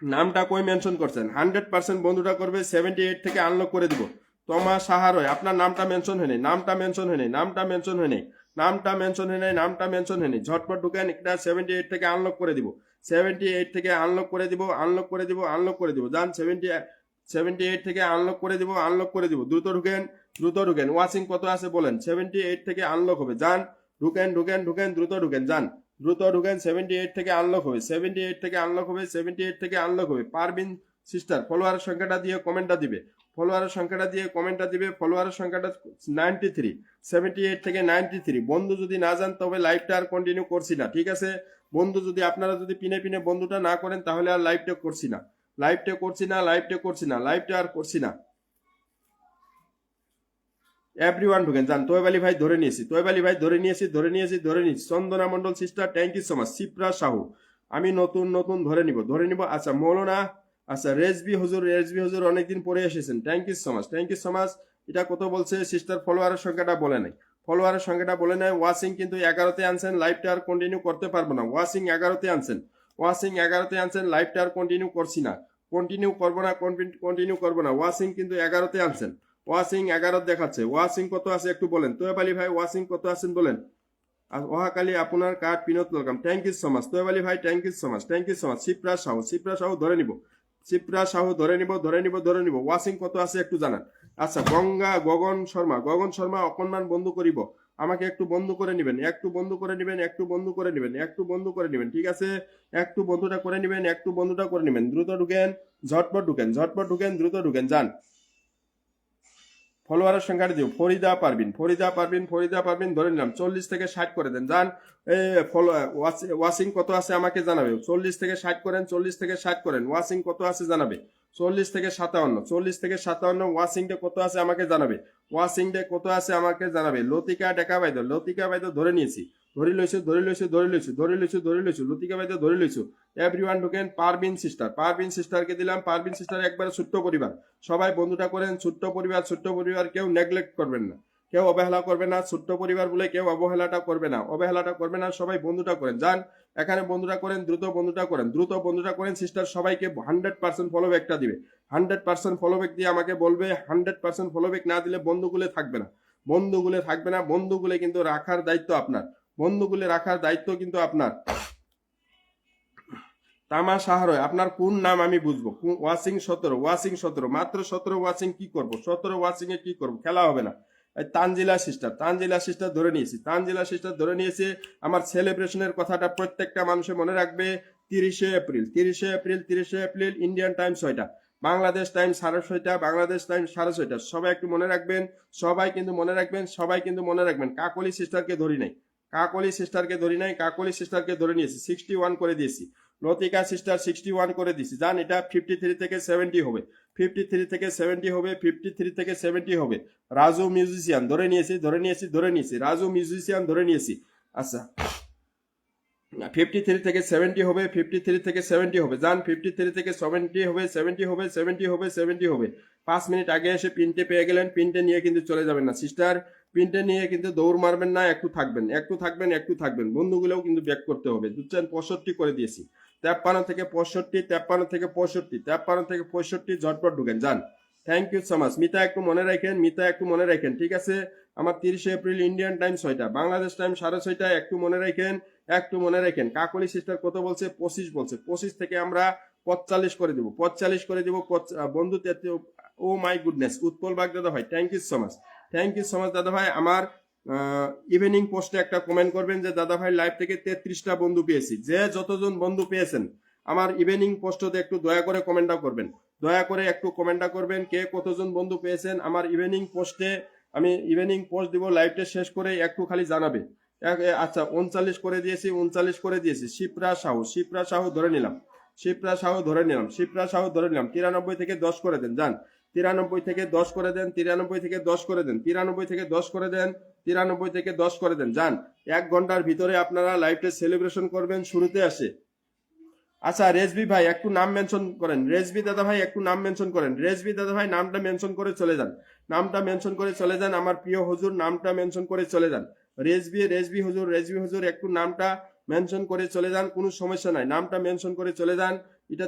Speaker 1: নামটা কই মেনশন করছেন? 100% বন্ধুটা করবে। 78 থেকে আনলক করে দিব। তোমা সাহারয় আপনার নামটা মেনশন হয়নি, নামটা মেনশন হয়নি, নামটা মেনশন হয়নি, নামটা মেনশন হয়নি, নামটা মেনশন হয়নি। ঝটপট ঢুকেন, এটা 78 থেকে আনলক করে দিব, 78 থেকে আনলক করে দিব, আনলক করে দিব, আনলক করে দিব। যান 78 থেকে আনলক করে দিব, আনলক করে দিব। দ্রুত ঢুকেন, দ্রুত ঢুকেন। ওয়াচিং কত আছে বলেন। 78 থেকে আনলক হবে, যান ঢুকেন, ঢুকেন, ঢুকেন, দ্রুত ঢুকেন, যান দ্রুত ঢুকেন। 78 থেকে আনলক হবে, 78 থেকে আনলক হবে, 78 থেকে আনলক হবে। পারবিন সিস্টার ফলোয়ারের সংখ্যাটা দিয়ে কমেন্টটা দিবে, ফলোয়ারের সংখ্যাটা দিয়ে কমেন্টটা দিবে। ফলোয়ারের সংখ্যাটা 93, 78 থেকে 93। বন্ধু যদি না যান তবে লাইভটা আর কন্টিনিউ করছি না, ঠিক আছে? বন্ধু যদি আপনারা যদি পিনে পিনে বন্ধুটা না করেন তাহলে আর লাইভটা করছি না, লাইভটা করছি না, লাইভটা করছি না, লাইভটা আর করছি না। এভরিওয়ান ঢুকেন যান। তোয়েব আলী ভাই ধরে নিয়েছি, তোয়েব আলী ভাই ধরে নিয়েছি, ধরে নিয়েছি, ধরে নিয়েছি। Chandana Mondal sister thank you so much. Shipra Sahu আমি নতুন নতুন ধরে নিব, ধরে নিব। আচ্ছা মৌলানা, আচ্ছা রেজবি হুজুর, রেজবি হুজুর অনেকদিন পরে এসেছেন, thank you so much, thank you so much. এটা কত বলছে সিস্টার? ফলোয়ারের সংখ্যাটা বলে নাই, ফলোয়ারের সংখ্যাটা বলে নাই। ওয়াচিং কিন্তু 11তে আনছেন, লাইভটা আর কন্টিনিউ করতে পারবো না। ওয়াচিং 11তে আনছেন, ওয়াচিং 11তে আনছেন, লাইভটা আর কন্টিনিউ করছি না, কন্টিনিউ করবো না, কন্টিনিউ করবো না। ওয়াচিং কিন্তু 11তে আনছেন, ওয়াচিং 11 দেখাচ্ছে। ওয়াচিং কত আছে একটু বলেন। তোয়েব আলী ভাই ওয়াচিং কত আছেন বলেন। আর ওহাকালি আপনার কার্ড পিনত welcome, thank you so much. Tayeb Ali ভাই thank you so much, thank you so much. Shipra Sahu, Shipra Sahu ধরে নিব, শিপ্রা সাহু ধরে নিব, ধরে নিব, ধরে নিব। ওয়াচিং কত আছে একটু জানান। আচ্ছা গগন শর্মা, গগন শর্মা অকনমান বন্ধু করিব, আমাকে একটু বন্ধু করে নেবেন, একটু বন্ধু করে নেবেন, একটু বন্ধু করে নেবেন, একটু বন্ধু করে নেবেন, ঠিক আছে? একটু বন্ধুটা করে নেবেন, একটু বন্ধুটা করে নেবেন। দ্রুত ঢুকেন, ঝটপট ঢুকেন, ঝটপট ঢুকেন, দ্রুত ঢুকেন, যান। ফলোয়ারের সংখ্যাটা দিও। ফরিদা পারবিন, ফরিদা পারবিন, ফরিদা পারবিন ধরে নিলাম। 40 থেকে 60 করে দেন, যান। ওয়াচিং কত আছে আমাকে জানাবে। 40 থেকে 60 করেন, 40 থেকে 60 করেন। ওয়াচিং কত আছে জানাবে। 40 থেকে 57, 40 থেকে 57। ওয়াচিংটা কত আছে আমাকে জানাবে, ওয়াচিংটা কত আছে আমাকে জানাবে। লতিকা ডেকা বাইদ, লতিকা বাইদ ধরে নিয়েছি, ধরে লইছো, ধরে লইছো, ধরে লইছো, ধরে লইছো, ধরে লইছো। লতিকা বাইদ ধরে লইছো। এভরিওয়ান ঢুকেন। পারবিন সিস্টার, পারবিন সিস্টারকে দিলাম। পারবিন সিস্টার একবারে ছোট্ট পরিবার, সবাই বন্ধুটা করেন। ছোট্ট পরিবার, ছোট্ট পরিবার, কেউ নেগলেক্ট করবেন না, কেউ অবহেলা করবে না, ছোট্ট পরিবার বলে কেউ অবহেলাটা করবে না, অবহেলাটা করবে না, সবাই বন্ধুটা করেন। যান এখানে বন্ধুটা করেন, দ্রুত বন্ধুটা করেন, দ্রুত বন্ধুটা করেন। সিস্টার সবাইকে 100% ফলো ব্যাকটা দিবে, 100% ফলো ব্যাক দিয়ে আমাকে বলবে। 100% ফলো ব্যাক না দিলে বন্ধুগুলো থাকবে না, বন্ধুগুলো থাকবে না। বন্ধুগুলো কিন্তু রাখার দায়িত্ব আপনার, বন্ধুগুলো রাখার দায়িত্ব কিন্তু আপনার। তামা সাহারয় আপনার কোন নাম আমি বুঝবো। ওয়াচিং 17, ওয়াচিং 17, মাত্র 17 ওয়াচিং। কি করব 17 ওয়াচিং এ কি করব, খেলা হবে না। তানজিলা সিস্টার, তানজিলা সিস্টার ধরে নিয়েছি, তানজিলা সিস্টার ধরে নিয়েছে। আমার সেলিব্রেশনের কথাটা প্রত্যেকটা মানুষে মনে রাখবে। 30শে এপ্রিল, 30শে এপ্রিল, 30শে এপ্রিল, ইন্ডিয়ান টাইম 6টা, বাংলাদেশ টাইম 6:30, বাংলাদেশ টাইম 6:30। সবাই একটু মনে রাখবেন, সবাই কিন্তু মনে রাখবেন, সবাই কিন্তু মনে রাখবেন। কাকলি সিস্টারকে ধরি নাই, কাকলি সিস্টারকে ধরি নাই, কাকলি সিস্টারকে ধরে নিয়েছি। 61 করে দিয়েছি। লতিকা সিস্টার 61 করে দিছি। জান এটা 53 থেকে 70 হবে, 53 থেকে 70 হবে, 53 থেকে 70 হবে। রাজু মিউজিশিয়ান ধরে নিয়েছি, ধরে নিয়েছি, ধরে নিয়েছি। রাজু মিউজিশিয়ান ধরে নিয়েছি। আচ্ছা 53 থেকে 70 হবে, 53 থেকে 70 হবে। যান 53 থেকে 70 হবে, 70 হবে, 70 হবে, 70 হবে। 5 মিনিট আগে এসে পিনটে পেয়ে গেলেন, পিনটে নিয়ে কিন্তু চলে যাবেন না সিস্টার, পিনটে নিয়ে কিন্তু দৌড় মারবেন না, একটু থাকবেন, একটু থাকবেন, একটু থাকবেন। বন্ধুগুলোও কিন্তু ব্যাক করতে হবে। বুঝছেন 65 করে দিয়েছি। 53 থেকে 65, 53 থেকে 65, 53 থেকে 65 ঝটপট ঢুকেন। যান thank you so much. Mita একটু মনে রাখেন, মিতা একটু মনে রাখেন, ঠিক আছে। আমার 30শে এপ্রিল ইন্ডিয়ান টাইম 6টা, বাংলাদেশ টাইম 6:30, একটু মনে রাখেন, একটু মনে রাখেন। কাকলি সিস্টার কত বলছে? 25 বলছে। 25 থেকে আমরা 45 করে দেবো, 45 করে দেবো। বন্ধু oh my goodness, Utpal Bag দাদা ভাই, thank you so much, thank you so much দাদা ভাই। আমার ইভিনিং পোস্টে একটা কমেন্ট করবেন যে দাদা ভাই লাইভ থেকে 33টা বন্ধু পেয়েছি। যে যতজন বন্ধু পেয়েছেন আমার ইভিনিং পোস্টতে একটু দয়া করে কমেন্টটা করবেন, দয়া করে একটু কমেন্টটা করবেন কে কতজন বন্ধু পেয়েছেন। আমার ইভিনিং পোস্টে আমি ইভিনিং পোস্ট দিব, লাইভটা শেষ করে একটু খালি জানাবে। আচ্ছা 39 করে দিয়েছি, 39 করে দিয়েছি। শিপ্রা সাহু, শিপ্রা সাহু ধরে নিলাম, শিপ্রা সাহু ধরে নিলাম, শিপ্রা সাহু ধরে নিলাম। 93 থেকে 10 করে দেন। যান 93 থেকে 10 করে দেন, 93 থেকে 10 করে দেন, 93 থেকে 10 করে দেন, 93 থেকে 10 করে দেন। যান 1 ঘন্টার ভিতরে আপনারা লাইভটা সেলিব্রেশন করবেন শুরুতে আসে। আচ্ছা রেজবি ভাই একটু নাম মেনশন করেন, রেজবি দাদা ভাই একটু নাম মেনশন করেন, রেজবি দাদা ভাই নামটা মেনশন করে চলে যান, নামটা মেনশন করে চলে যান। আমার প্রিয় হুজুর নামটা মেনশন করে চলে যান। রেজবি, রেজবি হুজুর, রেজবি হুজুর একটু নামটা মেনশন করে চলে যান, কোনো সমস্যা নাই, নামটা মেনশন করে চলে যান। এটা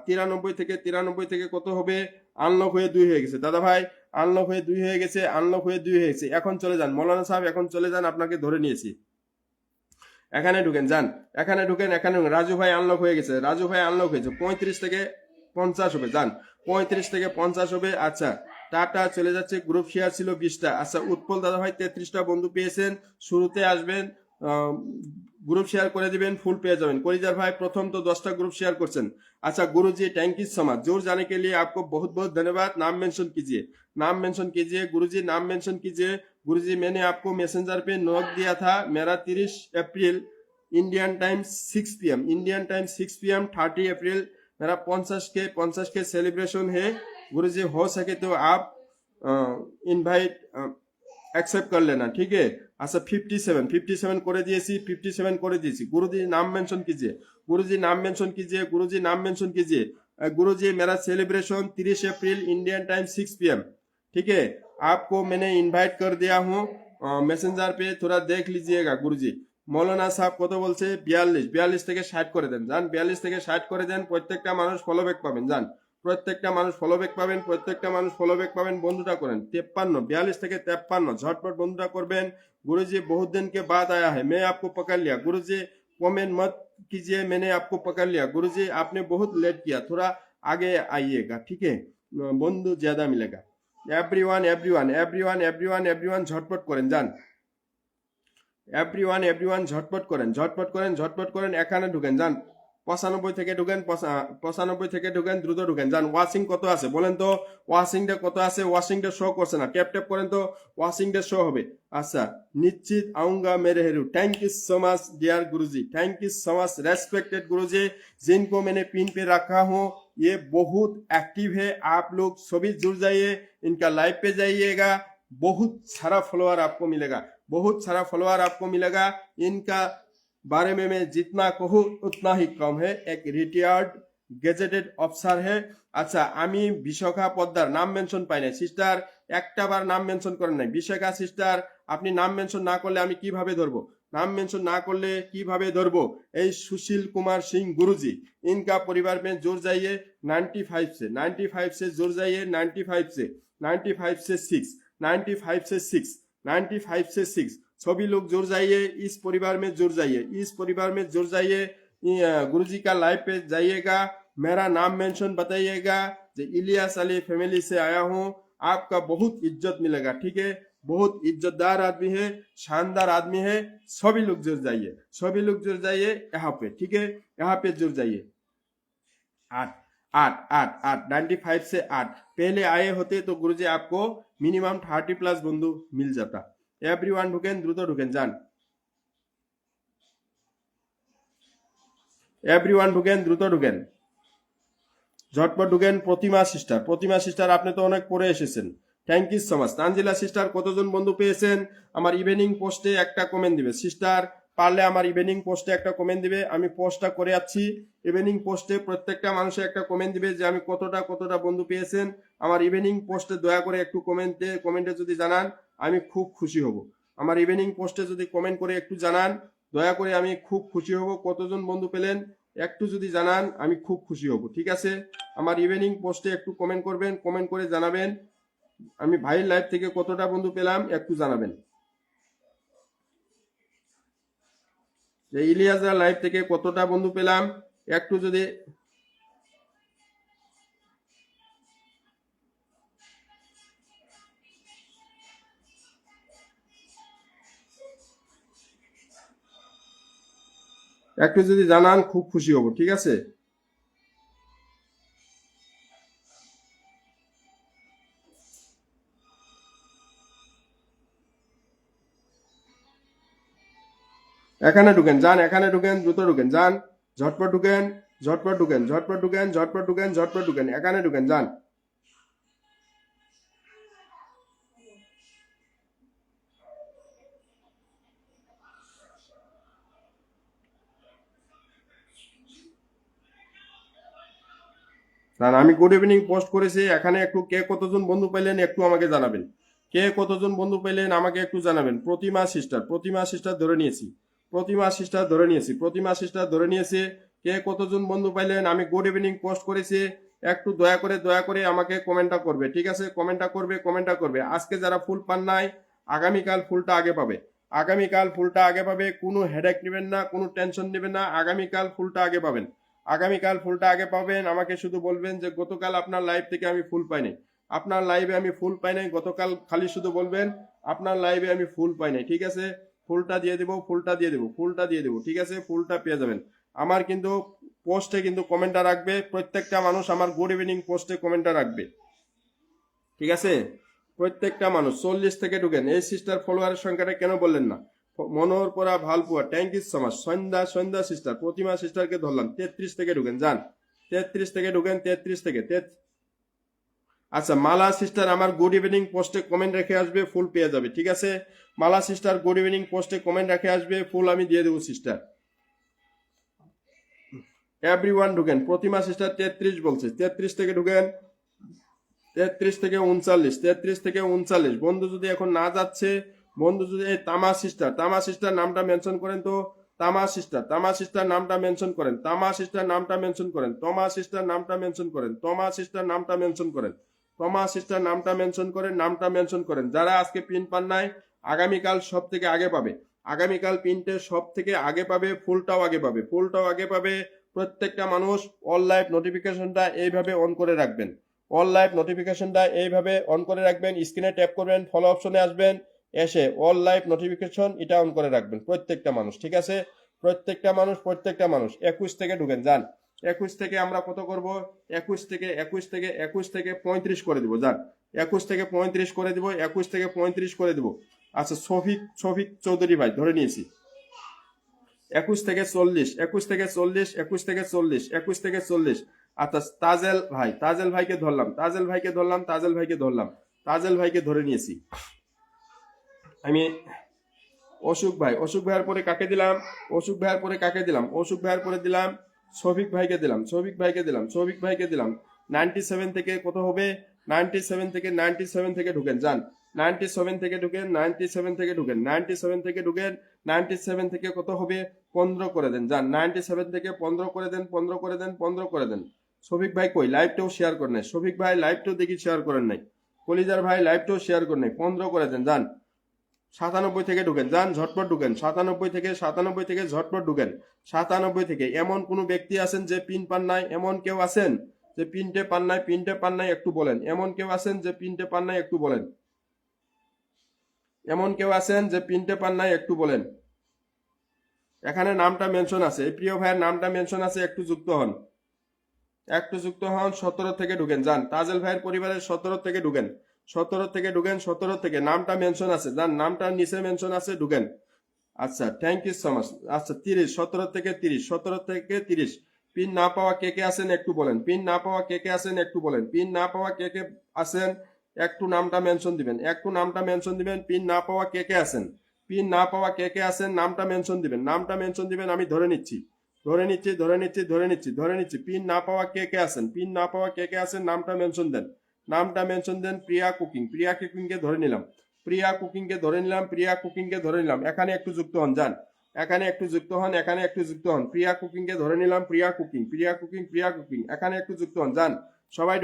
Speaker 1: 93 থেকে কত হবে? আনলক হয়ে 2 হয়ে গেছে দাদা ভাই, আনলক হয়ে 2 হয়ে গেছে, আনলক হয়ে 2 হয়ে গেছে। এখন চলে যান মৌলানা সাহেব, এখন চলে যান, আপনাকে ধরে নিয়েছি। এখানে ঢুকেন, যান এখানে ঢুকেন, এখানে রাজু ভাই আনলক হয়ে গেছে, রাজু ভাই আনলক হয়েছে। 35 থেকে 50 হবে। যান 35 থেকে 50 হবে। আচ্ছা টাটা চলে যাচ্ছে, গ্রুপ শেয়ার ছিল 20টা। আচ্ছা উৎপল দাদা ভাই 33টা বন্ধু পেয়েছেন, শুরুতে আসবেন, গ্রুপ শেয়ার করে দিবেন, ফুল পেয়ে যাবেন। করিজার ভাই প্রথম তো 10টা গ্रुप शेयर করছেন। अच्छा गुरुजी थैंक यू सो मच, जोर जाने के लिए आपको बहुत बहुत धन्यवाद। नाम मेंशन कीजिए, नाम मेंशन कीजिए गुरुजी, नाम मेंशन कीजिए। गुरुजी मैंने आपको मैसेंजर पे नोट दिया था, मेरा 30 अप्रैल Indian time 6 PM, Indian time 6 PM 30 अप्रैल मेरा 50 के सेलिब्रेशन है। गुरुजी हो सके तो आप इनवाइट एक्सेप्ट कर लेना, ठीक है। अच्छा 57 করে দিয়েছি, 57 করে দিয়েছি। गुरुजी नाम मेंशन कीजिए, गुरुजी नाम मेंशन कीजिए, गुरुजी नाम मेंशन कीजिए। गुरुजी मेरा सेलिब्रेशन 30 अप्रैल इंडियन टाइम 6 PM, ठीक है। आपको मैंने इनवाइट कर दिया हूँ मैसेंजर पे, थोड़ा देख लीजिएगा गुरुजी। মৌলানা সাহেব কত বলছে? 42 থেকে 60 করে দেন। যান 42 থেকে 60 করে দেন, প্রত্যেকটা মানুষ ফলো ব্যাক পাবেন। যান প্রত্যেকটা মানুষ ফলো ব্যাক পাবেন, প্রত্যেকটা মানুষ ফলো ব্যাক পাবেন। বন্ধুটা করেন 53, 42 থেকে 53 ঝটপট বন্ধুটা করবেন। गुरुजी बहुत दिन के बाद आया है, मैं आपको पकड़ लिया। गुरुजी कमेंट मत कीजिए, मैंने आपको पकड़ लिया। गुरुजी आपने बहुत लेट किया, थोड़ा आगे आइएगा, ठीक है, बंधु ज्यादा मिलेगा। Everyone everyone everyone everyone everyone झटपट करें। जान एवरीवन झटपट करें, झटपट करें, झटपट करें। এখানে ঢুকেন। যান 95 থেকে ঢুকেন, 95 থেকে ঢুকেন, দ্রুত ঢুকেন। যান ওয়াচিং কত আছে বলেন তো, ওয়াচিংটা কত আছে? ওয়াচিংটা শো করছে না, ট্যাপ ট্যাপ করেন তো, ওয়াচিংটা শো হবে। अच्छा निश्चित आऊंगा मेरे हेरू, thank you so much dear guruji, thank you so much respected guruji, जिनको मैंने पिन पे रखा हूँ ये बहुत एक्टिव है। आप लोग सभी जुड़ जाइए, इनका लाइव पे जाइएगा, बहुत सारा फॉलोअर आपको मिलेगा, बहुत सारा फॉलोअर आपको मिलेगा। इनका बारे में मैं जितना कहूँ उतना ही कम है। एक रिटायर्ड গেজেটেড অফিসার হে। আচ্ছা আমি বিশাখা পদ্মার নাম মেনশন পাই না সিস্টার, একটা বার নাম মেনশন করেন নাই। বিশাখা সিস্টার, আপনি নাম মেনশন না করলে আমি কিভাবে ধরবো? नाम मेंशन ना कर ले কিভাবে ধরবো? এই সুশীল কুমার সিং गुरुजी, इनका परिवार में जुड़ जाइए 95 से 95 से जुड़ जाइए 95 से 95 से 6 95 से 6 95 से 6 सभी लोग जुड़ जाइए, इस परिवार में जुड़ जाइए, इस परिवार में जुड़ जाइए। गुरुजी का लाइव पे जाइएगा, मेरा नाम मेंशन बताइएगा, इलियास अली फैमिली से आया हूँ, आपका बहुत इज्जत मिलेगा। ठीक है, बहुत इज्जतदार आदमी है, शानदार आदमी है। सभी लोग जुड़ जाइए, सभी लोग जुड़ जाइए यहाँ पे। ठीक है, यहाँ पे जुड़ जाइए। 8 8 8 8 95 से 8 पहले आए होते तो गुरुजी आपको मिनिमम 30 प्लस बंधु मिल जाता। एवरीवन ढुकेन, द्रुत ढुकेन जान, एवरीवन ढुकेन, द्रुत ढुकेन, झटपट ढुकेन। प्रतिमा सिस्टार, प्रतिमा सिस्टार আপনি তো অনেক পরে এসেছেন, thank you so much. Tanjila sister কতজন বন্ধু পেয়েছেন? আমার ইভিনিং পোস্টে একটা কমেন্ট দিবে সিস্টার, পারলে আমার ইভিনিং পোস্টে একটা কমেন্ট দিবে, আমি পোস্টটা করে যাচ্ছি। ইভিনিং পোস্টে প্রত্যেকটা মানুষে একটা কমেন্ট দিবে যে আমি কতটা কতটা বন্ধু পেয়েছেন। আমার ইভিনিং পোস্টে দয়া করে একটু কমেন্টে যদি জানান আমি খুব খুশি হব। আমার ইভিনিং পোস্টে যদি কমেন্ট করে একটু জানান দয়া করে, আমি খুব খুশি হব। কতজন বন্ধু পেলেন একটু যদি জানান আমি খুব খুশি হব। ঠিক আছে, আমার ইভিনিং পোস্টে একটু কমেন্ট করবেন, কমেন্ট করে জানাবেন আমি ভাইয়ের লাইভ থেকে কতটা বন্ধু পেলাম একটু জানাবেন। যে ইলিয়াসের লাইভ থেকে কতটা বন্ধু পেলাম একটু যদি জানান খুব খুশি হব। ঠিক আছে, এখানে ঢুকেন যান, এখানে ঢুকেন, দ্রুত ঢুকেন যান, ঝটপট ঢুকেন, ঝটপট ঢুকেন, ঝটপট ঢুকেন, ঝটপট ঢুকেন, ঝটপট ঢুকেন, এখানে ঢুকেন যান। আমি গুড ইভিনিং পোস্ট করেছি, এখানে একটু কে কতজন বন্ধু পাইলেন একটু আমাকে জানাবেন, কে কতজন বন্ধু পাইলেন আমাকে একটু জানাবেন। প্রতিমা সিস্টার, প্রতিমা সিস্টার ধরে নিয়েছি, প্রতিমা সিস্টার ধরে নিয়েছি, প্রতিমা সিস্টার ধরে নিয়েছে। কে কতজন বন্ধু পাইলেন আমি গুড ইভিনিং পোস্ট করেছি একটু দয়া করে আমাকে কমেন্টটা করবে। ঠিক আছে, কমেন্টটা করবে, কমেন্টটা করবে। আজকে যারা ফুল পান নাই আগামীকাল ফুলটা আগে পাবে, আগামীকাল ফুলটা আগে পাবে। কোনো হেডেক নেবেন না, কোনো টেনশন নেবেন না, আগামীকাল ফুলটা আগে পাবেন, আগামীকাল ফুলটা আগে পাবেন। আমাকে শুধু বলবেন যে গতকাল আপনার লাইভ থেকে আমি ফুল পাই নাই, আপনার লাইভে আমি ফুল পাই নাই গতকাল, খালি শুধু বলবেন আপনার লাইভে আমি ফুল পাই নাই। ঠিক আছে, ফুলটা দিয়ে দেবো, ফুলটা দিয়ে দেবো, ফুলটা দিয়ে দেবো। ঠিক আছে, ফুলটা পেয়ে যাবেন। আমার কিন্তু পোস্টে কিন্তু কমেন্টটা রাখবে, প্রত্যেকটা মানুষ আমার গুড ইভিনিং পোস্টে কমেন্টটা রাখবে। ঠিক আছে, প্রত্যেকটা মানুষ 40 থেকে ঢুকেন। এই সিস্টার ফলোয়ারের সংখ্যাটা কেন বললেন না? মনোহর পরা ভালপুয়া, thank you so much. Sandhya sister, Pratima সিস্টারকে ধরলাম। 33 থেকে ঢুকেন যান, 33 থেকে ঢুকেন, 33 থেকে। আচ্ছা, মালা সিস্টার আমার গুড ইভিনিং পোস্টে কমেন্ট রেখে আসবে, ফুল পেয়ে যাবে। ঠিক আছে, মালা সিস্টার গুড ইভিনিং পোস্টে কমেন্ট রেখে আসবে, ফুল আমি দিয়ে দেবো সিস্টার। এভরিওয়ান ঢুকেন। প্রতিমা সিস্টার 33 বলছে, 33 থেকে ঢুকেন, 33 থেকে 39, 33 থেকে 39 বন্ধু যদি এখন না যাচ্ছে, বন্ধু যদি এই তামা সিস্টার নামটা মেনশন করেন তো, তামা সিস্টার নামটা মেনশন করেন, তামা সিস্টার নামটা মেনশন করেন, তমা সিস্টার নামটা মেনশন করেন, তমা সিস্টার নামটা মেনশন করেন, তমা সিস্টার নামটা মেনশন করেন, নামটা মেনশন করেন। যারা আজকে পিন পান নাই আগামীকাল সব থেকে আগে পাবে, আগামীকাল পিনটে সব থেকে আগে পাবে, ফুলটাও আগে পাবে, ফুলটাও আগে পাবে। প্রত্যেকটা মানুষ অল লাইভ নোটিফিকেশনটা এইভাবে অন করে রাখবেন, অল লাইভ নোটিফিকেশনটা এইভাবে অন করে রাখবেন। স্ক্রিনে ট্যাপ করবেন, ফলো অপশনে আসবেন, এসে অল লাইভ নোটিফিকেশন এটা অন করে রাখবেন প্রত্যেকটা মানুষ। ঠিক আছে, প্রত্যেকটা মানুষ 21 থেকে ঢুকেন যান। 21 থেকে আমরা কত করব? 21 থেকে 35 করে দিব যান। 21 থেকে 35 করে দিব, 21 থেকে 35 করে দিব। আচ্ছা, শফিক চৌধুরী ভাই ধরে নিয়েছি। 21 থেকে 40, 21 থেকে 40, 21 থেকে 40, 21 থেকে 40। আচ্ছা, তাজেল ভাইকে ধরলাম, তাজেল ভাইকে ধরে নিয়েছি আমি। অশোক ভাইয়ের পরে কাকে দিলাম? অশোক ভাইয়ের পরে দিলাম শফিক ভাইকে দিলাম। 97 থেকে কত হবে? 97 থেকে 97 থেকে ঢুকেন যান 97 থেকে ঢুকেন 97 থেকে ঢুকেন 97 থেকে ঢুকেন 97 থেকে কত হবে 15 করে দেন যান 97 থেকে 15 করে দেন 15 করে দেন 15 করে দেন শফিক ভাই কই লাইভটাও শেয়ার করেন নাই শফিক ভাই লাইভটাও দেখি শেয়ার করেন নাই কলিজার ভাই লাইভটাও শেয়ার করেন নাই 15 করে দেন যান 97 থেকে ঢুকেন যান ঝটপট ঢুকেন 97 থেকে ঝটপট ঢুকেন 97 থেকে এমন কোন ব্যক্তি আছেন যে পিন পান নাই এমন কেউ আছেন যে পিনটে পান নাই একটু বলেন এমন কেউ আছেন যে পিনটে পান নাই একটু বলেন এমন কেউ আছেন যে পিনটে পান নাই একটু বলেন এখানে নামটা মেনশন আছে এই প্রিয় ভাইয়ের নামটা মেনশন আছে একটু যুক্ত হন 17 থেকে ঢুকেন যান তাজেল ভাইয়ের পরিবারের 17 থেকে ঢুকেন 17 থেকে নামটা মেনশন আছে যান নামটা নিচে মেনশন আছে ঢুকেন আচ্ছা থ্যাংক ইউ সো মাচ আচ্ছা 30 17 থেকে 30 পিন না পাওয়া কে কে আছেন একটু বলেন পিন না পাওয়া কে কে আছেন একটু বলেন পিন না পাওয়া কে কে আছেন একটু নামটা মেনশন দিবেন পিন না পাওয়া কে কে আছেন পিন না পাওয়া কে কে আছেন নামটা মেনশন দিবেন আমি ধরে নিচ্ছি পিন না পাওয়া কে কে আছেন নামটা মেনশন দেন প্রিয়া কুকিং কে ধরে নিলাম এখানে একটু যুক্ত হন যান এখানে একটু যুক্ত হন প্রিয়া কুকিং কে ধরে নিলাম প্রিয়া কুকিং এখানে একটু যুক্ত হন যান সবাই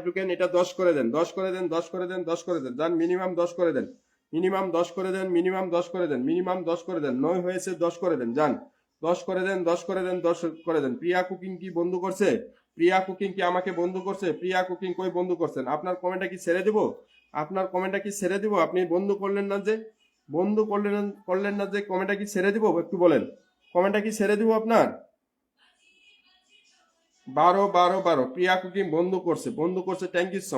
Speaker 1: ঢুকেন এটা 10 করে দেন যান মিনিমাম 10 করে দেন 9 হয়েছে 10 করে দেন যান 10 করে দেন প্রিয়া কুকিং কি বন্ধু করছে প্রিয়া কুকিং কি আমাকে বন্ধু করছে প্রিয়া কুকিং কই বন্ধু করছেন আপনার কমেন্টটা কি ছেড়ে দিব আপনি বন্ধু করলেন না যে কমেন্টটা কি ছেড়ে দিব একটু বলেন কমেন্টটা কি ছেড়ে দিব আপনার 12 প্রিয়া কুকিং বন্ধু করছে থ্যাংক ইউ সো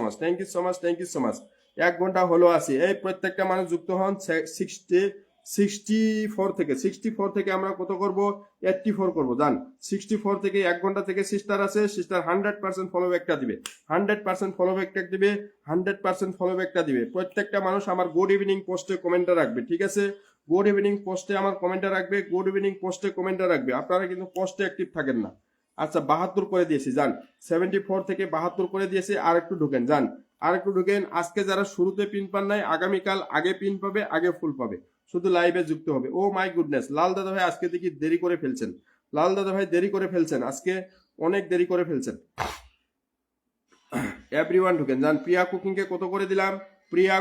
Speaker 1: মাচ 1 ঘন্টা হলো আছি এই প্রত্যেকটা মানুষ যুক্ত হন 64 থেকে আমরা কত করব 84 করব জান 64 থেকে 1 ঘন্টা থেকে সিস্টার আছে সিস্টার 100% ফলো ব্যাকটা দিবে 100% ফলো ব্যাকটা দিবে প্রত্যেকটা মানুষ আমার গুড ইভিনিং পোস্টে কমেন্টটা রাখবে ঠিক আছে গুড ইভিনিং পোস্টে আমার কমেন্টটা রাখবে আপনারা কিন্তু পোস্টে অ্যাক্টিভ থাকেন না আচ্ছা 72 করে দিয়েছি যান 74 থেকে 72 করে দিয়েছি আর একটু ঢুকেন যান আজকে যারা শুরুতে পিন পান নাই আগামীকাল আগে পিন পাবে আগে ফুল পাবে শুধু লাইভে যুক্ত হবে ও মাই গুডনেস লাল দাদা ভাই আজকে দেখি দেরি করে ফেলছেন আজকে অনেক দেরি করে ফেলছেন এভরিওয়ান ঢুকেন যান প্রিয়া কুকিং কে কত করে দিলাম প্রিয়া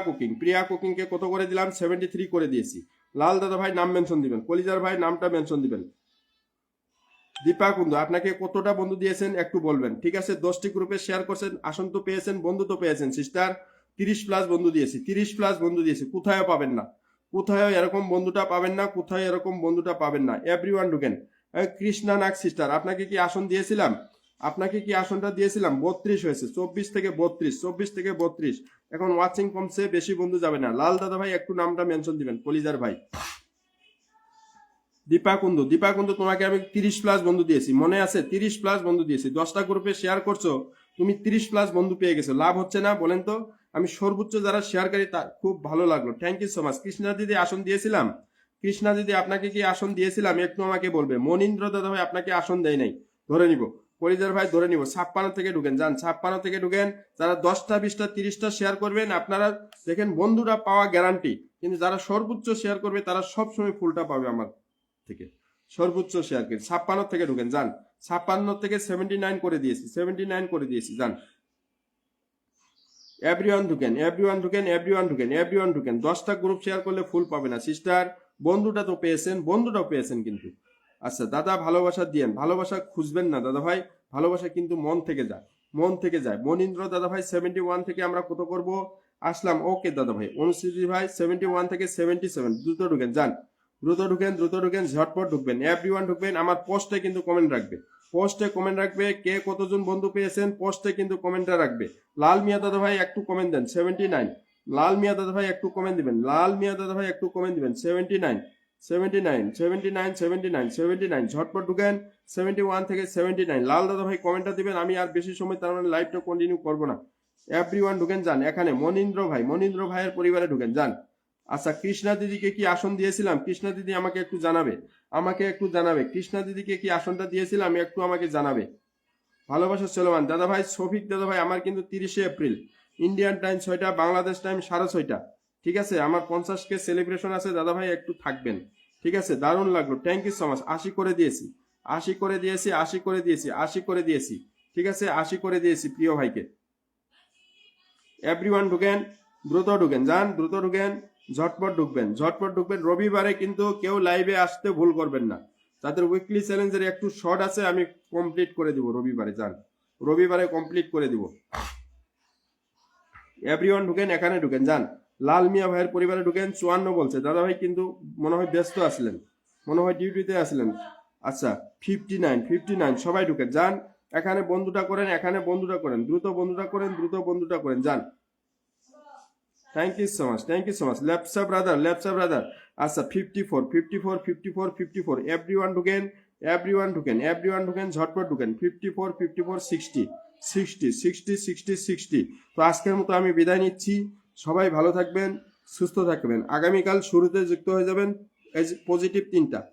Speaker 1: কুকিং কে কত করে দিলাম 73 করে দিয়েছি লাল দাদা ভাই নাম মেনশন দিবেন কলিজার ভাই নামটা মেনশন দিবেন দীপা কুন্দ আপনাকে কতটা বন্ধু দিয়েছেন একটু বলবেন ঠিক আছে 10টি গ্রুপে শেয়ার করছেন আসন তো পেয়েছেন বন্ধু তো পেয়েছেন সিস্টার 30 প্লাস বন্ধু দিয়েছি কোথায় এরকম বন্ধুটা পাবেন না এভরিওয়ান ঢুকেন কৃষ্ণা নাগ সিস্টার আপনাকে কি আসন দিয়েছিলাম আপনাকে কি আসনটা দিয়েছিলাম 32 হয়েছে 24 থেকে 32 এখন ওয়াচিং কমছে বেশি বন্ধু যাবে না লাল দাদা ভাই একটু নামটা মেনশন দিবেন কলিজার ভাই দীপা কুন্দু তোমাকে আমি 30 প্লাস বন্ধু দিয়েছি মনে আছে 30 প্লাস বন্ধু দিয়েছি 10টা গ্রুপে শেয়ার করছো তুমি 30 প্লাস বন্ধু পেয়ে গেছো লাভ হচ্ছে না বলেন তো আমি সর্বোচ্চ যারা শেয়ারকারী তা খুব ভালো লাগলো thank you so much Krishna দিদি আসন দিয়েছিলাম আপনাকে কি আসন দিয়েছিলাম একটু আমাকে বলবে মনীন্দ্র দাদা ভাই আপনাকে আসন দেয় নাই ধরে নিব পরিজার ভাই ধরে নিব 56 থেকে ঢুকেন যান 56 থেকে ঢুকেন যারা 10টা 20টা 30টা শেয়ার করবেন আপনারা দেখেন বন্ধুরা পাওয়া গ্যারান্টি কিন্তু যারা সর্বোচ্চ শেয়ার করবে তারা সবসময় ফুলটা পাবে আমার থেকে সর্বোচ্চ শেয়ার করি 56 থেকে ঢুকেন যান 56 থেকে 79 করে দিয়েছি যান এভরিওয়ান ঢুকেন 10টা গ্রুপ শেয়ার করলে ফুল পাবে না সিস্টার বন্ধুটাও পেয়েছেন কিন্তু আচ্ছা দাদা ভালোবাসা দিয়েন ভালোবাসা খুঁজবেন না দাদা ভাই ভালোবাসা কিন্তু মন থেকে যায় মনীন্দ্র দাদা ভাই 71 থেকে আমরা কত করব আসলাম ওকে দাদা ভাই অনুশ্রী ভাই 71 থেকে 77 দ্রুত ঢুকেন ঝটপট ঢুকবেন এভরিওয়ান ঢুকবেন আমার পোস্টে কিন্তু কমেন্ট রাখবে কে কতজন বন্ধু পেয়েছেন পোস্টে কিন্তু কমেন্টটা রাখবে লাল মিয়া দাদা ভাই একটু কমেন্ট দেন 79 লাল মিয়া দাদা ভাই একটু কমেন্ট দিবেন 79 ঝটপট ঢুকেন 71 থেকে 79 লাল দাদা ভাই কমেন্টটা দিবেন আমি আর বেশি সময় তার মানে লাইভটা কন্টিনিউ করব না এভরিওয়ান ঢুকেন যান এখানে মনীন্দ্র ভাইয়ের পরিবারে ঢুকেন যান আচ্ছা কৃষ্ণা দিদিকে কি আসন দিয়েছিলাম কৃষ্ণা দিদি আমাকে একটু জানাবে কৃষ্ণা দিদিকে কি আসনটা দিয়েছিলাম একটু আমাকে জানাবে ভালোবাসা চলমান দাদা ভাই শফিক দাদা ভাই আমার কিন্তু 30 এপ্রিল ইন্ডিয়ান টাইম 6টা, বাংলাদেশ টাইম 6:30। ঠিক আছে, আমার 50K সেলিব্রেশন আছে দাদা ভাই, একটু থাকবেন। ঠিক আছে, দারুণ লাগলো, থ্যাংক ইউ সো মাচ। 80 করে দিয়েছি, 80 করে দিয়েছি, 80 করে দিয়েছি, 80 করে দিয়েছি। ঠিক আছে, 80 করে দিয়েছি প্রিয় ভাইকে। এভরিওয়ান ঢুকেন, দ্রুত ঢুকেন, যান দ্রুত ঢুকেন, ঝটপট ঢুকবেন, ঝটপট ঢুকবেন। রবিবারে কিন্তু কেউ লাইভে আসতে ভুল করবেন না। তাদের উইকলি চ্যালেঞ্জের একটু শর্ট আছে, আমি কমপ্লিট করে দিব রবিবারে, যান রবিবারে কমপ্লিট করে দিব। এভরিওয়ান ঢুকেন, এখানে ঢুকেন, যান। লাল মিয়া ভাইয়ের পরিবারে ঢুকেন। 54 বলছে দাদা ভাই, কিন্তু মনে হয় ব্যস্ত আসলেন, মনে হয় ডিউটিতে আসলেন। আচ্ছা, 59 সবাই ঢুকেন, যান। এখানে বন্ধুটা করেন, এখানে বন্ধুটা করেন, দ্রুত বন্ধুটা করেন, দ্রুত বন্ধুটা করেন, যান। Thank you so much, thank you so much. Lepsa brother, Lepsa brother. আচ্ছা, 54 এভরিওয়ান ঢুকেন, এভরিওয়ান ঢুকেন, এভরিওয়ান ঢুকেন, ঝটপট ঢুকেন। 54 60। তো আজকের মতো আমি বিদায় নিচ্ছি। সবাই ভালো থাকবেন, সুস্থ থাকবেন। আগামীকাল শুরুতে যুক্ত হয়ে যাবেন পজিটিভ 3টা।